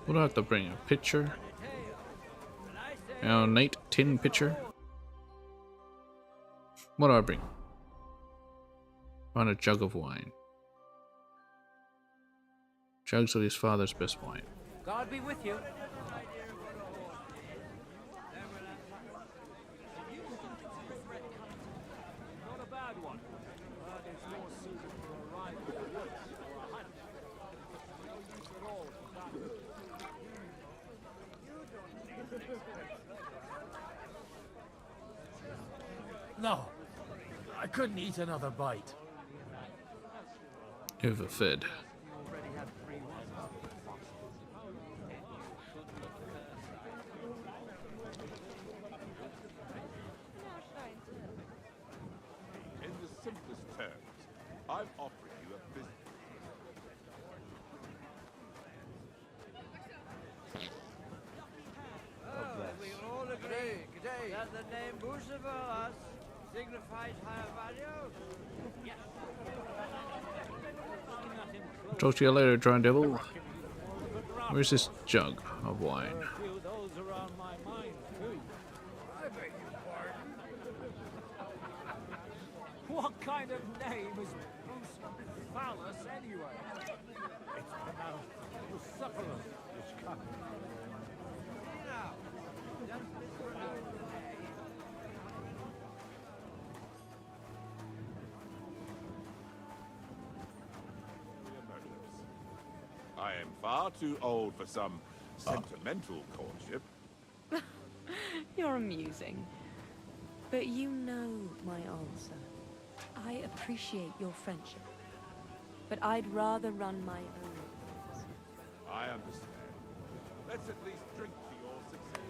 What do I have to bring? A pitcher? Nate, tin pitcher? What do I bring? Find a jug of wine. Jugs of his father's best wine. God be with you. Not a bad one. It's more suited for a ride in the woods or a hunt. No, I couldn't eat another bite. Overfed. In the simplest terms, I'm offering you a business. We all agree that the name Boucheval signifies higher value. Yes. Talk to you later, Dry Devil. Where's this jug of wine? What kind of name is Bruce Phallus anyway? It's pronounced Bucephalus, which can. I am far too old for some sentimental courtship. You're amusing. But you know my answer. I appreciate your friendship. But I'd rather run my own affairs. I understand. Let's at least drink to your success.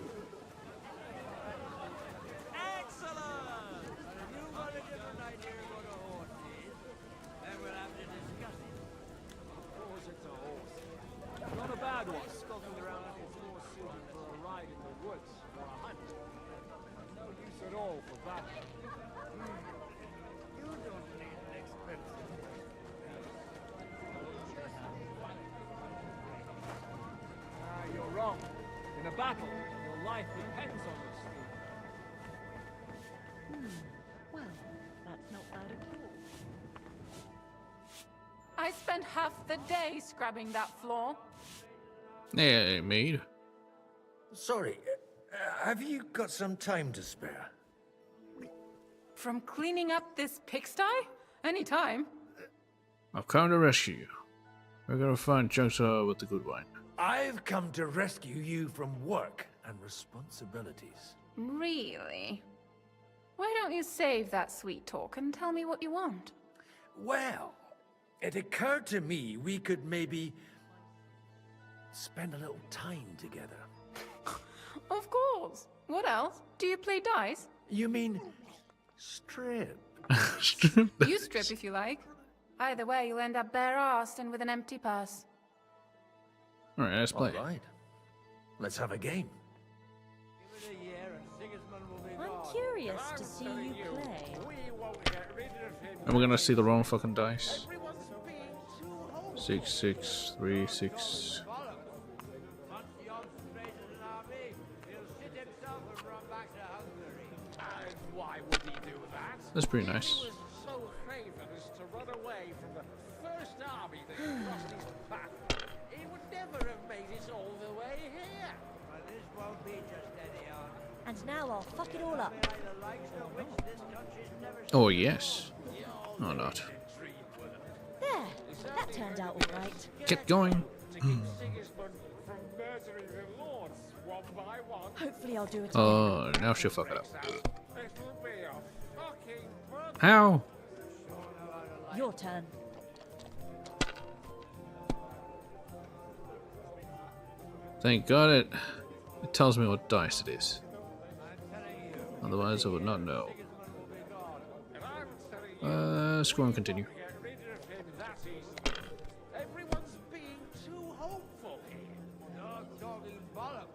Excellent! If you've got a different idea of what a horse is, then we'll have to discuss it. Of course it's a horse. Not a bad one. Skulking around like it's more suited for a ride in the woods or a hunt. No use at all for that. You don't need an expensive You're wrong. In a battle, your life depends on this thing. Well, that's not bad at all. I spent half the day scrubbing that floor. Hey, maid. Sorry, have you got some time to spare? From cleaning up this pigsty? Anytime. I've come to rescue you. We're gonna find junks with the good wine. I've come to rescue you from work and responsibilities. Really? Why don't you save that sweet talk and tell me what you want? Well, it occurred to me we could maybe spend a little time together. Of course. What else? Do you play dice? You mean strip? You strip if you like. Either way, you'll end up bare-assed and with an empty purse. Alright, let's play. Alright. Let's have a game. I'm curious to see you play. And we're gonna see the wrong fucking dice. 6, 6, 3, 6. Why would he do that? That's pretty nice. He was so craven as to run away from the first army that crossed his path. He would never have made it all the way here. But this won't be just any army. And now I'll fuck it all up. The likes of which this country's never Oh, yes. Or not. There, that turned out all right. Get going. Hopefully I'll do it. Oh, now she'll fuck it up. How? Your turn. Thank God it tells me what dice it is. Otherwise I would not know. Scroll and continue. Everyone's being too hopeful here. Dog talking bollocks.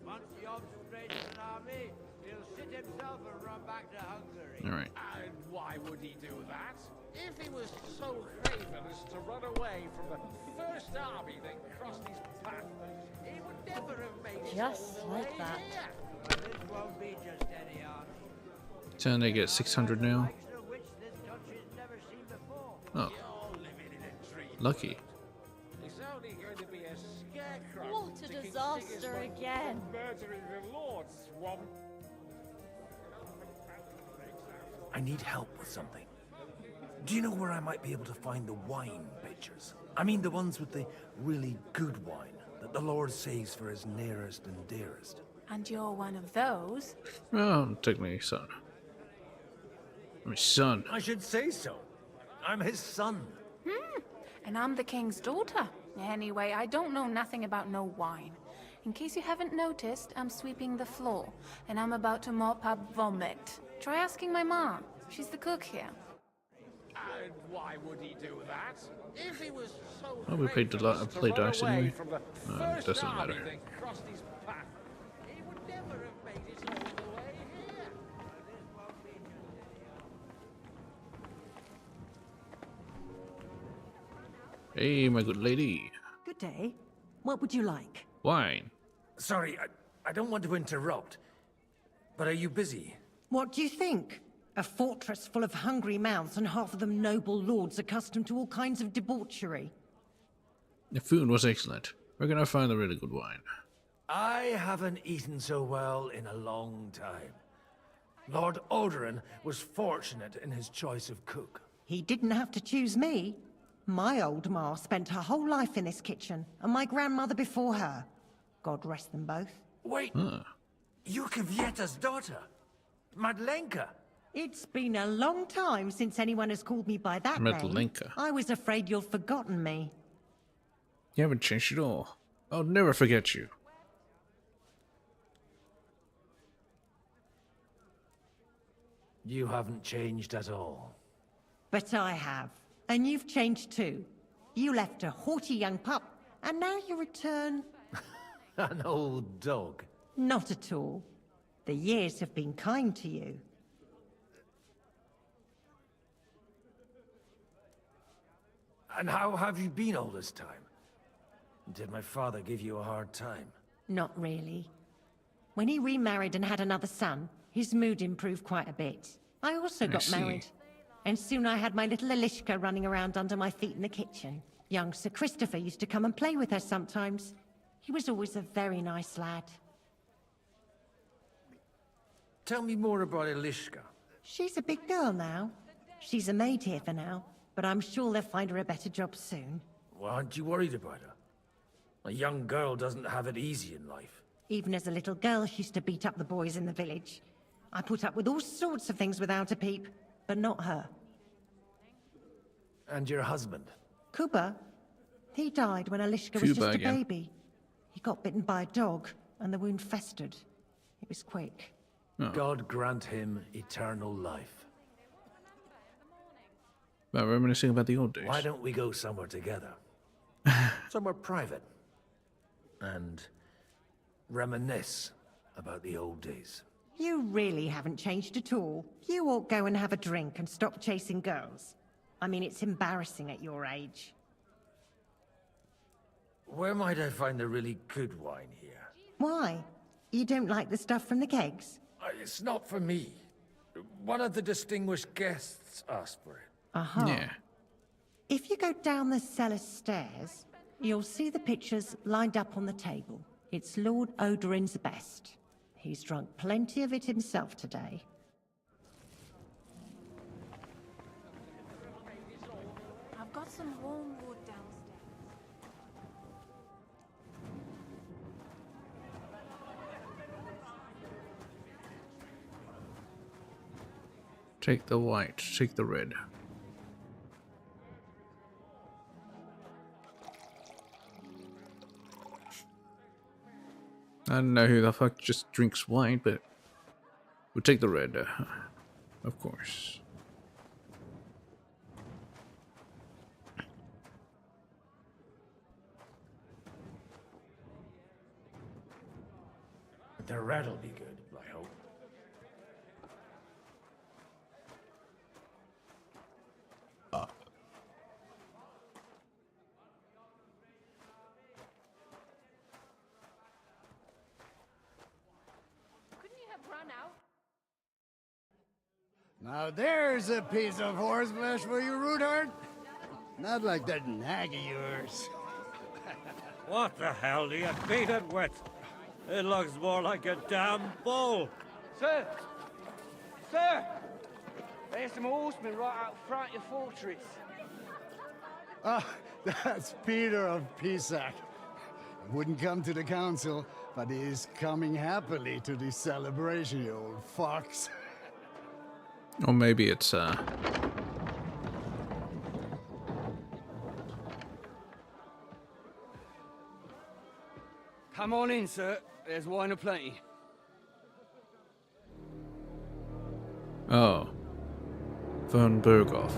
Once the straight in an army, he'll sit himself and run back to Hungary. Alright. And why would he do that? If he was so craven as to run away from the first army that crossed his path, he would never have made it Just all the like way that. here. But this won't be just any army. Turn they get 600 now. Likes of which this country's never seen before. Oh. Lucky. It's only going to be a scarecrow. What a ticking disaster Sigismund again. for murdering the Lord, Swamp. I need help with something. Do you know where I might be able to find the wine bitchers? I mean the ones with the really good wine that the Lord saves for his nearest and dearest. And you're one of those? Oh, technically son. My son. I should say so. I'm his son. And I'm the king's daughter. Anyway, I don't know nothing about no wine. In case you haven't noticed, I'm sweeping the floor, and I'm about to mop up vomit. Try asking my mom. She's the cook here. And why would he do that? If he was so Oh, we played play dice anyway. It doesn't matter. Hey, my good lady. Good day. What would you like? Wine. Sorry, I don't want to interrupt, but are you busy? What do you think? A fortress full of hungry mouths and half of them noble lords accustomed to all kinds of debauchery. The food was excellent. Where can I find a really good wine? I haven't eaten so well in a long time. Lord Odoran was fortunate in his choice of cook. He didn't have to choose me. My old ma spent her whole life in this kitchen, and my grandmother before her. God rest them both. Wait, you're Kvieta's daughter, Madlenka. It's been a long time since anyone has called me by that name. Madlenka. I was afraid you'd forgotten me. You haven't changed at all. I'll never forget you. You haven't changed at all. But I have. And you've changed too. You left a haughty young pup, and now you return... An old dog. Not at all. The years have been kind to you. And how have you been all this time? Did my father give you a hard time? Not really. When he remarried and had another son, his mood improved quite a bit. I also got married. And soon I had my little Elishka running around under my feet in the kitchen. Young Sir Christopher used to come and play with her sometimes. He was always a very nice lad. Tell me more about Elishka. She's a big girl now. She's a maid here for now, but I'm sure they'll find her a better job soon. Well, aren't you worried about her? A young girl doesn't have it easy in life. Even as a little girl, she used to beat up the boys in the village. I put up with all sorts of things without a peep, but not her. And your husband? Kuba. He died when Elishka was just a baby. He got bitten by a dog, and the wound festered. It was quick. Oh. God grant him eternal life. About reminiscing about the old days. Why don't we go somewhere together? Somewhere private. And reminisce about the old days. You really haven't changed at all. You ought go and have a drink and stop chasing girls. I mean, it's embarrassing at your age. Where might I find a really good wine here? Why? You don't like the stuff from the kegs? It's not for me. One of the distinguished guests asked for it. Aha. Yeah. If you go down the cellar stairs, you'll see the pictures lined up on the table. It's Lord Odoran's best. He's drunk plenty of it himself today. I've got some warm wood downstairs. Take the white, take the red. I don't know who the fuck just drinks wine, but we'll take the red, of course. The red'll be good, I hope. Couldn't you have run out? Now there's a piece of horseflesh for you, Rootheart. Not like that nag of yours. What the hell do you beat it with? It looks more like a damn bull. Sir! Sir! There's some horsemen right out front of your fortress. Ah, that's Peter of Pisac. Wouldn't come to the council, but he is coming happily to the celebration, you old fox. Or maybe it's Come on in, sir. There's wine aplenty. oh, Von Berghoff.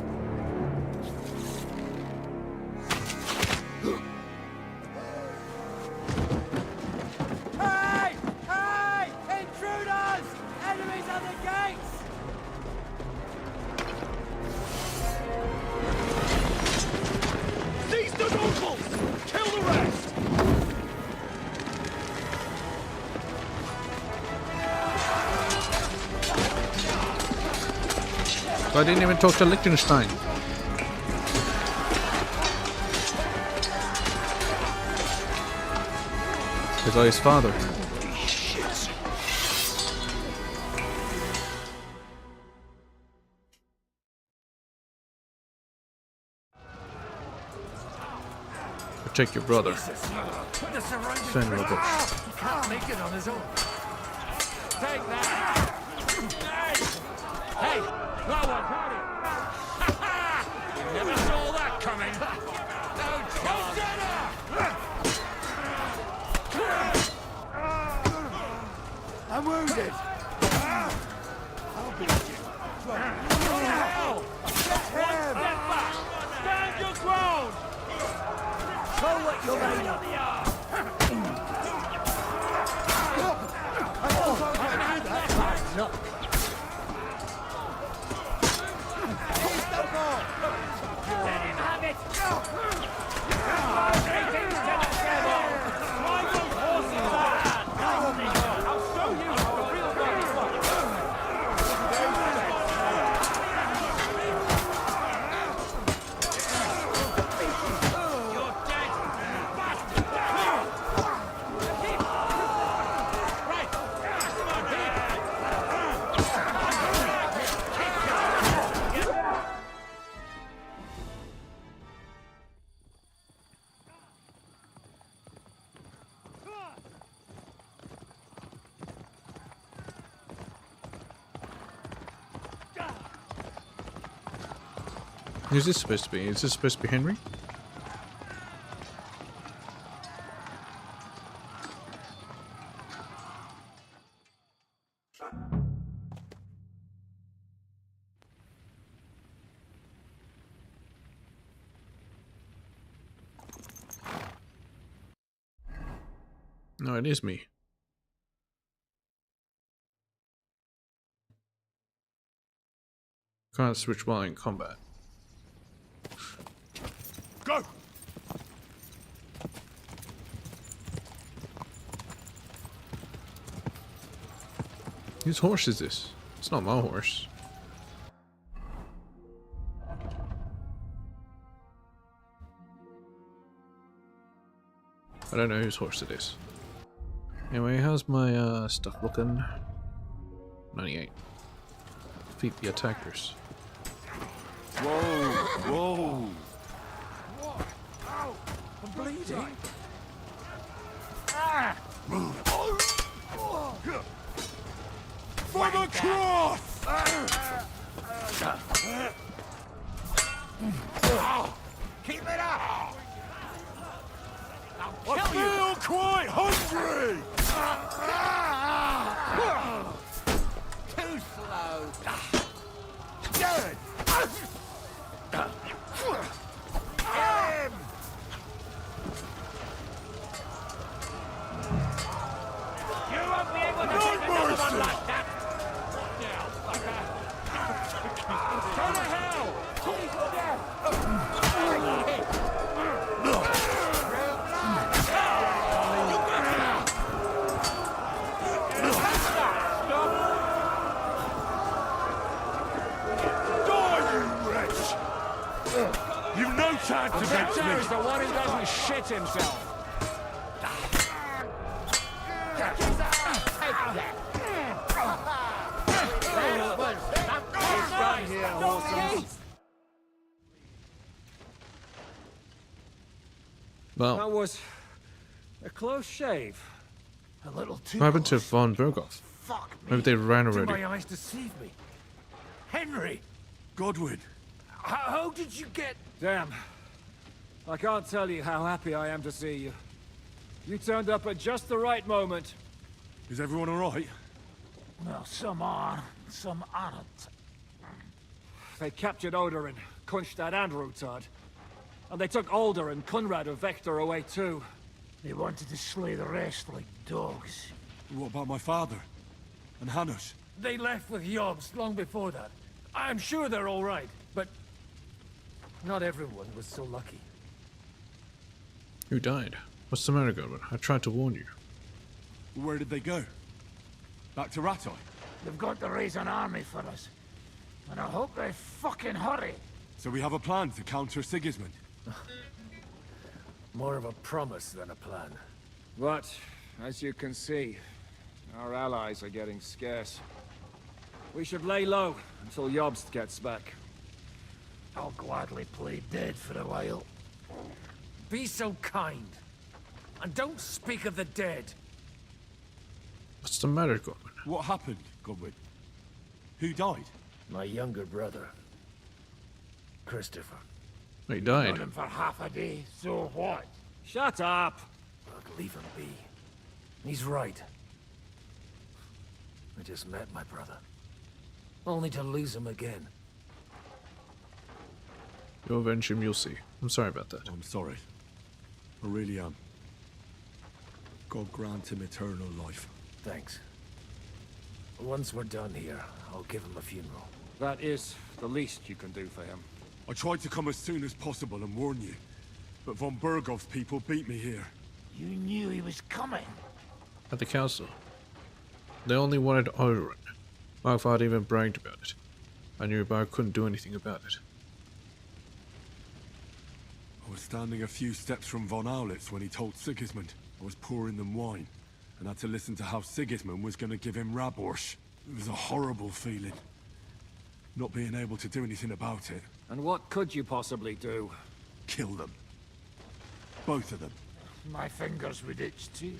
Hey! Hey! Intruders! Enemies at the gates! Seize the I didn't even talk to Liechtenstein. The guy's father. Protect your brother. Defend your brother. He can't make it on his own. Take that! Hey! No one got it! You never saw that coming! No chance! I'm wounded. I'll be with you. What the hell? One step back! Stand your ground! Show what you're made of. Look. Let him have it! I'll show you how a real man is like. You're dead! Right! Come on, Who's this supposed to be? Is this supposed to be Henry? No, it is me. Can't switch while in combat. Go! Whose horse is this? It's not my horse. I don't know whose horse it is. Anyway, how's my stuff looking? 98. Defeat the attackers. Whoa! Whoa! I'm bleeding. For the cross! Keep it up! I feel quite hungry! Too slow. Good. Him! You won't be able to take another one like that! Now, fucker! Go to hell! Please, death! You've no chance The against victor me! is the one who doesn't shit himself. Well, That was a close shave. A little too. what happened to von Berghoff? Fuck me. Maybe they ran Did already. my eyes deceive me? Henry, Godwin, how did you get? Damn. I can't tell you how happy I am to see you. You turned up at just the right moment. is everyone alright? Well, some are, some aren't. They captured Oder and Kunstad and Rutard. And they took Alder and Kunrad of Vector away too. They wanted to slay the rest like dogs. What about my father? And Hanush? They left with Yobs long before that. I'm sure they're all right, but not everyone was so lucky. Who died? What's the matter, Godwin? I tried to warn you. Where did they go? Back to Ratoi? They've got to raise an army for us. And a hope they fucking hurry. So we have a plan to counter Sigismund? More of a promise than a plan. But, as you can see, our allies are getting scarce. We should lay low until Jobst gets back. I'll gladly play dead for a while. Be so kind. And don't speak of the dead. What's the matter, Godwin? What happened, Godwin? Who died? My younger brother. Christopher. He died. Known him for half a day, so what? Shut up! Look, leave him be. He's right. I just met my brother. Only to lose him again. You'll avenge him, you'll see. I'm sorry about that. I'm sorry. I really am. God grant him eternal life. Thanks. Once we're done here, I'll give him a funeral. That is the least you can do for him. I tried to come as soon as possible and warn you, but von Bergov's people beat me here. You knew he was coming. At the council. They only wanted Odoran. Markvard even bragged about it. I knew, but I couldn't do anything about it. I was standing a few steps from von Aulitz when he told Sigismund I was pouring them wine, and had to listen to how Sigismund was going to give him Raborsch. It was a horrible feeling. Not being able to do anything about it. And what could you possibly do? Kill them. Both of them. My fingers would itch too.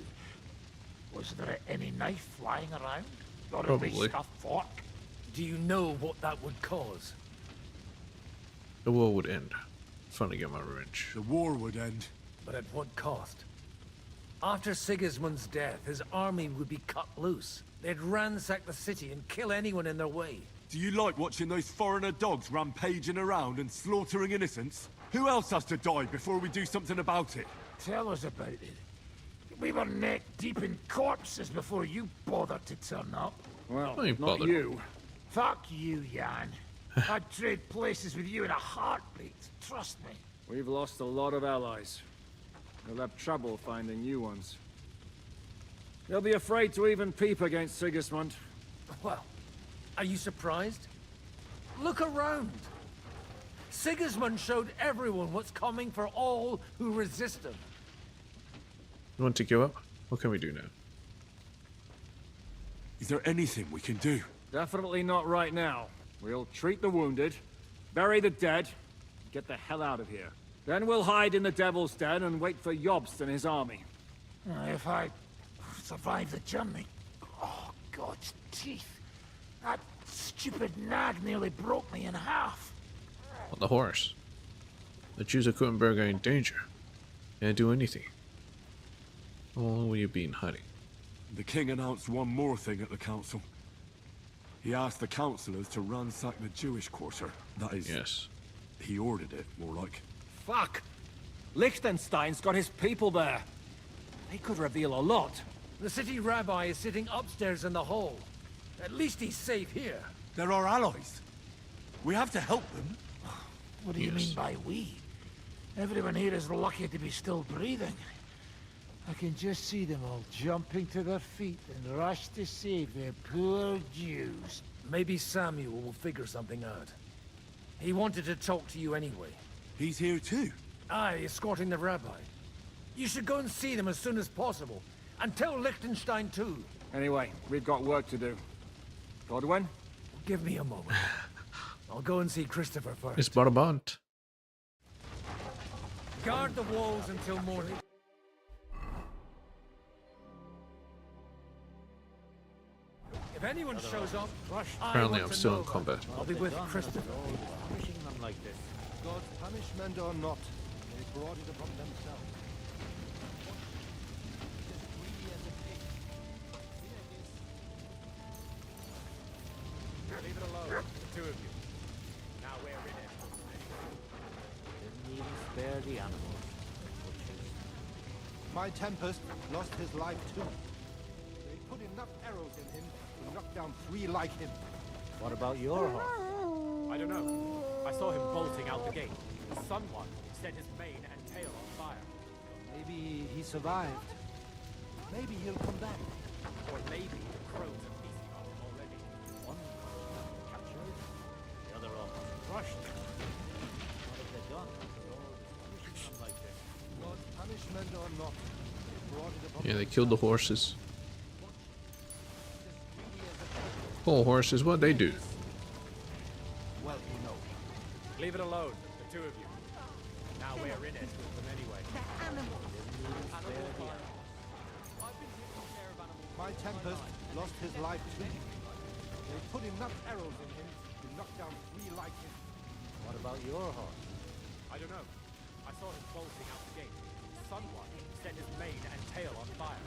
Was there any knife lying around? Or a Probably. wee stuffed fork? Do you know what that would cause? The war would end. Finally get my revenge. The war would end. But at what cost? After Sigismund's death, his army would be cut loose. They'd ransack the city and kill anyone in their way. Do you like watching those foreigner dogs rampaging around and slaughtering innocents? Who else has to die before we do something about it? Tell us about it. We were neck deep in corpses before you bothered to turn up. Well, I ain't not bothered. you. Fuck you, Jan. I'd trade places with you in a heartbeat. Trust me. We've lost a lot of allies. We'll have trouble finding new ones. They'll be afraid to even peep against Sigismund. Well, are you surprised? Look around. Sigismund showed everyone what's coming for all who resist him. You want to give up? What can we do now? Is there anything we can do? Definitely not right now. We'll treat the wounded, bury the dead, get the hell out of here. Then we'll hide in the Devil's Den and wait for Jobst and his army. If I survive the journey... Oh, God's teeth. That stupid nag nearly broke me in half. What, the horse? The Jews of Kuttenberg are in danger. Can't do anything. How long will you be in hiding? The king announced one more thing at the council. He asked the councillors to ransack the Jewish quarter. That is... Yes. He ordered it, more like. Fuck! Liechtenstein's got his people there. They could reveal a lot. The city rabbi is sitting upstairs in the hall. At least he's safe here. They're our allies. We have to help them. What do you mean by we? Everyone here is lucky to be still breathing. I can just see them all jumping to their feet and rush to save their poor Jews. Maybe Samuel will figure something out. He wanted to talk to you anyway. He's here too? Aye, escorting the rabbi. You should go and see them as soon as possible. And tell Liechtenstein too. Anyway, we've got work to do. Godwin? Give me a moment. I'll go and see Christopher first. It's Barbant. Guard the walls until morning. If anyone shows up, Apparently I'm still in combat. I'll be with Christopher. Punishing them like this. God's punishment or not, they brought it upon themselves. Leave it alone, the two of you. Now we're in it. Didn't even spare the animals. My Tempest lost his life too. They put enough arrows in him to knock down 3 like him. What about your horse? I don't know. I saw him bolting out the gate. Someone set his mane and tail on fire. Maybe he survived. Maybe he'll come back. Or maybe the crows are feasting on him already. One captured, the other Yeah, they killed the horses. Poor horses, what'd they do? Well, you know. Leave it alone, the two of you. Now we're in it with them anyway. My Tempest lost his life too. They put enough arrows in him to knock down 3 like him. What about your horse? I don't know. I saw him bolting out the gate. Someone set his mane and tail on fire.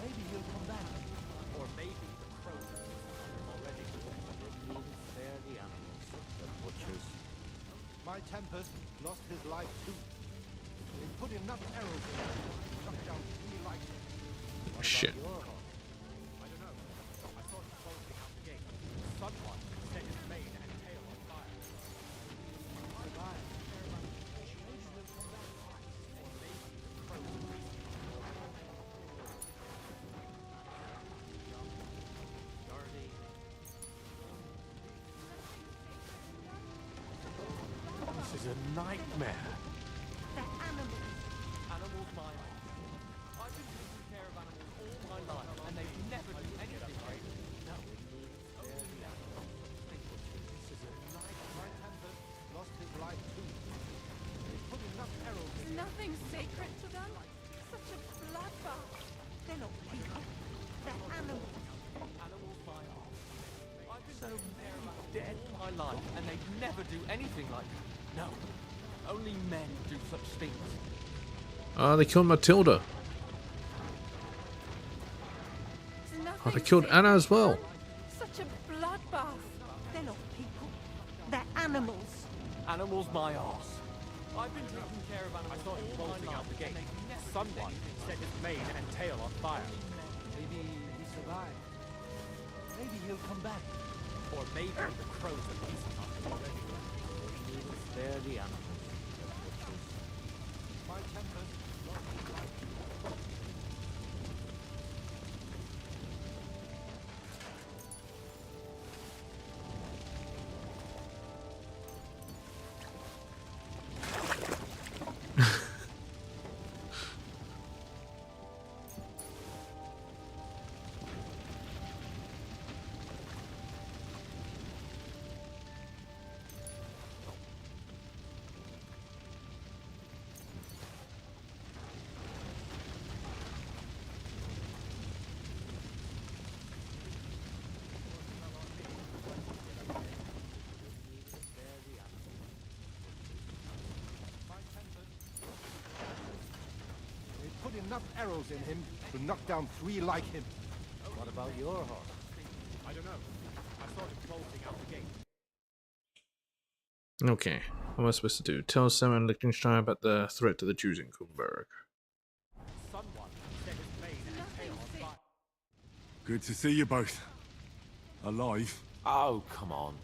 Maybe he'll come back. Or maybe the crows are already. They're the animals, the butchers. My Tempest lost his life too. They put enough arrows in him to knock down 3 like him. Shit. I don't know. I saw him bolting out the gate. Someone set his mane and tail on fire. This is a nightmare. Animals my own. I've been taking care of animals all my life, and they've never done anything right. No. This is a nightmare. My Tempest lost his life too. They put enough arrows in him. Nothing sacred to them. Such a bloodbath. They're not people. They're animals. Animals my own. I've been taking care of animals dead all my life, and they'd never do anything like that. No. Only men do such things. Ah, they killed Matilda. Oh, they killed Anna as well. Such a bloodbath. They're not people. They're animals. Animals my arse. I've been taking care of animals. I saw him all my bolting life, out the gate. and they've never done Someone anything set like his mane and tail on fire. Maybe he survived. Maybe he'll come back. Or maybe the crows are eating us already. They're the animals. My Tempest lost his life too. They put enough arrows in him to knock down 3 like him. What about your horse? I don't know. I saw him bolting out the gate. Okay, what am I supposed to do? Tell Sam and Liechtenstein about the threat to the Jews in Kumberg. Someone set his mane and tail on fire. Good to see you both. Alive. Oh, come on.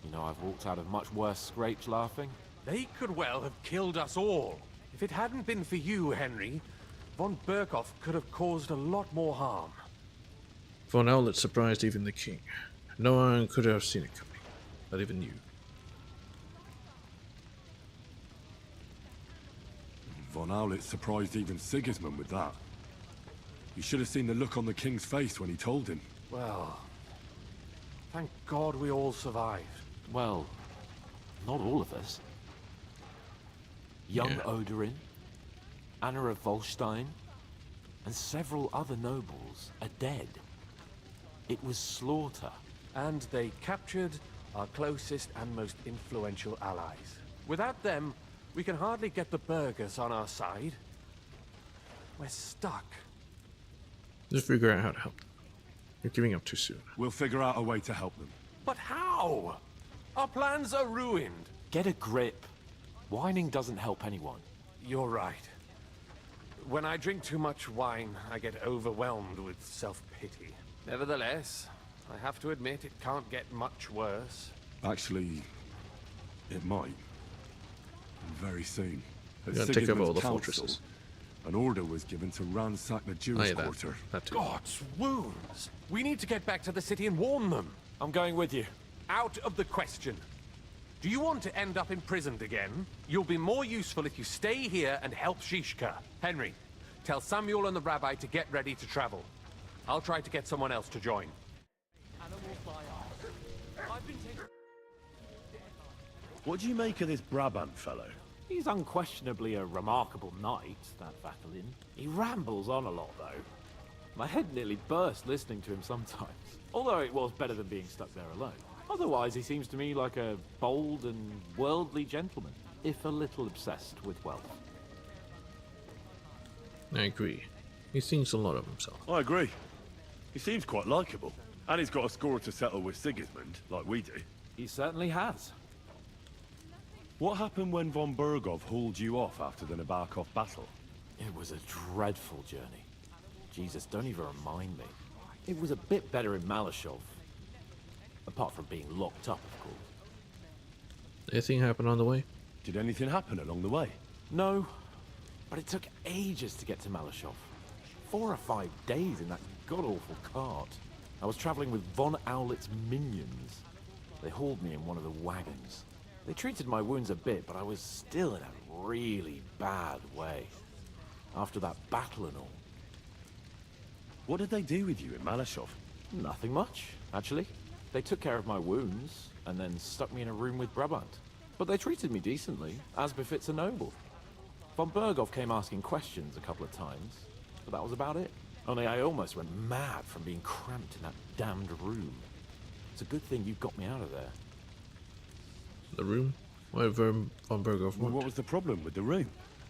You know, I've walked out of much worse scrapes laughing. They could well have killed us all. If it hadn't been for you, Henry, von Berkhoff could have caused a lot more harm. Von Owlet surprised even the king. No one could have seen it coming, not even you. Von Owlet surprised even Sigismund with that. You should have seen the look on the king's face when he told him. Well, thank God we all survived. Well, not all of us. Young Oderin, Anna of Volstein, and several other nobles are dead. It was slaughter. And they captured our closest and most influential allies. Without them, we can hardly get the burghers on our side. We're stuck. Just figure out how to help them. You're giving up too soon. We'll figure out a way to help them. But how? Our plans are ruined. Get a grip. Whining doesn't help anyone. You're right. When I drink too much wine, I get overwhelmed with self-pity. Nevertheless, I have to admit it can't get much worse. Actually, it might. And very soon. At You're gonna take over all the Sigismund's fortresses. council, an order was given to ransack the Jewish quarter. God's wounds! We need to get back to the city and warn them. I'm going with you. Out of the question. Do you want to end up imprisoned again? You'll be more useful if you stay here and help Shishka. Henry, tell Samuel and the rabbi to get ready to travel. I'll try to get someone else to join. What do you make of this Brabant fellow? He's unquestionably a remarkable knight, that Vatalin. He rambles on a lot, though. My head nearly burst listening to him sometimes. Although it was better than being stuck there alone. Otherwise, he seems to me like a bold and worldly gentleman, if a little obsessed with wealth. I agree. He thinks a lot of himself. I agree. He seems quite likeable. And he's got a score to settle with Sigismund, like we do. He certainly has. What happened when von Bergov hauled you off after the Nabokov battle? It was a dreadful journey. Jesus, don't even remind me. It was a bit better in Malashov. Apart from being locked up, of course. Anything happen on the way? Did anything happen along the way? No, but it took ages to get to Malashov. 4 or 5 days in that god-awful cart. I was traveling with von Owlet's minions. They hauled me in one of the wagons. They treated my wounds a bit, but I was still in a really bad way. After that battle and all. What did they do with you in Malashov? Nothing much, actually. They took care of my wounds, and then stuck me in a room with Brabant. But they treated me decently, as befits a noble. Von Bergov came asking questions a couple of times, but that was about it. Only I almost went mad from being cramped in that damned room. It's a good thing you got me out of there. The room? Why von Bergov want? What was the problem with the room?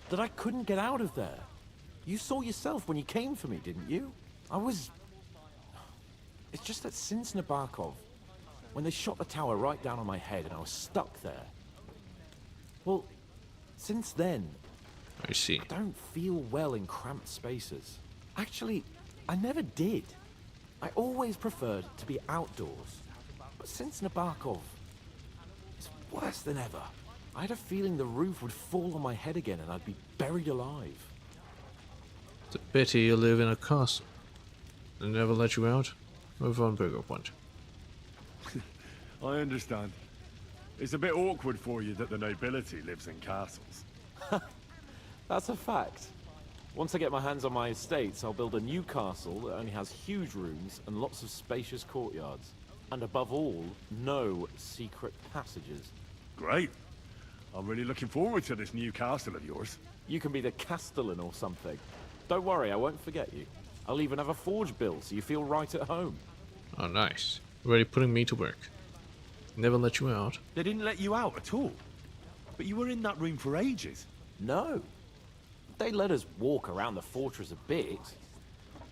That I couldn't get out of there. You saw yourself when you came for me, didn't you? It's just that since Nabokov, when they shot the tower right down on my head and I was stuck there. Well, since then, I see. I don't feel well in cramped spaces. Actually, I never did. I always preferred to be outdoors. But since Nabokov, it's worse than ever. I had a feeling the roof would fall on my head again and I'd be buried alive. It's a pity you live in a castle. They never let you out? Or von Bergov want? I understand. It's a bit awkward for you that the nobility lives in castles. That's a fact. Once I get my hands on my estates, I'll build a new castle that only has huge rooms and lots of spacious courtyards. And above all, no secret passages. Great. I'm really looking forward to this new castle of yours. You can be the castellan or something. Don't worry, I won't forget you. I'll even have a forge built so you feel right at home. Oh, nice. Already putting me to work. Never let you out. They didn't let you out at all. But you were in that room for ages. No. They let us walk around the fortress a bit.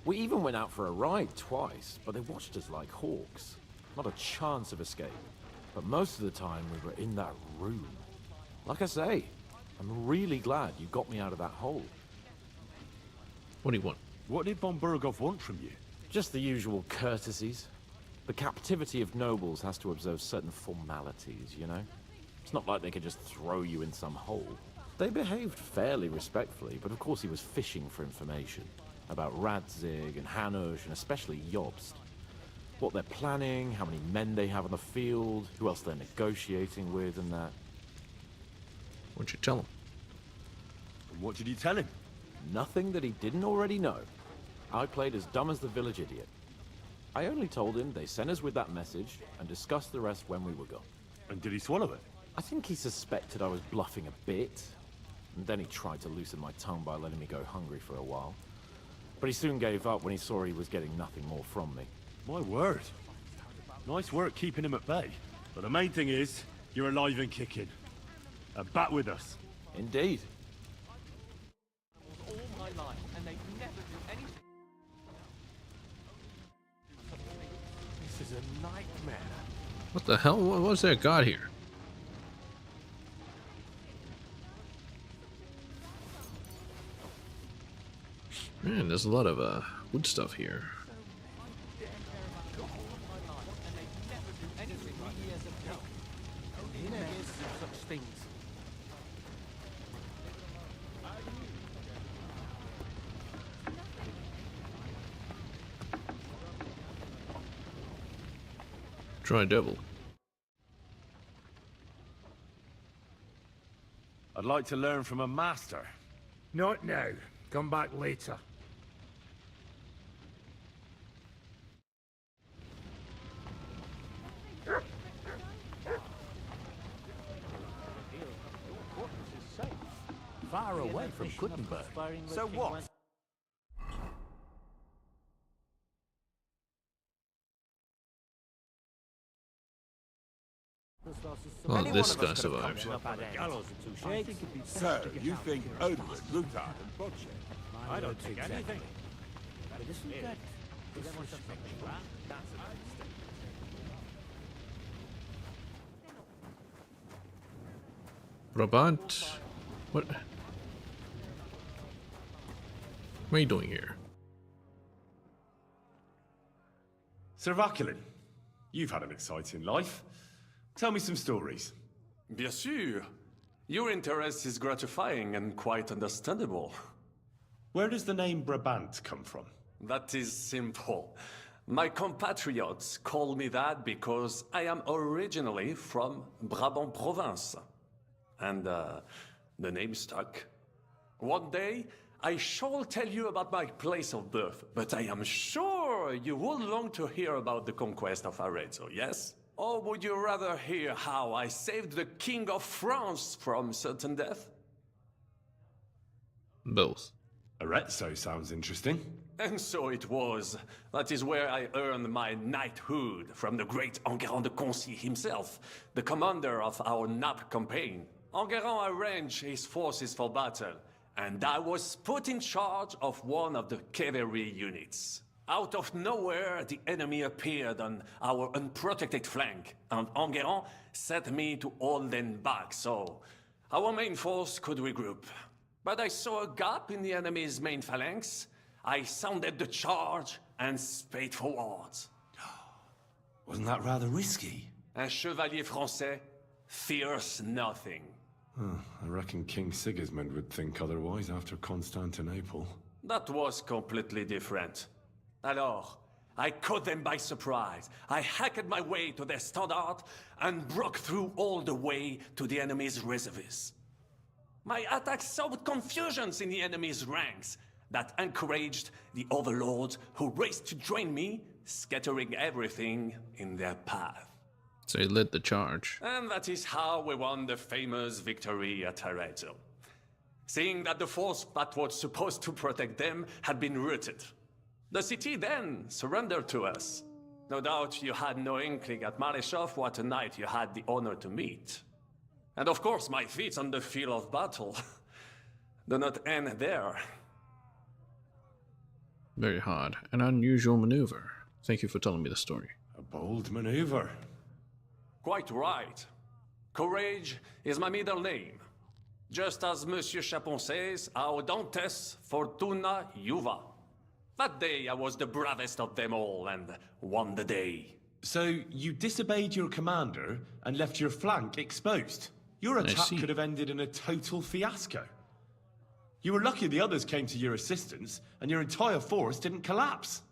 We even went out for a ride twice, but they watched us like hawks. Not a chance of escape. But most of the time we were in that room. Like I say, I'm really glad you got me out of that hole. What do you want? What did von Bergov want from you? Just the usual courtesies. The captivity of nobles has to observe certain formalities, you know? It's not like they could just throw you in some hole. They behaved fairly respectfully, but of course he was fishing for information. About Radzig and Hanush, and especially Jobst. What they're planning, how many men they have on the field, who else they're negotiating with, and that. What'd you tell him? And what did you tell him? Nothing that he didn't already know. I played as dumb as the village idiot. I only told him they sent us with that message and discussed the rest when we were gone. And did he swallow it? I think he suspected I was bluffing a bit. And then he tried to loosen my tongue by letting me go hungry for a while. But he soon gave up when he saw he was getting nothing more from me. My word. Nice work keeping him at bay. But the main thing is, you're alive and kicking. And back with us. Indeed. All my life, and they never do anything. This is a nightmare. What the hell? What's that god here? Man, there's a lot of wood stuff here. Such things. Try devil. I'd like to learn from a master. Not now. Come back later. Far away from Gutenberg. So what? Well, this guy survived. So, you think Odin, Luthar, and Bocce? I don't think anything. Brabant? What are you doing here? Sir Vaculin, you've had an exciting life. Tell me some stories. Bien sûr. Your interest is gratifying and quite understandable. Where does the name Brabant come from? That is simple. My compatriots call me that because I am originally from Brabant province. And the name stuck. One day, I shall tell you about my place of birth, but I am sure you will long to hear about the conquest of Arezzo, yes? Or would you rather hear how I saved the King of France from certain death? Both. Arezzo sounds interesting. And so it was. That is where I earned my knighthood from the great Enguerrand de Concy himself, the commander of our Naples campaign. Enguerrand arranged his forces for battle, and I was put in charge of one of the cavalry units. Out of nowhere, the enemy appeared on our unprotected flank, and Enguerrand set me to hold them back so our main force could regroup. But I saw a gap in the enemy's main phalanx. I sounded the charge and sped forwards. Wasn't that rather risky? Un chevalier français fears nothing. I reckon King Sigismund would think otherwise after Constantinople. That was completely different. Alors, I caught them by surprise. I hacked my way to their standard and broke through all the way to the enemy's reserves. My attack sowed confusions in the enemy's ranks that encouraged the overlords who raced to join me, scattering everything in their path. So he led the charge. And that is how we won the famous victory at Arezzo. Seeing that the force that was supposed to protect them had been routed. The city then surrendered to us. No doubt you had no inkling at Maleshov what a knight you had the honor to meet. And of course my feats on the field of battle do not end there. Very hard. An unusual maneuver. Thank you for telling me the story. A bold maneuver. Quite right. Courage is my middle name. Just as Monsieur Chapon says, Audantes Fortuna Juva. That day I was the bravest of them all and won the day. So you disobeyed your commander and left your flank exposed. Your attack could have ended in a total fiasco. You were lucky the others came to your assistance and your entire force didn't collapse.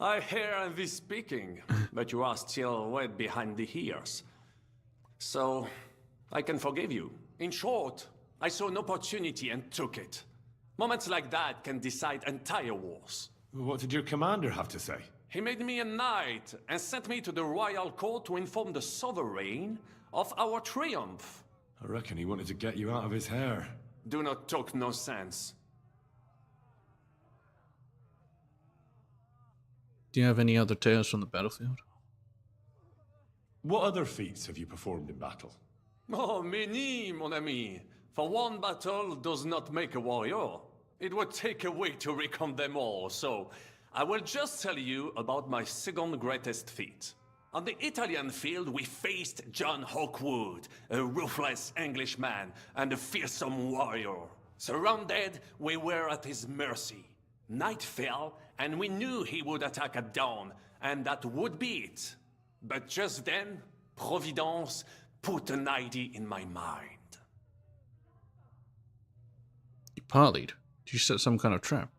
I hear envy speaking, but you are still wet behind the ears. So, I can forgive you. In short, I saw an opportunity and took it. Moments like that can decide entire wars. What did your commander have to say? He made me a knight and sent me to the royal court to inform the sovereign of our triumph. I reckon he wanted to get you out of his hair. Do not talk nonsense. Do you have any other tales from the battlefield? What other feats have you performed in battle? Oh, many, mon ami. For one battle does not make a warrior. It would take a week to recount them all, so I will just tell you about my second greatest feat. On the Italian field, we faced John Hawkwood, a ruthless Englishman and a fearsome warrior. Surrounded, we were at his mercy. Night fell, and we knew he would attack at dawn, and that would be it. But just then, Providence put an idea in my mind. You parleyed? Did you set some kind of trap?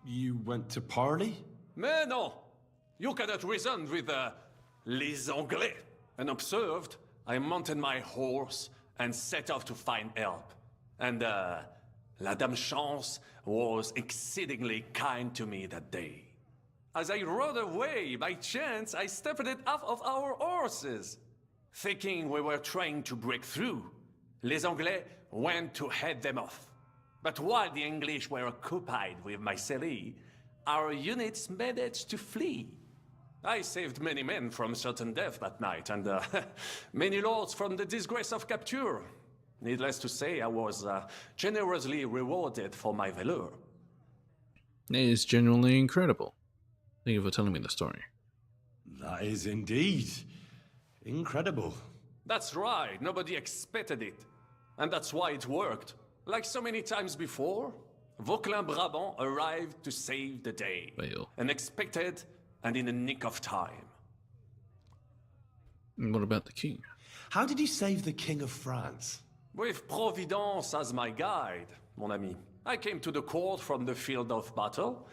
You went to parley? Mais non! You cannot reason with les Anglais. Unobserved, I mounted my horse and set off to find help. And, La Dame Chance was exceedingly kind to me that day. As I rode away, by chance, I stepped it off of our horses. Thinking we were trying to break through, les Anglais went to head them off. But while the English were occupied with Myceli, our units managed to flee. I saved many men from certain death that night, and many lords from the disgrace of capture. Needless to say, I was generously rewarded for my valor. It is genuinely incredible. Thank you for telling me the story. That is indeed incredible. That's right, nobody expected it. And that's why it worked. Like so many times before, Vauquelin-Brabant arrived to save the day. Well. Unexpected and in the nick of time. And what about the king? How did you save the King of France? With Providence as my guide, mon ami. I came to the court from the field of battle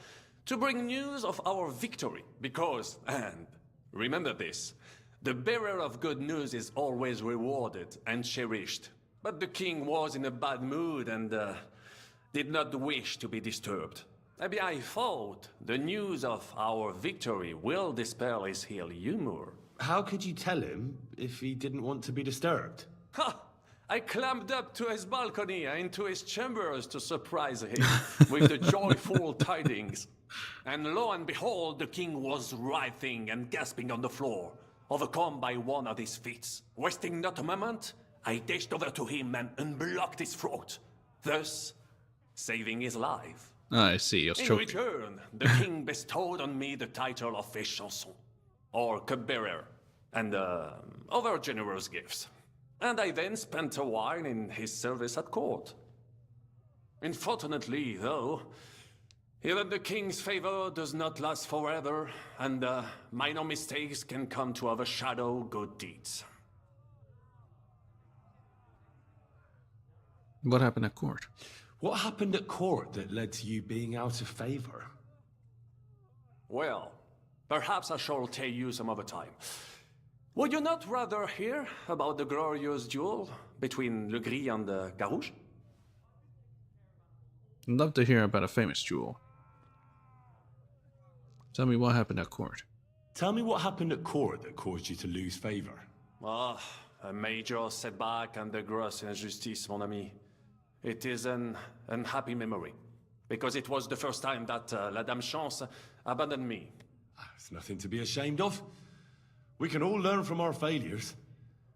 to bring news of our victory, because, and remember this, the bearer of good news is always rewarded and cherished. But the king was in a bad mood and did not wish to be disturbed. Maybe I thought the news of our victory will dispel his ill humor. How could you tell him if he didn't want to be disturbed? Ha! I climbed up to his balcony and into his chambers to surprise him with the joyful tidings. And lo and behold, the king was writhing and gasping on the floor, overcome by one of his fits. Wasting not a moment, I dashed over to him and unblocked his throat, thus saving his life. I see, you're In choking. return, the king bestowed on me the title of Échanson, or cupbearer, and other generous gifts. And I then spent a while in his service at court. Unfortunately, though, even the king's favor does not last forever, and minor mistakes can come to overshadow good deeds. What happened at court? What happened at court that led to you being out of favor? Well, perhaps I shall tell you some other time. Would you not rather hear about the glorious duel between Le Gris and Carouge? I'd love to hear about a famous duel. Tell me what happened at court. Tell me what happened at court that caused you to lose favor. Ah, a major setback and a gross injustice, mon ami. It is an unhappy memory, because it was the first time that La Dame Chance abandoned me. It's nothing to be ashamed of. We can all learn from our failures.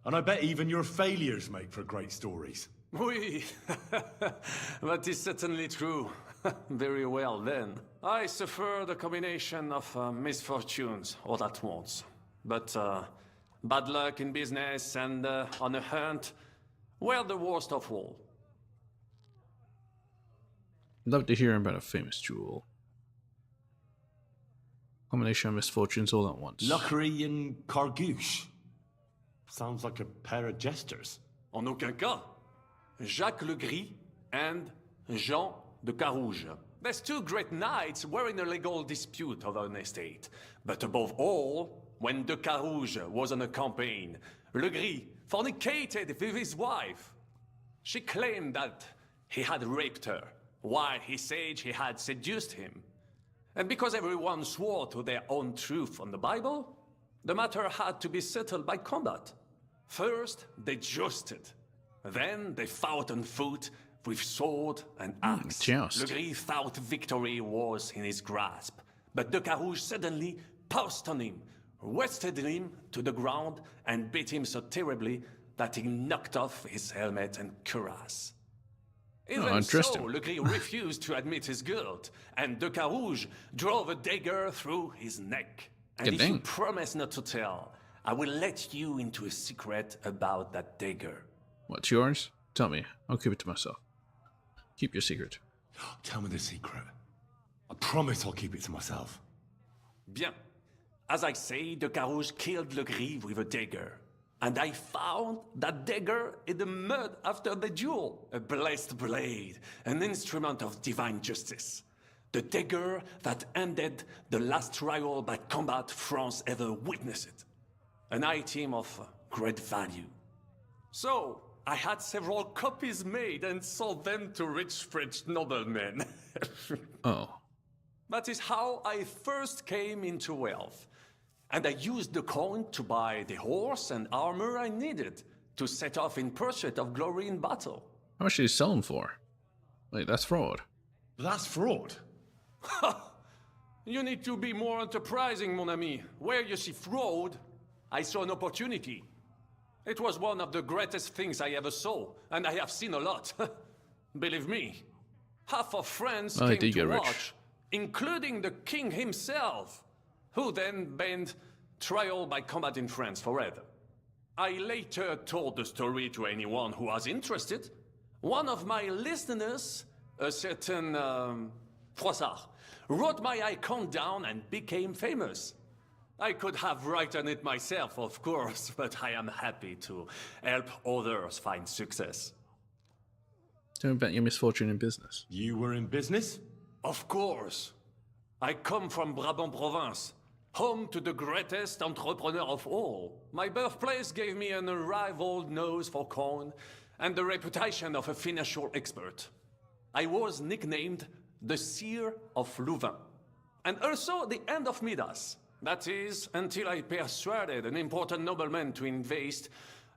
And I bet even your failures make for great stories. Oui, that is certainly true. Very well, then. I suffered a combination of misfortunes all at once. But bad luck in business and on a hunt were the worst of all. I'd love to hear about a famous duel. Combination of misfortunes all at once. Lockery and Cargouche. Sounds like a pair of jesters. En aucun cas. Jacques Le Gris and Jean de Carouge. These two great knights were in a legal dispute over an estate. But above all, when de Carouge was on a campaign, Le Gris fornicated with his wife. She claimed that he had raped her, while he said he had seduced him. And because everyone swore to their own truth on the Bible, the matter had to be settled by combat. First, they jousted. Then they fought on foot with sword and axe. Joust. Le Gris thought victory was in his grasp, but de Carouge suddenly pounced on him, wrested him to the ground, and beat him so terribly that he knocked off his helmet and cuirass. Even so, interesting. Le Gris refused to admit his guilt, and de Carouge drove a dagger through his neck. And Good if thing. you promise not to tell, I will let you into a secret about that dagger. What's yours? Tell me. I'll keep it to myself. Keep your secret. Tell me the secret. I promise I'll keep it to myself. Bien. As I say, de Carouge killed Le Gris with a dagger. And I found that dagger in the mud after the duel. A blessed blade, an instrument of divine justice. The dagger that ended the last trial by combat France ever witnessed. An item of great value. So, I had several copies made and sold them to rich French noblemen. Oh. That is how I first came into wealth. And I used the coin to buy the horse and armor I needed to set off in pursuit of glory in battle. How much did you sell them for? Wait, that's fraud. That's fraud? You need to be more enterprising, mon ami. Where you see fraud, I saw an opportunity. It was one of the greatest things I ever saw, and I have seen a lot. Believe me. Half of France Well, came to watch, rich. including the king himself, who then banned trial by combat in France forever. I later told the story to anyone who was interested. One of my listeners, a certain Froissart, wrote my icon down and became famous. I could have written it myself, of course, but I am happy to help others find success. Tell me about your misfortune in business. You were in business? Of course. I come from Brabant province, home to the greatest entrepreneur of all. My birthplace gave me an unrivaled nose for coin and the reputation of a financial expert. I was nicknamed the Seer of Louvain, and also the End of Midas. That is, until I persuaded an important nobleman to invest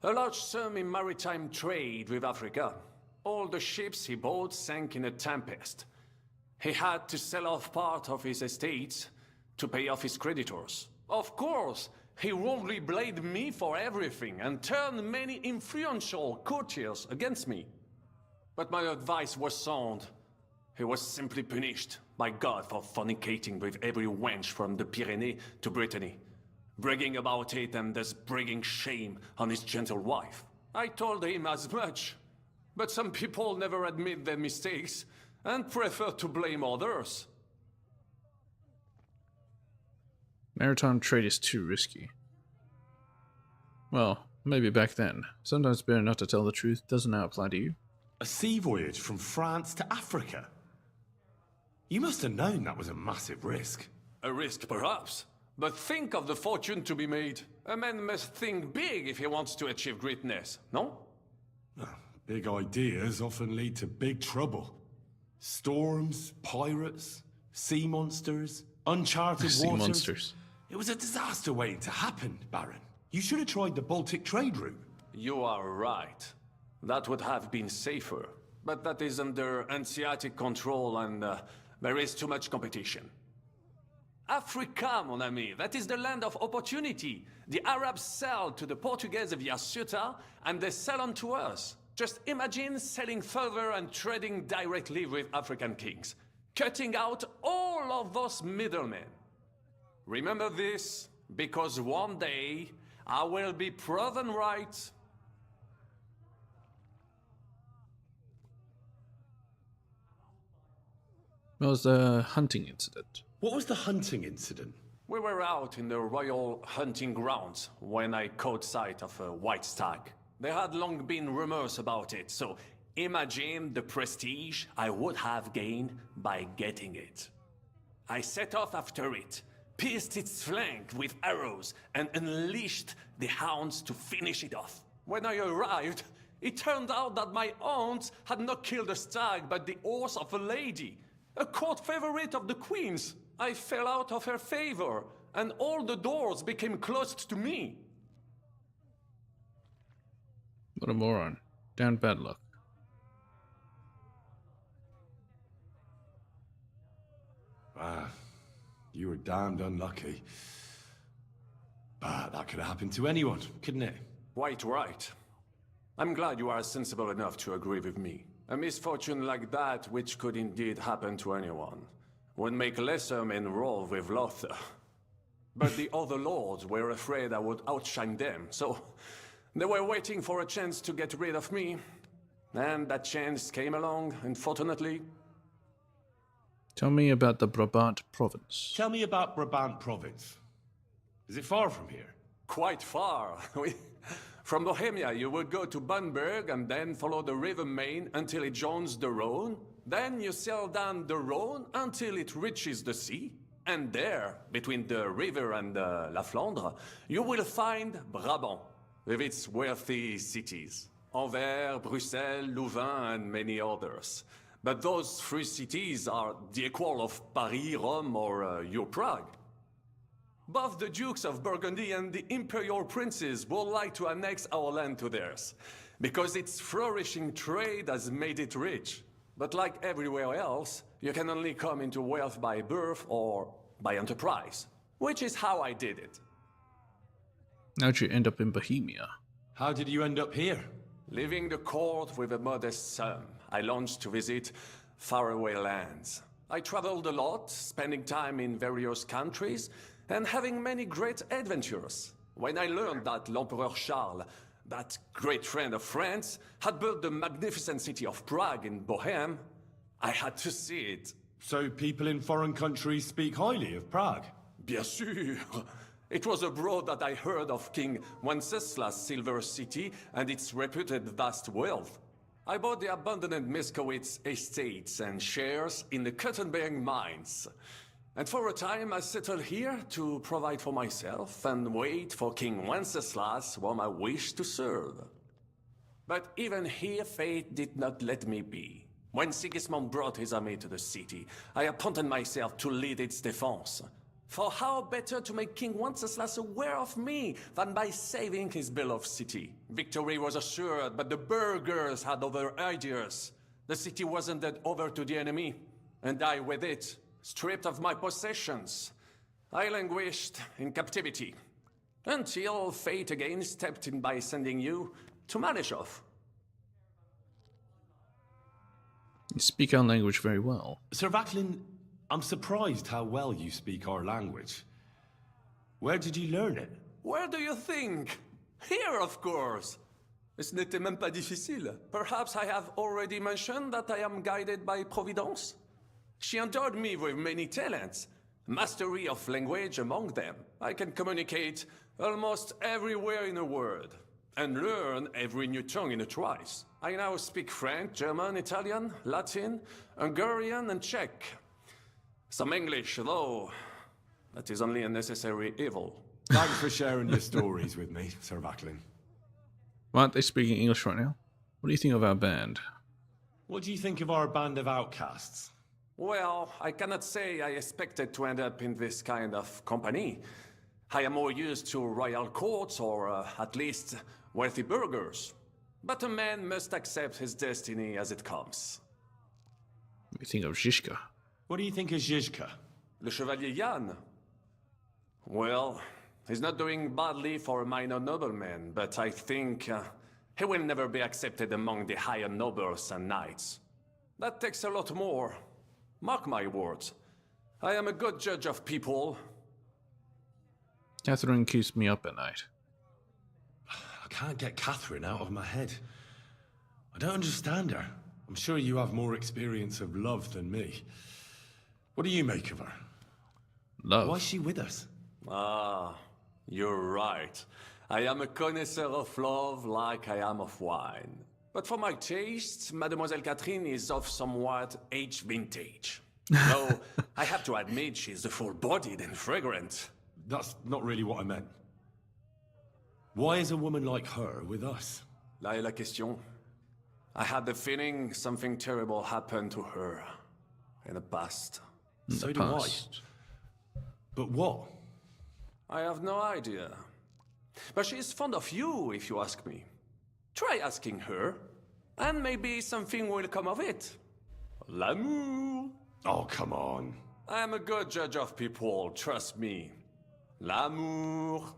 a large sum in maritime trade with Africa. All the ships he bought sank in a tempest. He had to sell off part of his estates to pay off his creditors. Of course, he wrongly blamed me for everything and turned many influential courtiers against me. But my advice was sound. He was simply punished by God for fornicating with every wench from the Pyrenees to Brittany, bragging about it and thus bringing shame on his gentle wife. I told him as much, but some people never admit their mistakes and prefer to blame others. Maritime trade is too risky. Well, maybe back then. Sometimes better not to tell the truth. Doesn't that apply to you? A sea voyage from France to Africa? You must have known that was a massive risk. A risk, perhaps. But think of the fortune to be made. A man must think big if he wants to achieve greatness, no? Big ideas often lead to big trouble. Storms, pirates, sea monsters, uncharted Sea waters. monsters. It was a disaster waiting to happen, Baron. You should have tried the Baltic trade route. You are right. That would have been safer. But that is under Hanseatic control and there is too much competition. Africa, mon ami, that is the land of opportunity. The Arabs sell to the Portuguese via Ceuta and they sell on to us. Just imagine selling further and trading directly with African kings, cutting out all of those middlemen. Remember this, because one day I will be proven right. What was the hunting incident? What was the hunting incident? We were out in the royal hunting grounds when I caught sight of a white stag. There had long been rumors about it, so imagine the prestige I would have gained by getting it. I set off after it, pierced its flank with arrows, and unleashed the hounds to finish it off. When I arrived, it turned out that my aunt had not killed a stag, but the horse of a lady, a court favorite of the queen's. I fell out of her favor, and all the doors became closed to me. What a moron. Down bad luck. Ah, you were damned unlucky. But that could have happened to anyone, couldn't it? Quite right. I'm glad you are sensible enough to agree with me. A misfortune like that, which could indeed happen to anyone, would make lesser men roll with laughter. But the other lords were afraid I would outshine them, so they were waiting for a chance to get rid of me. And that chance came along, unfortunately. Tell me about the Brabant province. Tell me about Brabant province. Is it far from here? Quite far. From Bohemia, you would go to Bamberg and then follow the river Main until it joins the Rhone. Then you sail down the Rhone until it reaches the sea. And there, between the river and La Flandre, you will find Brabant. with its wealthy cities. Anvers, Bruxelles, Louvain, and many others. But those three cities are the equal of Paris, Rome, or your Prague. Both the Dukes of Burgundy and the Imperial Princes would like to annex our land to theirs, because its flourishing trade has made it rich. But like everywhere else, you can only come into wealth by birth or by enterprise, which is how I did it. How'd you end up in Bohemia? How did you end up here? Leaving the court with a modest sum, I launched to visit faraway lands. I traveled a lot, spending time in various countries, and having many great adventures. When I learned that l'Empereur Charles, that great friend of France, had built the magnificent city of Prague in Bohème, I had to see it. So people in foreign countries speak highly of Prague? Bien sûr. It was abroad that I heard of King Wenceslas' silver city and its reputed vast wealth. I bought the abandoned Miskowitz estates and shares in the Kuttenberg mines. And for a time I settled here to provide for myself and wait for King Wenceslas, whom I wished to serve. But even here fate did not let me be. When Sigismund brought his army to the city, I appointed myself to lead its defense. For how better to make King Wenceslas aware of me than by saving his beloved city? Victory was assured, but the burghers had other ideas. The city was handed over to the enemy, and I with it, stripped of my possessions. I languished in captivity, until fate again stepped in by sending you to Malishov. You speak our language very well. Sir Vaclin, I'm surprised how well you speak our language. Where did you learn it? Where do you think? Here, of course. Ce n'était même pas difficile. Perhaps I have already mentioned that I am guided by Providence? She endowed me with many talents, mastery of language among them. I can communicate almost everywhere in a word, and learn every new tongue in a trice. I now speak French, German, Italian, Latin, Hungarian, and Czech. Some English, though that is only a necessary evil. Thanks for sharing your stories with me, Sir Vaclin. Why aren't they speaking English right now? What do you think of our band? What do you think of our band of outcasts? Well, I cannot say I expected to end up in this kind of company. I am more used to royal courts or at least wealthy burghers. But a man must accept his destiny as it comes. What do you think of Zizka? What do you think of Zizka? Le Chevalier Jan? Well, he's not doing badly for a minor nobleman, but I think he will never be accepted among the higher nobles and knights. That takes a lot more. Mark my words. I am a good judge of people. Catherine keeps me up at night. I can't get Catherine out of my head. I don't understand her. I'm sure you have more experience of love than me. What do you make of her? Love? Why is she with us? Ah, you're right. I am a connoisseur of love like I am of wine. But for my taste, Mademoiselle Catherine is of somewhat aged vintage. Though, I have to admit she's full-bodied and fragrant. That's not really what I meant. Why is a woman like her with us? Là est la question. I had the feeling something terrible happened to her in the past. So do I. But what? I have no idea. But she's fond of you, if you ask me. Try asking her, and maybe something will come of it. L'amour. Oh, come on. I am a good judge of people, trust me. L'amour.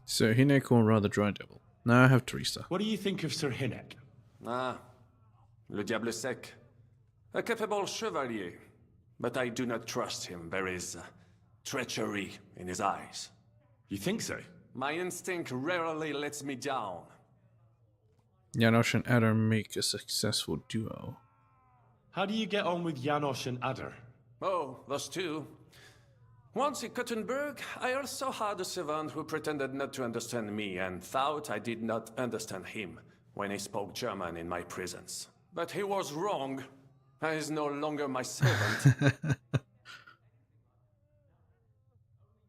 So Hinek or rather Dry Devil? Now I have Teresa. What do you think of Sir Hinek? Ah, le diable sec. A capable chevalier. But I do not trust him. There is treachery in his eyes. You think so? My instinct rarely lets me down. Janosch and Adder make a successful duo. How do you get on with Janosch and Adder? Oh, those two. Once in Kuttenberg, I also had a servant who pretended not to understand me and thought I did not understand him when he spoke German in my presence. But he was wrong. He is no longer my servant.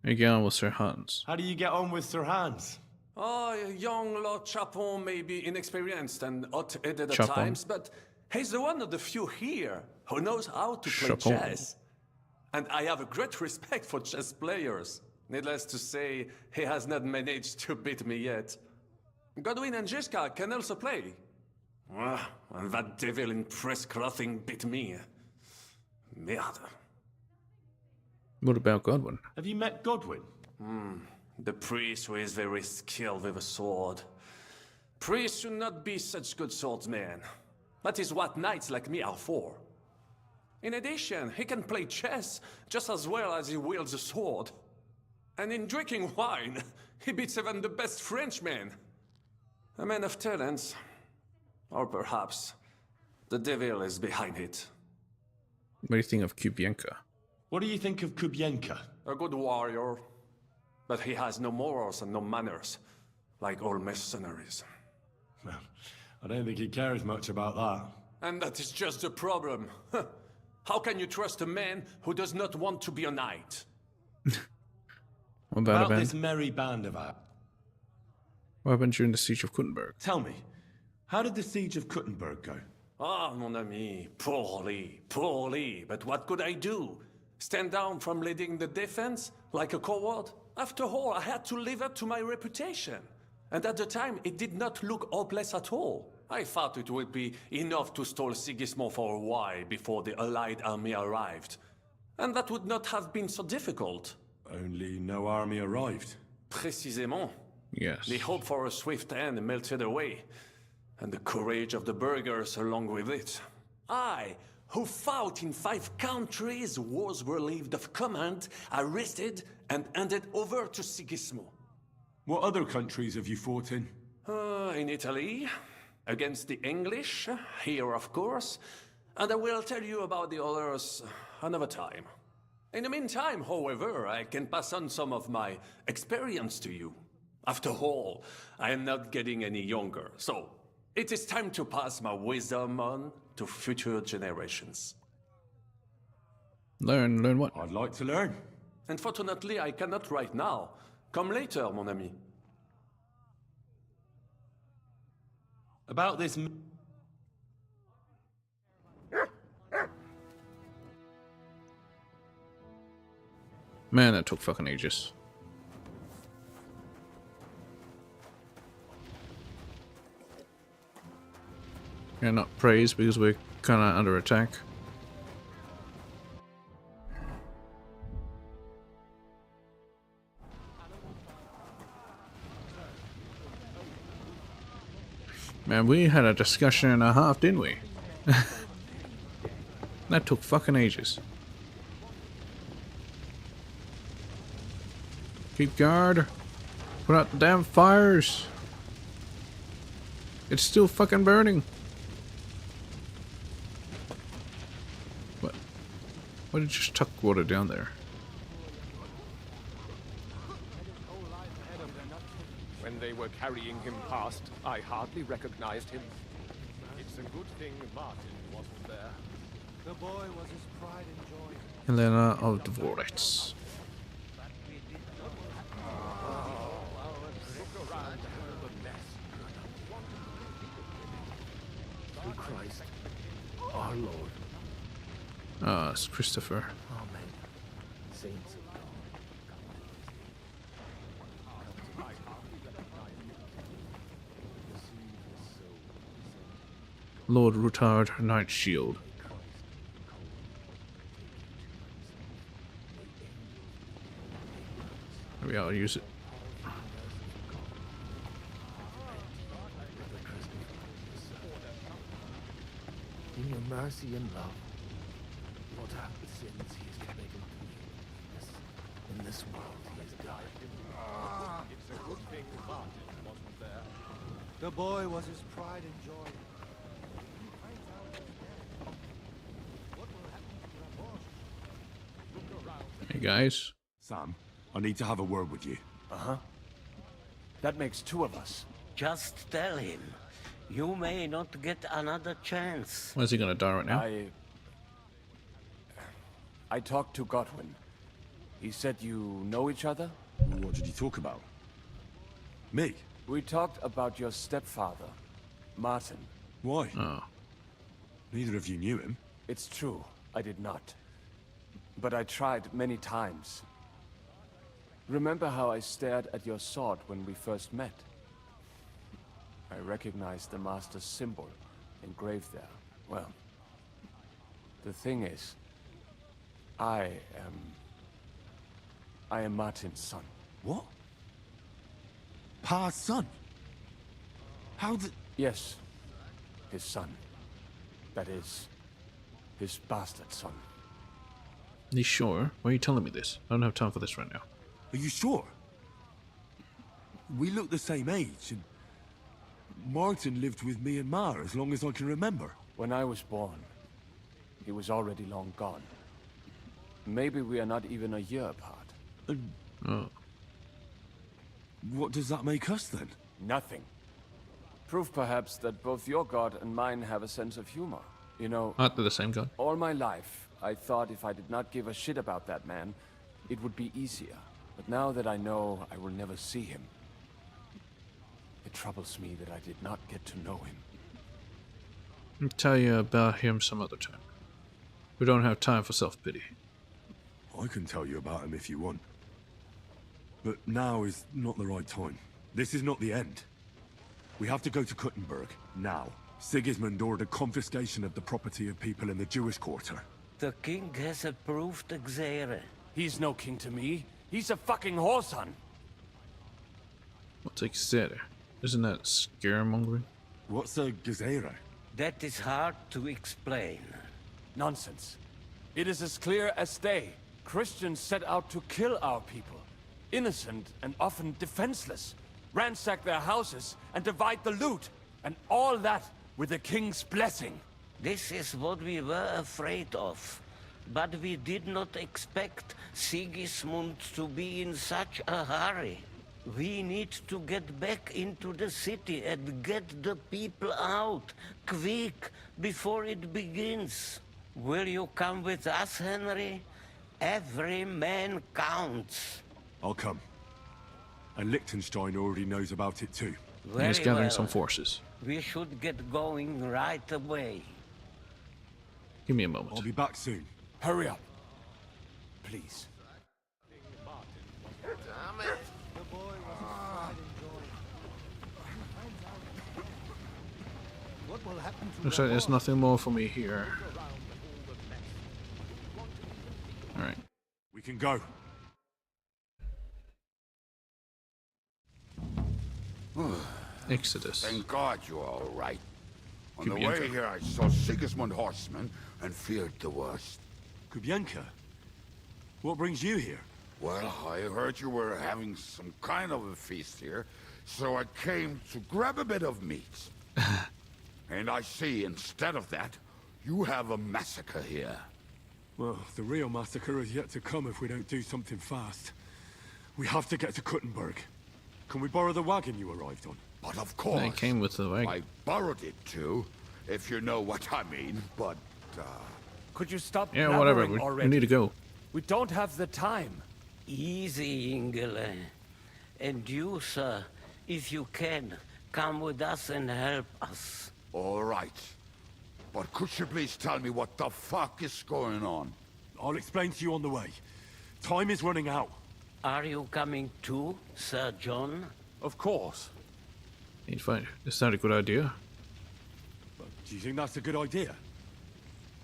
You get on with Sir Hans. How do you get on with Sir Hans? Oh, young Lord Chapon may be inexperienced and hot-headed at Chapon. times, but he's the one of the few here who knows how to play Chapon. chess. And I have a great respect for chess players. Needless to say, he has not managed to beat me yet. Godwin and Jiska can also play. And that devil in press clothing beat me. Merde. What about Godwin? Have you met Godwin? The priest who is very skilled with a sword. Priests should not be such good swordsmen. That is what knights like me are for. In addition, he can play chess just as well as he wields a sword. And in drinking wine, he beats even the best Frenchmen. A man of talents. Or perhaps the devil is behind it. What do you think of Kubienka? What do you think of Kubienka? A good warrior. But he has no morals and no manners, like all mercenaries. Well, I don't think he cares much about that. And that is just the problem. How can you trust a man who does not want to be a knight? What about this merry band of ours? What happened during the siege of Kuttenberg? Tell me, how did the siege of Kuttenberg go? Ah, mon ami, poorly, poorly. But what could I do? Stand down from leading the defense like a coward? After all, I had to live up to my reputation. And at the time, it did not look hopeless at all. I thought it would be enough to stall Sigismund for a while before the Allied army arrived. And that would not have been so difficult. Only no army arrived. Précisément. Yes. The hope for a swift end melted away. And the courage of the burghers along with it. I, who fought in 5 countries, was relieved of command, arrested, and handed over to Sigismund. What other countries have you fought in? In Italy, against the English, here of course, and I will tell you about the others another time. In the meantime, however, I can pass on some of my experience to you. After all, I am not getting any younger, so it is time to pass my wisdom on to future generations. Learn what? I'd like to learn. Unfortunately, I cannot right now. Come later, mon ami. About this... Man, that took fucking ages. You're not praised because we're kind of under attack. Man, we had a discussion and a half, didn't we? That took fucking ages. Keep guard. Put out the damn fires. It's still fucking burning. What? Why did you just tuck water down there? When they were carrying him past, I hardly recognized him. It's a good thing Martin wasn't there. The boy was his pride and joy. Helena of Deliverance. Look around the mess. Through Christ, our Lord. Ah, it's Christopher. Amen. Saints of God. Lord Rutard, Knight Shield. Maybe I'll use it. In your mercy and love, blot out the sins he has committed to you. In this world he has died. It's a good thing Martin wasn't there. The boy was his pride and joy. Hey guys. Sam, I need to have a word with you. Uh-huh. That makes 2 of us. Just tell him. You may not get another chance. Where's he gonna die right now? I talked to Godwin. He said you know each other? What did you talk about? Me? We talked about your stepfather, Martin. Why? Oh. Neither of you knew him. It's true, I did not. But I tried many times. Remember how I stared at your sword when we first met? I recognized the Master's symbol engraved there. Well, the thing is, I am Martin's son. What? Pa's son? How did... Yes, his son. That is, his bastard son. Are you sure? Why are you telling me this? I don't have time for this right now. Are you sure? We look the same age, and Martin lived with me and Ma as long as I can remember. When I was born, he was already long gone. Maybe we are not even a year apart. Oh. What does that make us then? Nothing. Proof perhaps that both your god and mine have a sense of humor. You know, Aren't they the same god? all my life, I thought if I did not give a shit about that man, it would be easier. But now that I know I will never see him, it troubles me that I did not get to know him. I'll tell you about him some other time. We don't have time for self-pity. I can tell you about him if you want. But now is not the right time. This is not the end. We have to go to Kuttenberg, now. Sigismund ordered confiscation of the property of people in the Jewish quarter. The king has approved Xere. He's no king to me. He's a fucking whoreson. What's Xere? Isn't that scaremongering? What's a Gezerah? That is hard to explain. Nonsense. It is as clear as day. Christians set out to kill our people. Innocent and often defenseless. Ransack their houses and divide the loot. And all that with the king's blessing. This is what we were afraid of. But we did not expect Sigismund to be in such a hurry. We need to get back into the city and get the people out, quick, before it begins. Will you come with us, Henry? Every man counts. I'll come. And Liechtenstein already knows about it too. He's gathering some forces. We should get going right away. Give me a moment. I'll be back soon. Hurry up. Please. Damn it! The boy was What will happen to Looks like there's nothing more for me here. Alright. We can go. Exodus. Thank God you're all right. On the Kubienka. way here, I saw Sigismund horsemen and feared the worst. Kubienka? What brings you here? Well, I heard you were having some kind of a feast here, so I came to grab a bit of meat. And I see, instead of that, you have a massacre here. Well, the real massacre is yet to come if we don't do something fast. We have to get to Kuttenberg. Can we borrow the wagon you arrived on? But of course. They came with the wagon. I borrowed it too, if you know what I mean, but, Could you stop Yeah, whatever. blabbering We already? need to go. We don't have the time. Easy, Ingele. And you, sir, if you can, come with us and help us. All right. But could you please tell me what the fuck is going on? I'll explain to you on the way. Time is running out. Are you coming too, Sir John? Of course. Need fine. Is that a good idea? But do you think that's a good idea?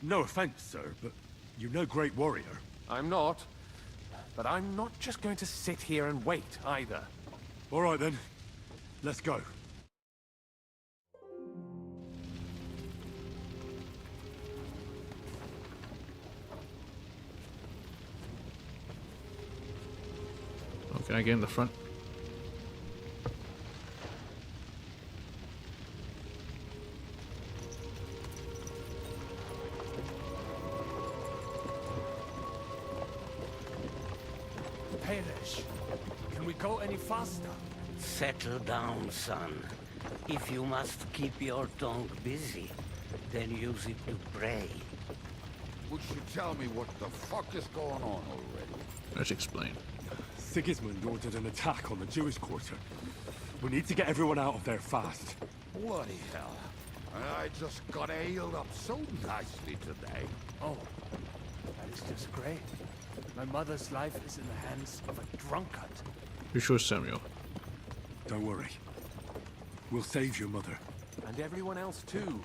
No offense, sir, but you're no great warrior. I'm not. But I'm not just going to sit here and wait, either. All right, then. Let's go. Oh, can I get in the front? Perish. Can we go any faster? Settle down, son. If you must keep your tongue busy, then use it to pray. Would you tell me what the fuck is going on already? Let's explain. Sigismund ordered an attack on the Jewish quarter. We need to get everyone out of there fast. Bloody hell. I just got ailed up so nicely today. Oh, that is just great. My mother's life is in the hands of a drunkard. You sure, Samuel? Don't worry. We'll save your mother. And everyone else too.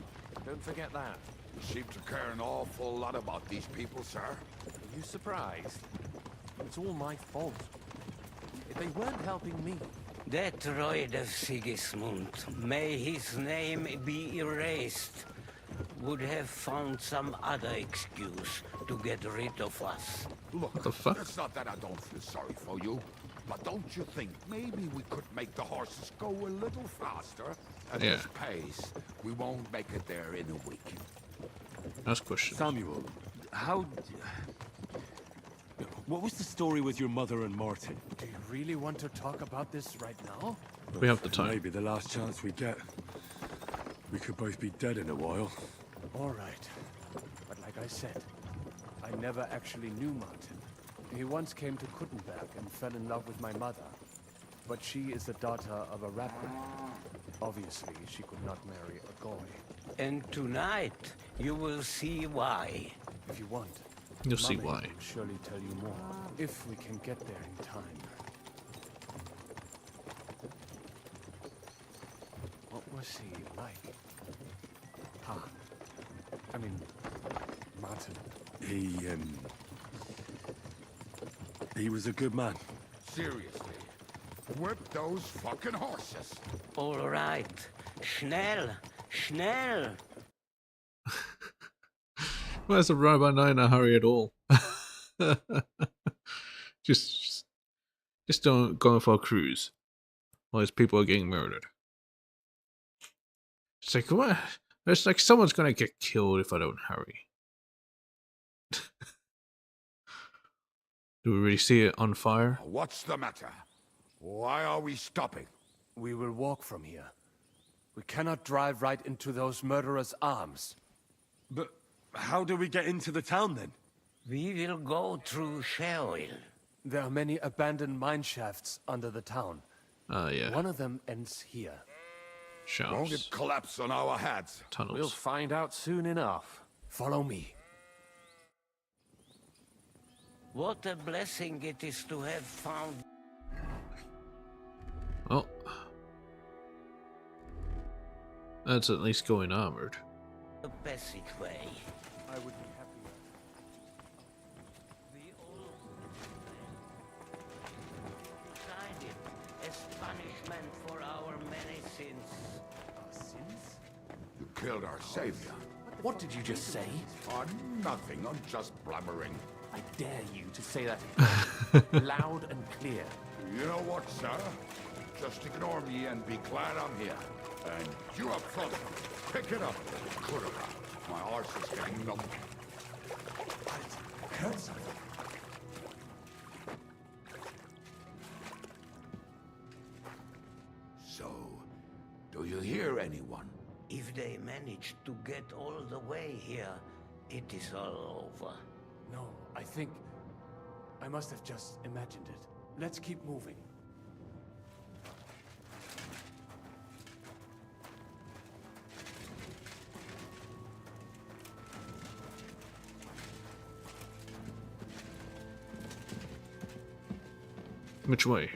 Don't forget that. You seem to care an awful lot about these people, sir. Are you surprised? It's all my fault. If they weren't helping me... That droid of Sigismund, may his name be erased, would have found some other excuse to get rid of us. Look, what the fuck? It's not that I don't feel sorry for you, but don't you think maybe we could make the horses go a little faster? At this pace, we won't make it there in a week. Last question. Samuel, how... What was the story with your mother and Martin? Do you really want to talk about this right now? We have the time. Maybe the last chance we get. We could both be dead in a while. All right. But like I said, I never actually knew Martin. He once came to Kuttenberg and fell in love with my mother. But she is the daughter of a rabbi. Obviously, she could not marry a goy. And tonight, you will see why. If you want. You'll see Mummy why. will surely tell you more, if we can get there in time. What was he like? I mean, Martin. He was a good man. Seriously, whip those fucking horses. All right. Schnell! Schnell! Where's the Rabbi not in a hurry at all? just don't go for a cruise while his people are getting murdered. It's like, what? It's like someone's gonna get killed if I don't hurry. Do we really see it on fire? What's the matter? Why are we stopping? We will walk from here. We cannot drive right into those murderers' arms. But how do we get into the town then? We will go through Sheol. There are many abandoned mine shafts under the town. Yeah. One of them ends here. Won't it collapse on our heads? Tunnels. We'll find out soon enough. Follow me. What a blessing it is to have found... Oh. That's at least going armored. the passageway. I would be happy. Tried it as punishment for our many sins. Our sins? You killed our savior. What did you just say? Oh, nothing. I'm just blubbering. I dare you to say that loud and clear. You know what, sir? Just ignore me and be glad I'm here. And you up front, pick it up. My horse is getting numb. I heard something. So, do you hear anyone? If they manage to get all the way here, it is all over. No, I think I must have just imagined it. Let's keep moving. Which way?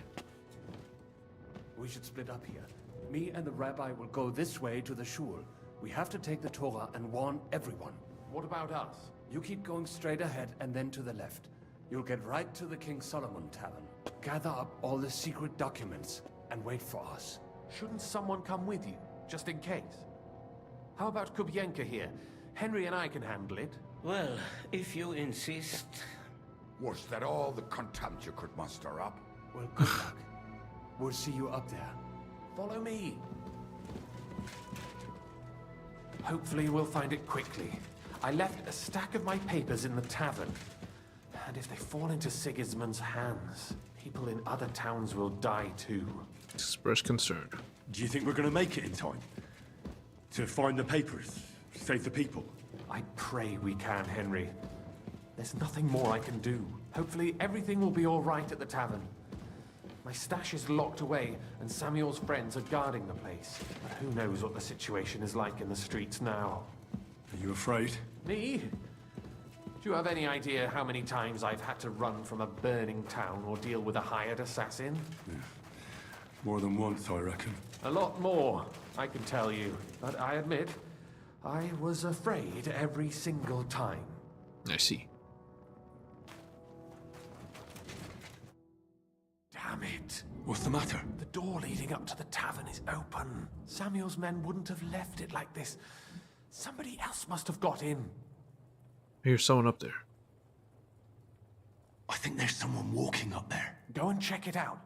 We should split up here. Me and the rabbi will go this way to the shul. We have to take the Torah and warn everyone. What about us? You keep going straight ahead and then to the left. You'll get right to the King Solomon Tavern. Gather up all the secret documents and wait for us. Shouldn't someone come with you, just in case? How about Kubienka here? Henry and I can handle it. Well, if you insist. Was that all the contempt you could muster up? Well, good luck. We'll see you up there. Follow me. Hopefully we'll find it quickly. I left a stack of my papers in the tavern. And if they fall into Sigismund's hands, people in other towns will die too. Express concern. Do you think we're going to make it in time? To find the papers? Save the people? I pray we can, Henry. There's nothing more I can do. Hopefully everything will be all right at the tavern. My stash is locked away, and Samuel's friends are guarding the place. But who knows what the situation is like in the streets now? Are you afraid? Me? Do you have any idea how many times I've had to run from a burning town or deal with a hired assassin? Yeah. More than once, I reckon. A lot more, I can tell you. But I admit, I was afraid every single time. I see. Damn it. What's the matter? The door leading up to the tavern is open. Samuel's men wouldn't have left it like this. Somebody else must have got in. Here's someone up there. I think there's someone walking up there. Go and check it out.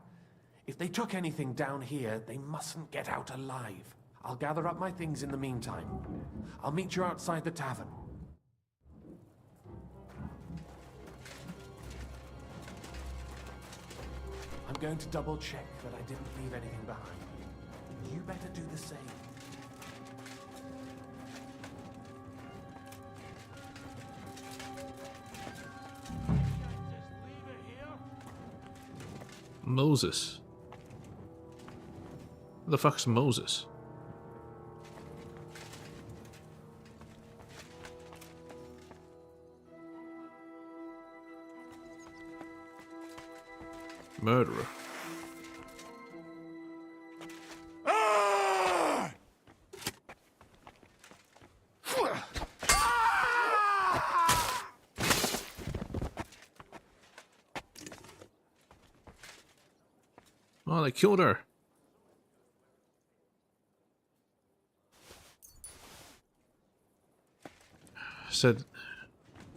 If they took anything down here, they mustn't get out alive. I'll gather up my things in the meantime. I'll meet you outside the tavern. I'm going to double check that I didn't leave anything behind. You better do the same. Moses. Who the fuck's Moses? Murderer. Oh, they killed her. Said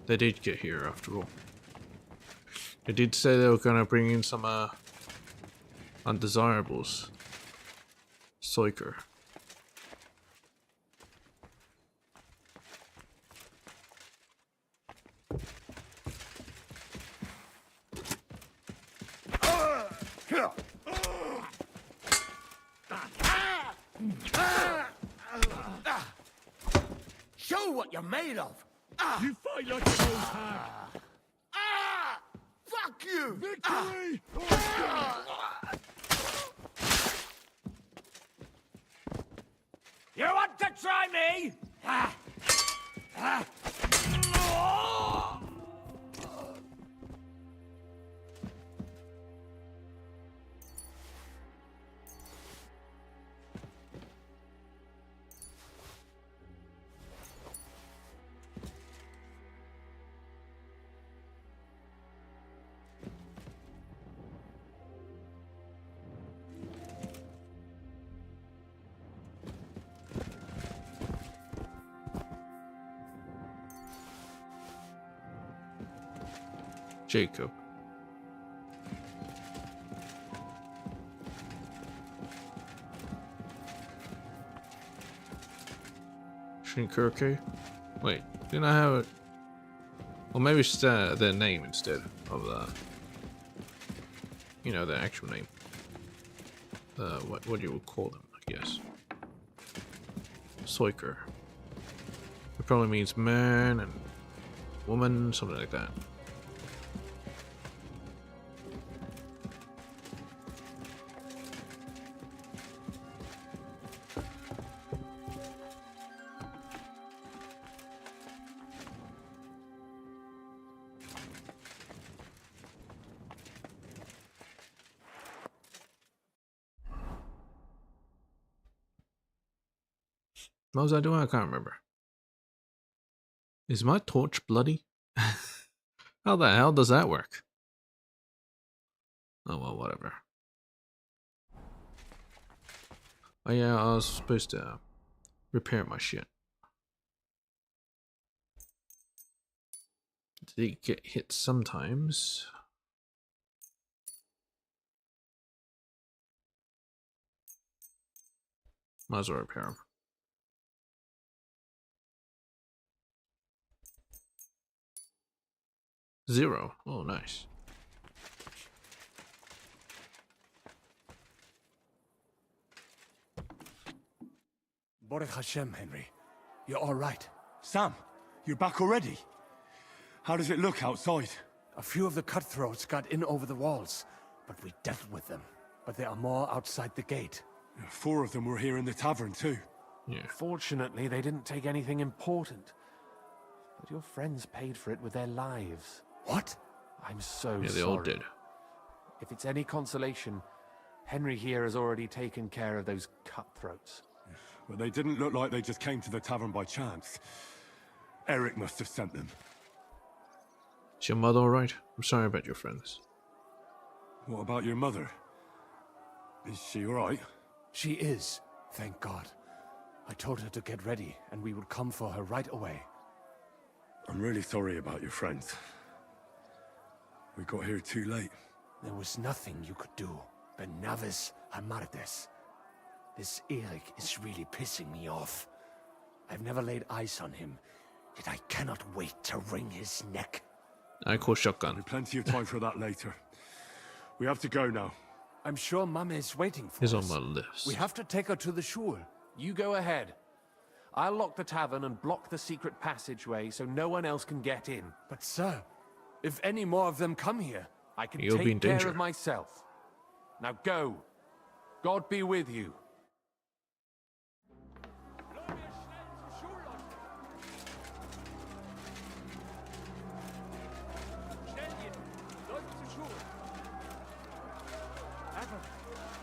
they did get here after all. They did say they were gonna bring in some undesirables. Soiker. Show what you're made of. You fight like an old hag. Fuck you! Victory! You want to try me? Jacob. Shinkurke? Wait, didn't I have it? Well, maybe it's just their name instead of you know, their actual name. What you would call them, I guess. Soiker. It probably means man and woman, something like that. What was I doing? I can't remember. Is my torch bloody? How the hell does that work? Oh well, whatever. Oh yeah, I was supposed to repair my shit. They get hit sometimes. Might as well repair them. Zero. Oh, nice. Baruch Hashem, Henry. You're all right. Sam, you're back already? How does it look outside? A few of the cutthroats got in over the walls. But we dealt with them. But there are more outside the gate. 4 of them were here in the tavern too. Yeah. Fortunately, they didn't take anything important. But your friends paid for it with their lives. What? I'm so sorry. Yeah, they all did. If it's any consolation, Henry here has already taken care of those cutthroats. But they didn't look like they just came to the tavern by chance. Eric must have sent them. Is your mother alright? I'm sorry about your friends. What about your mother? Is she alright? She is, thank God. I told her to get ready, and we would come for her right away. I'm really sorry about your friends. We got here too late. There was nothing you could do. Benavis Amardes. This Eric is really pissing me off. I've never laid eyes on him, yet I cannot wait to wring his neck. I call shotgun. There'll be plenty of time for that later. We have to go now. I'm sure Mama is waiting for He's us. on my list. We have to take her to the shul. You go ahead. I'll lock the tavern and block the secret passageway so no one else can get in. But sir, if any more of them come here, I can You'll be in take care danger. of myself. Now go. God be with you.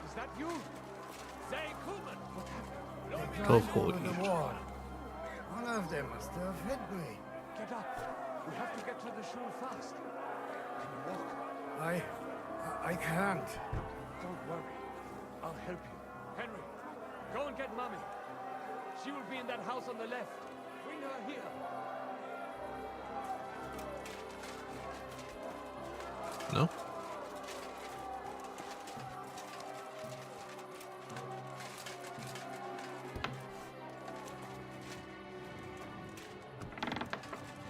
Is that you? Say, Kuhlman! They Go climbed for over it. the wall. One of them must have hit me. Get up. We have to get to the shul fast. Can you walk? I can't. Don't worry. I'll help you. Henry, go and get Mummy. She will be in that house on the left. Bring her here. No?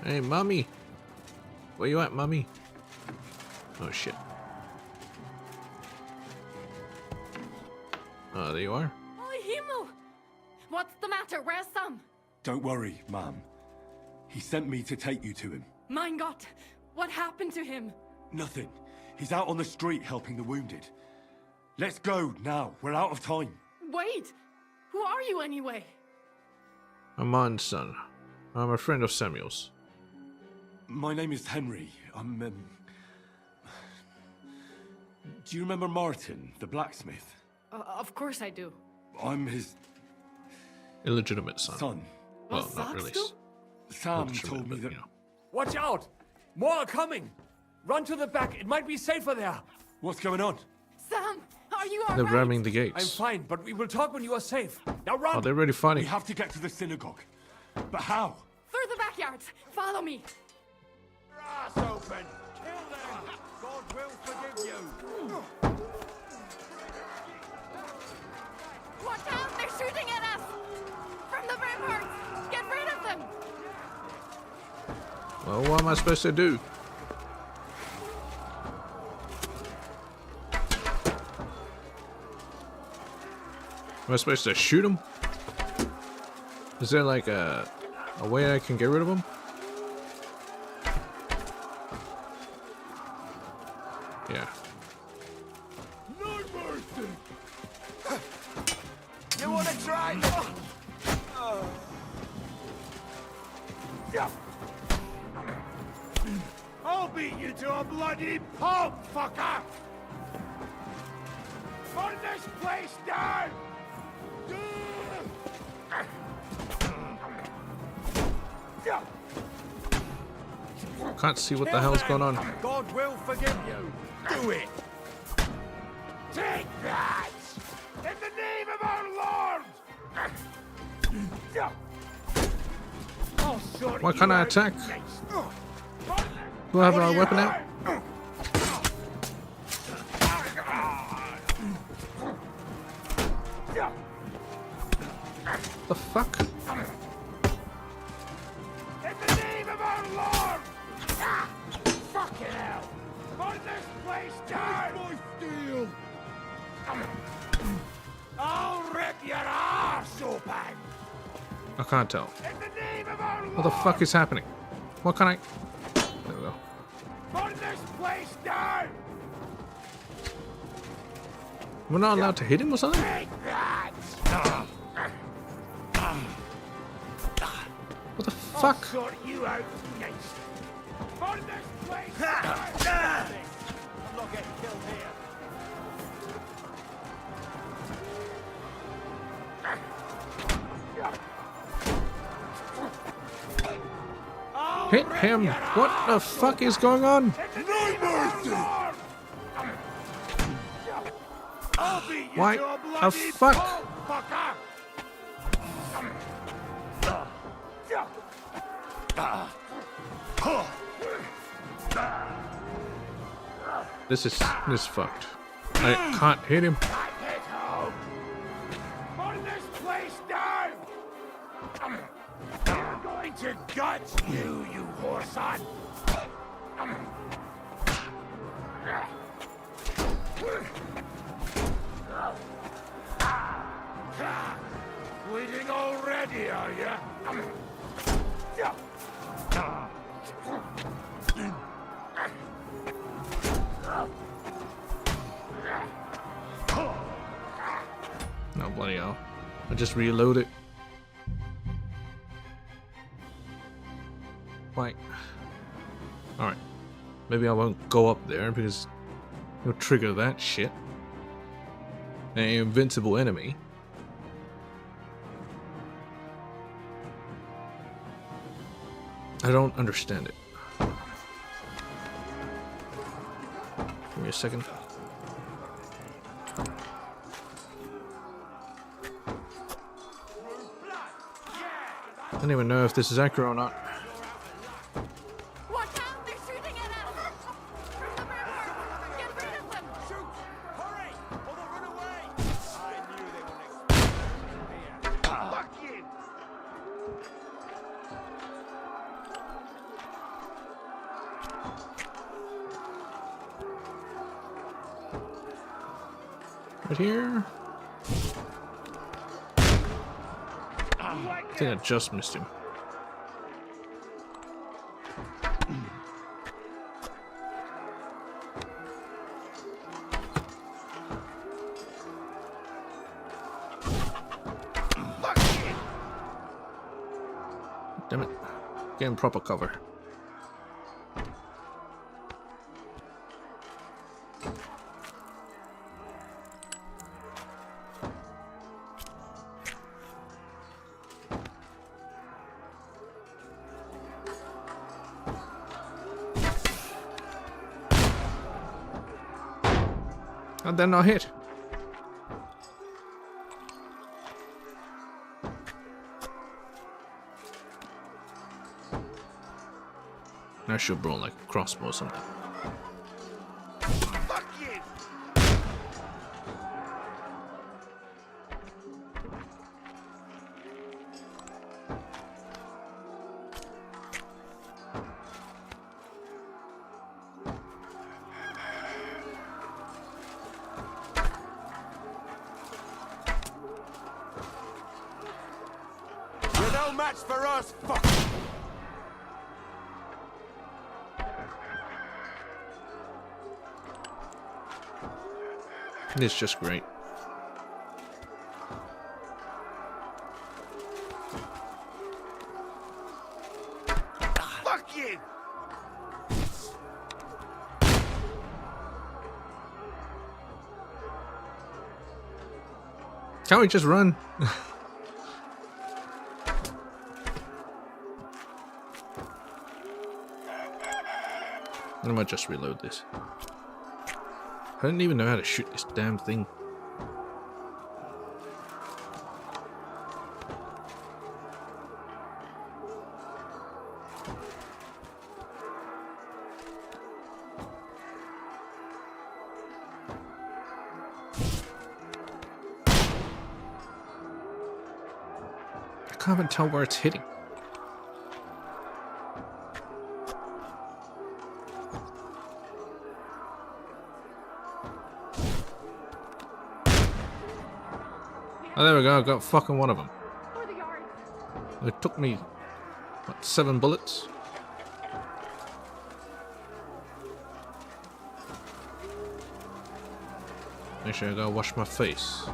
Hey, mommy. Where you at, mommy? Oh, shit. Oh, there you are. Oh, Himmel! What's the matter? Where's Sam? Don't worry, ma'am. He sent me to take you to him. Mein Gott! What happened to him? Nothing. He's out on the street helping the wounded. Let's go now. We're out of time. Wait! Who are you anyway? Amon's son. I'm a friend of Samuel's. My name is Henry. I'm, Do you remember Martin, the blacksmith? Of course I do. I'm his... Illegitimate son. son. Well, not really. Sam Illegitimate, told me but, that... you know. Watch out! More are coming! Run to the back. It might be safer there. What's going on? Sam, are you alright? They're ramming the I'm gates. fine, but we will talk when you are safe. Now run! Oh, they're really funny. We have to get to the synagogue. But how? Through the backyards. Follow me. Brass open! Kill them! God will forgive you! Watch out! They're shooting at us! From the ramparts! Get rid of them! Well, what am I supposed to do? Am I supposed to shoot him? Is there like a way I can get rid of him? Yeah. No mercy! You wanna try? I'll beat you to a bloody pulp, fucker! Burn this place down! Can't see what the hell's going on. God will forgive you. Do it. Take that! In the name of our Lord! I'll sort Why you can't I out attack? next. Do I have a weapon out? The fuck? In the name of our Lord! Fucking hell! Burn this place down! My steel! I'll rip your arse open! I can't tell. In the name of our Lord! What the fuck is happening? What can I... There we go. Burn this place down! We're not allowed to hit him or something? What the fuck? Sort you out next. Burn this place! I'm not getting killed here. Hit him! What the fuck is going on? No mercy! Why the fuck? This is fucked. I can't hit him. Burn this place down! I'm going to gut you, you whoreson! Bleeding already, are ya? No, bloody hell. I just reload it. Wait. Alright. Maybe I won't go up there because it'll trigger that shit. An invincible enemy. I don't understand it. Give me a second. I don't even know if this is accurate or not. Watch out! They're shooting at us! From the ramparts! Get rid of them! Shoot! Hurry! Or they'll run away! I knew they wouldn't expect us here. Fuck you! Right here. I think I just missed him. Damn it. Getting proper cover. And then I hit. I should roll like a crossbow or something. Fuck you! You're no match for us, fuck! It's just great. Fuck you! Can't we just run? I might just reload this. I didn't even know how to shoot this damn thing. I can't even tell where it's hitting. Oh, there we go, I got fucking one of them. It took me, what, 7 bullets? Actually, I gotta wash my face.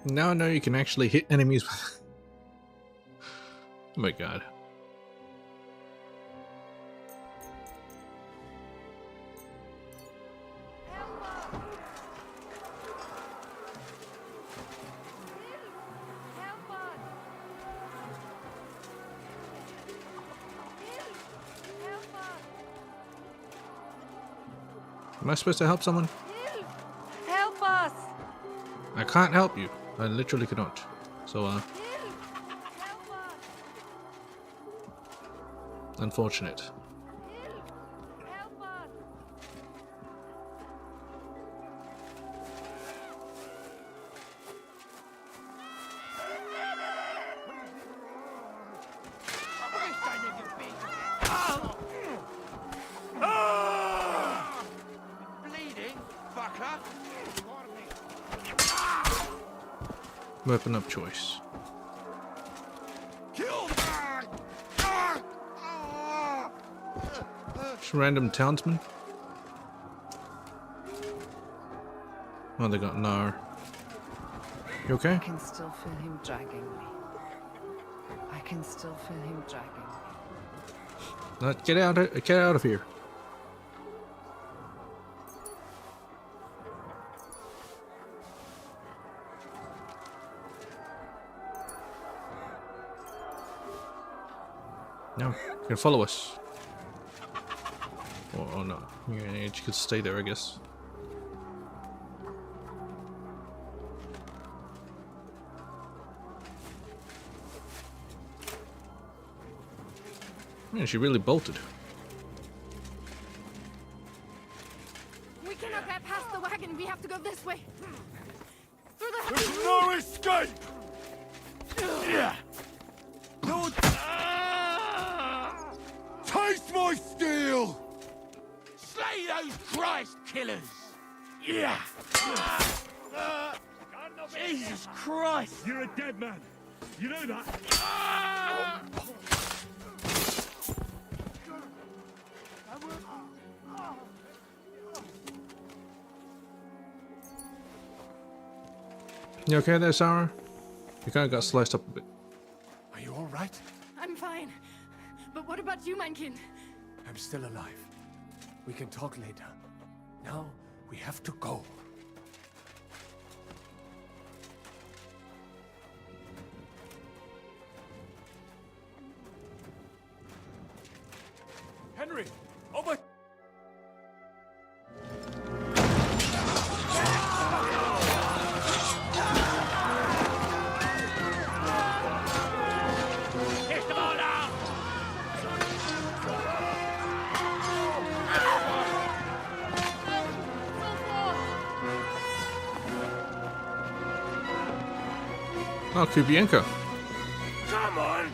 Now I know you can actually hit enemies with... Oh my god. Am I supposed to help someone? Help us! I can't help you. I literally cannot. So, unfortunate. Weapon of choice. Just random townsman. Oh, they got Nar. You okay? I can still feel him dragging me. I can still feel him dragging me. Get out of here. No, you can follow us. Oh no, you could stay there, I guess. Man, she really bolted. We cannot get past the wagon. We have to go this way. Through the... There's no escape! Yeah. No. Taste my steel! Slay those Christ killers! Yeah! Jesus Christ! You're a dead man. You know that? You okay there, Sarah? You kind of got sliced up a bit. Are you all right? I'm fine. But what about you, mein Kind? I'm still alive. We can talk later. Now, we have to go. Henry! Over! Oh, Kubienko. Come on!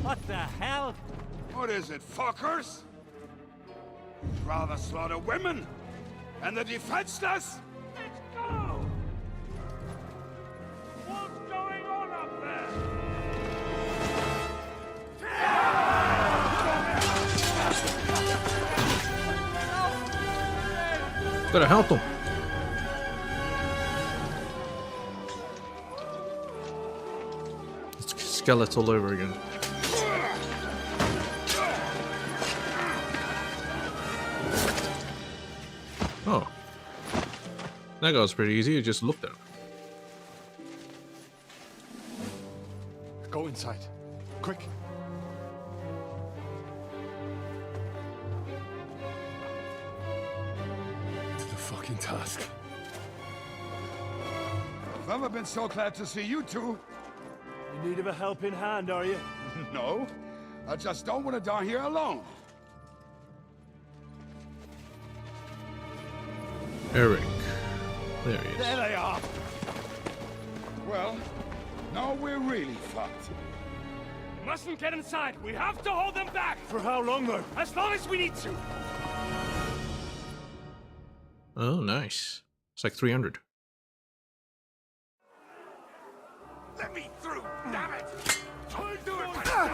What the hell? What is it, fuckers? You'd rather slaughter women and the defenseless? Let's go! What's going on up there? Gotta help them. Skeleton all over again. Oh. That guy was pretty easy, you just looked at him. Go inside. Quick. The fucking task. I've never been so glad to see you two. In need of a helping hand, are you? No, I just don't want to die here alone. Eric. There he is. There they are. Well, now we're really fucked. We mustn't get inside. We have to hold them back. For how long, though? As long as we need to. Oh, nice. It's like 300. Let me through, damn it! I'll do it myself!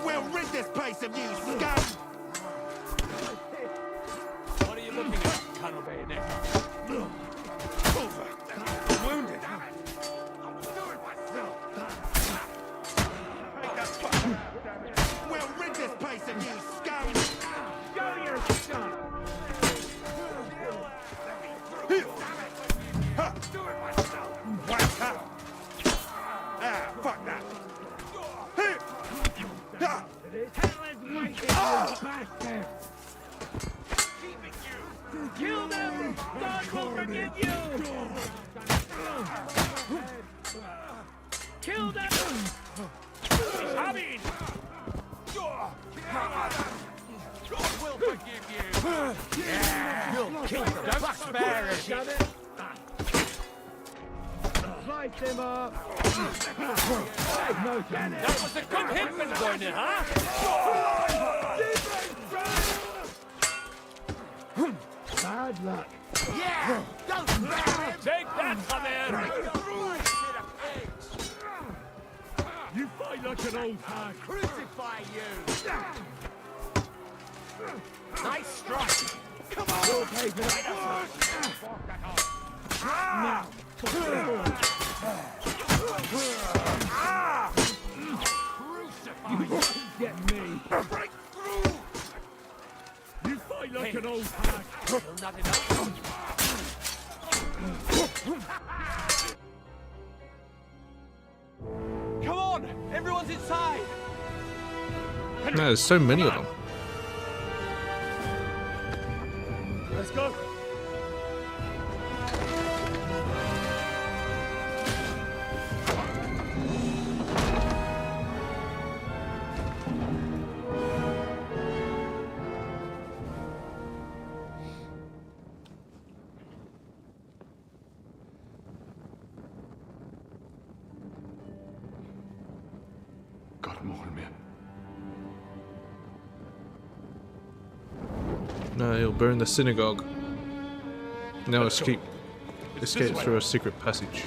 We'll rid this place of you, scum! What are you looking at, Colonel Bayonet? Over! Wounded! We'll rid this place of you, scum! Go your son! Whack up! Ah, fuck that! Kill them! God will forgive you! Kill them! Coming! God will forgive you! Yeah! You'll kill the bugbearers! Light them up! That was a good hit, Benzoyne, huh? Bad luck. Yeah! Take that, Javier! You fight like an old hag. Crucify you! Nice strike! Come on! You'll pay for that. Now. You won't get me. Break through! You fight like an old hag. Still not enough. Come on! Everyone's inside! No, there's so many of them. Let's go. No, he'll burn the synagogue. Now escape through a secret passage.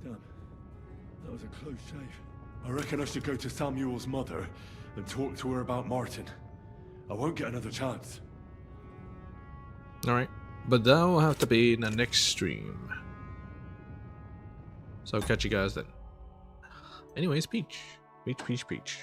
Damn. That was a close shave. I reckon I should go to Samuel's mother and talk to her about Martin. I won't get another chance. Alright, but that will have to be in the next stream. So I'll catch you guys then. Anyways, Peach. Peach.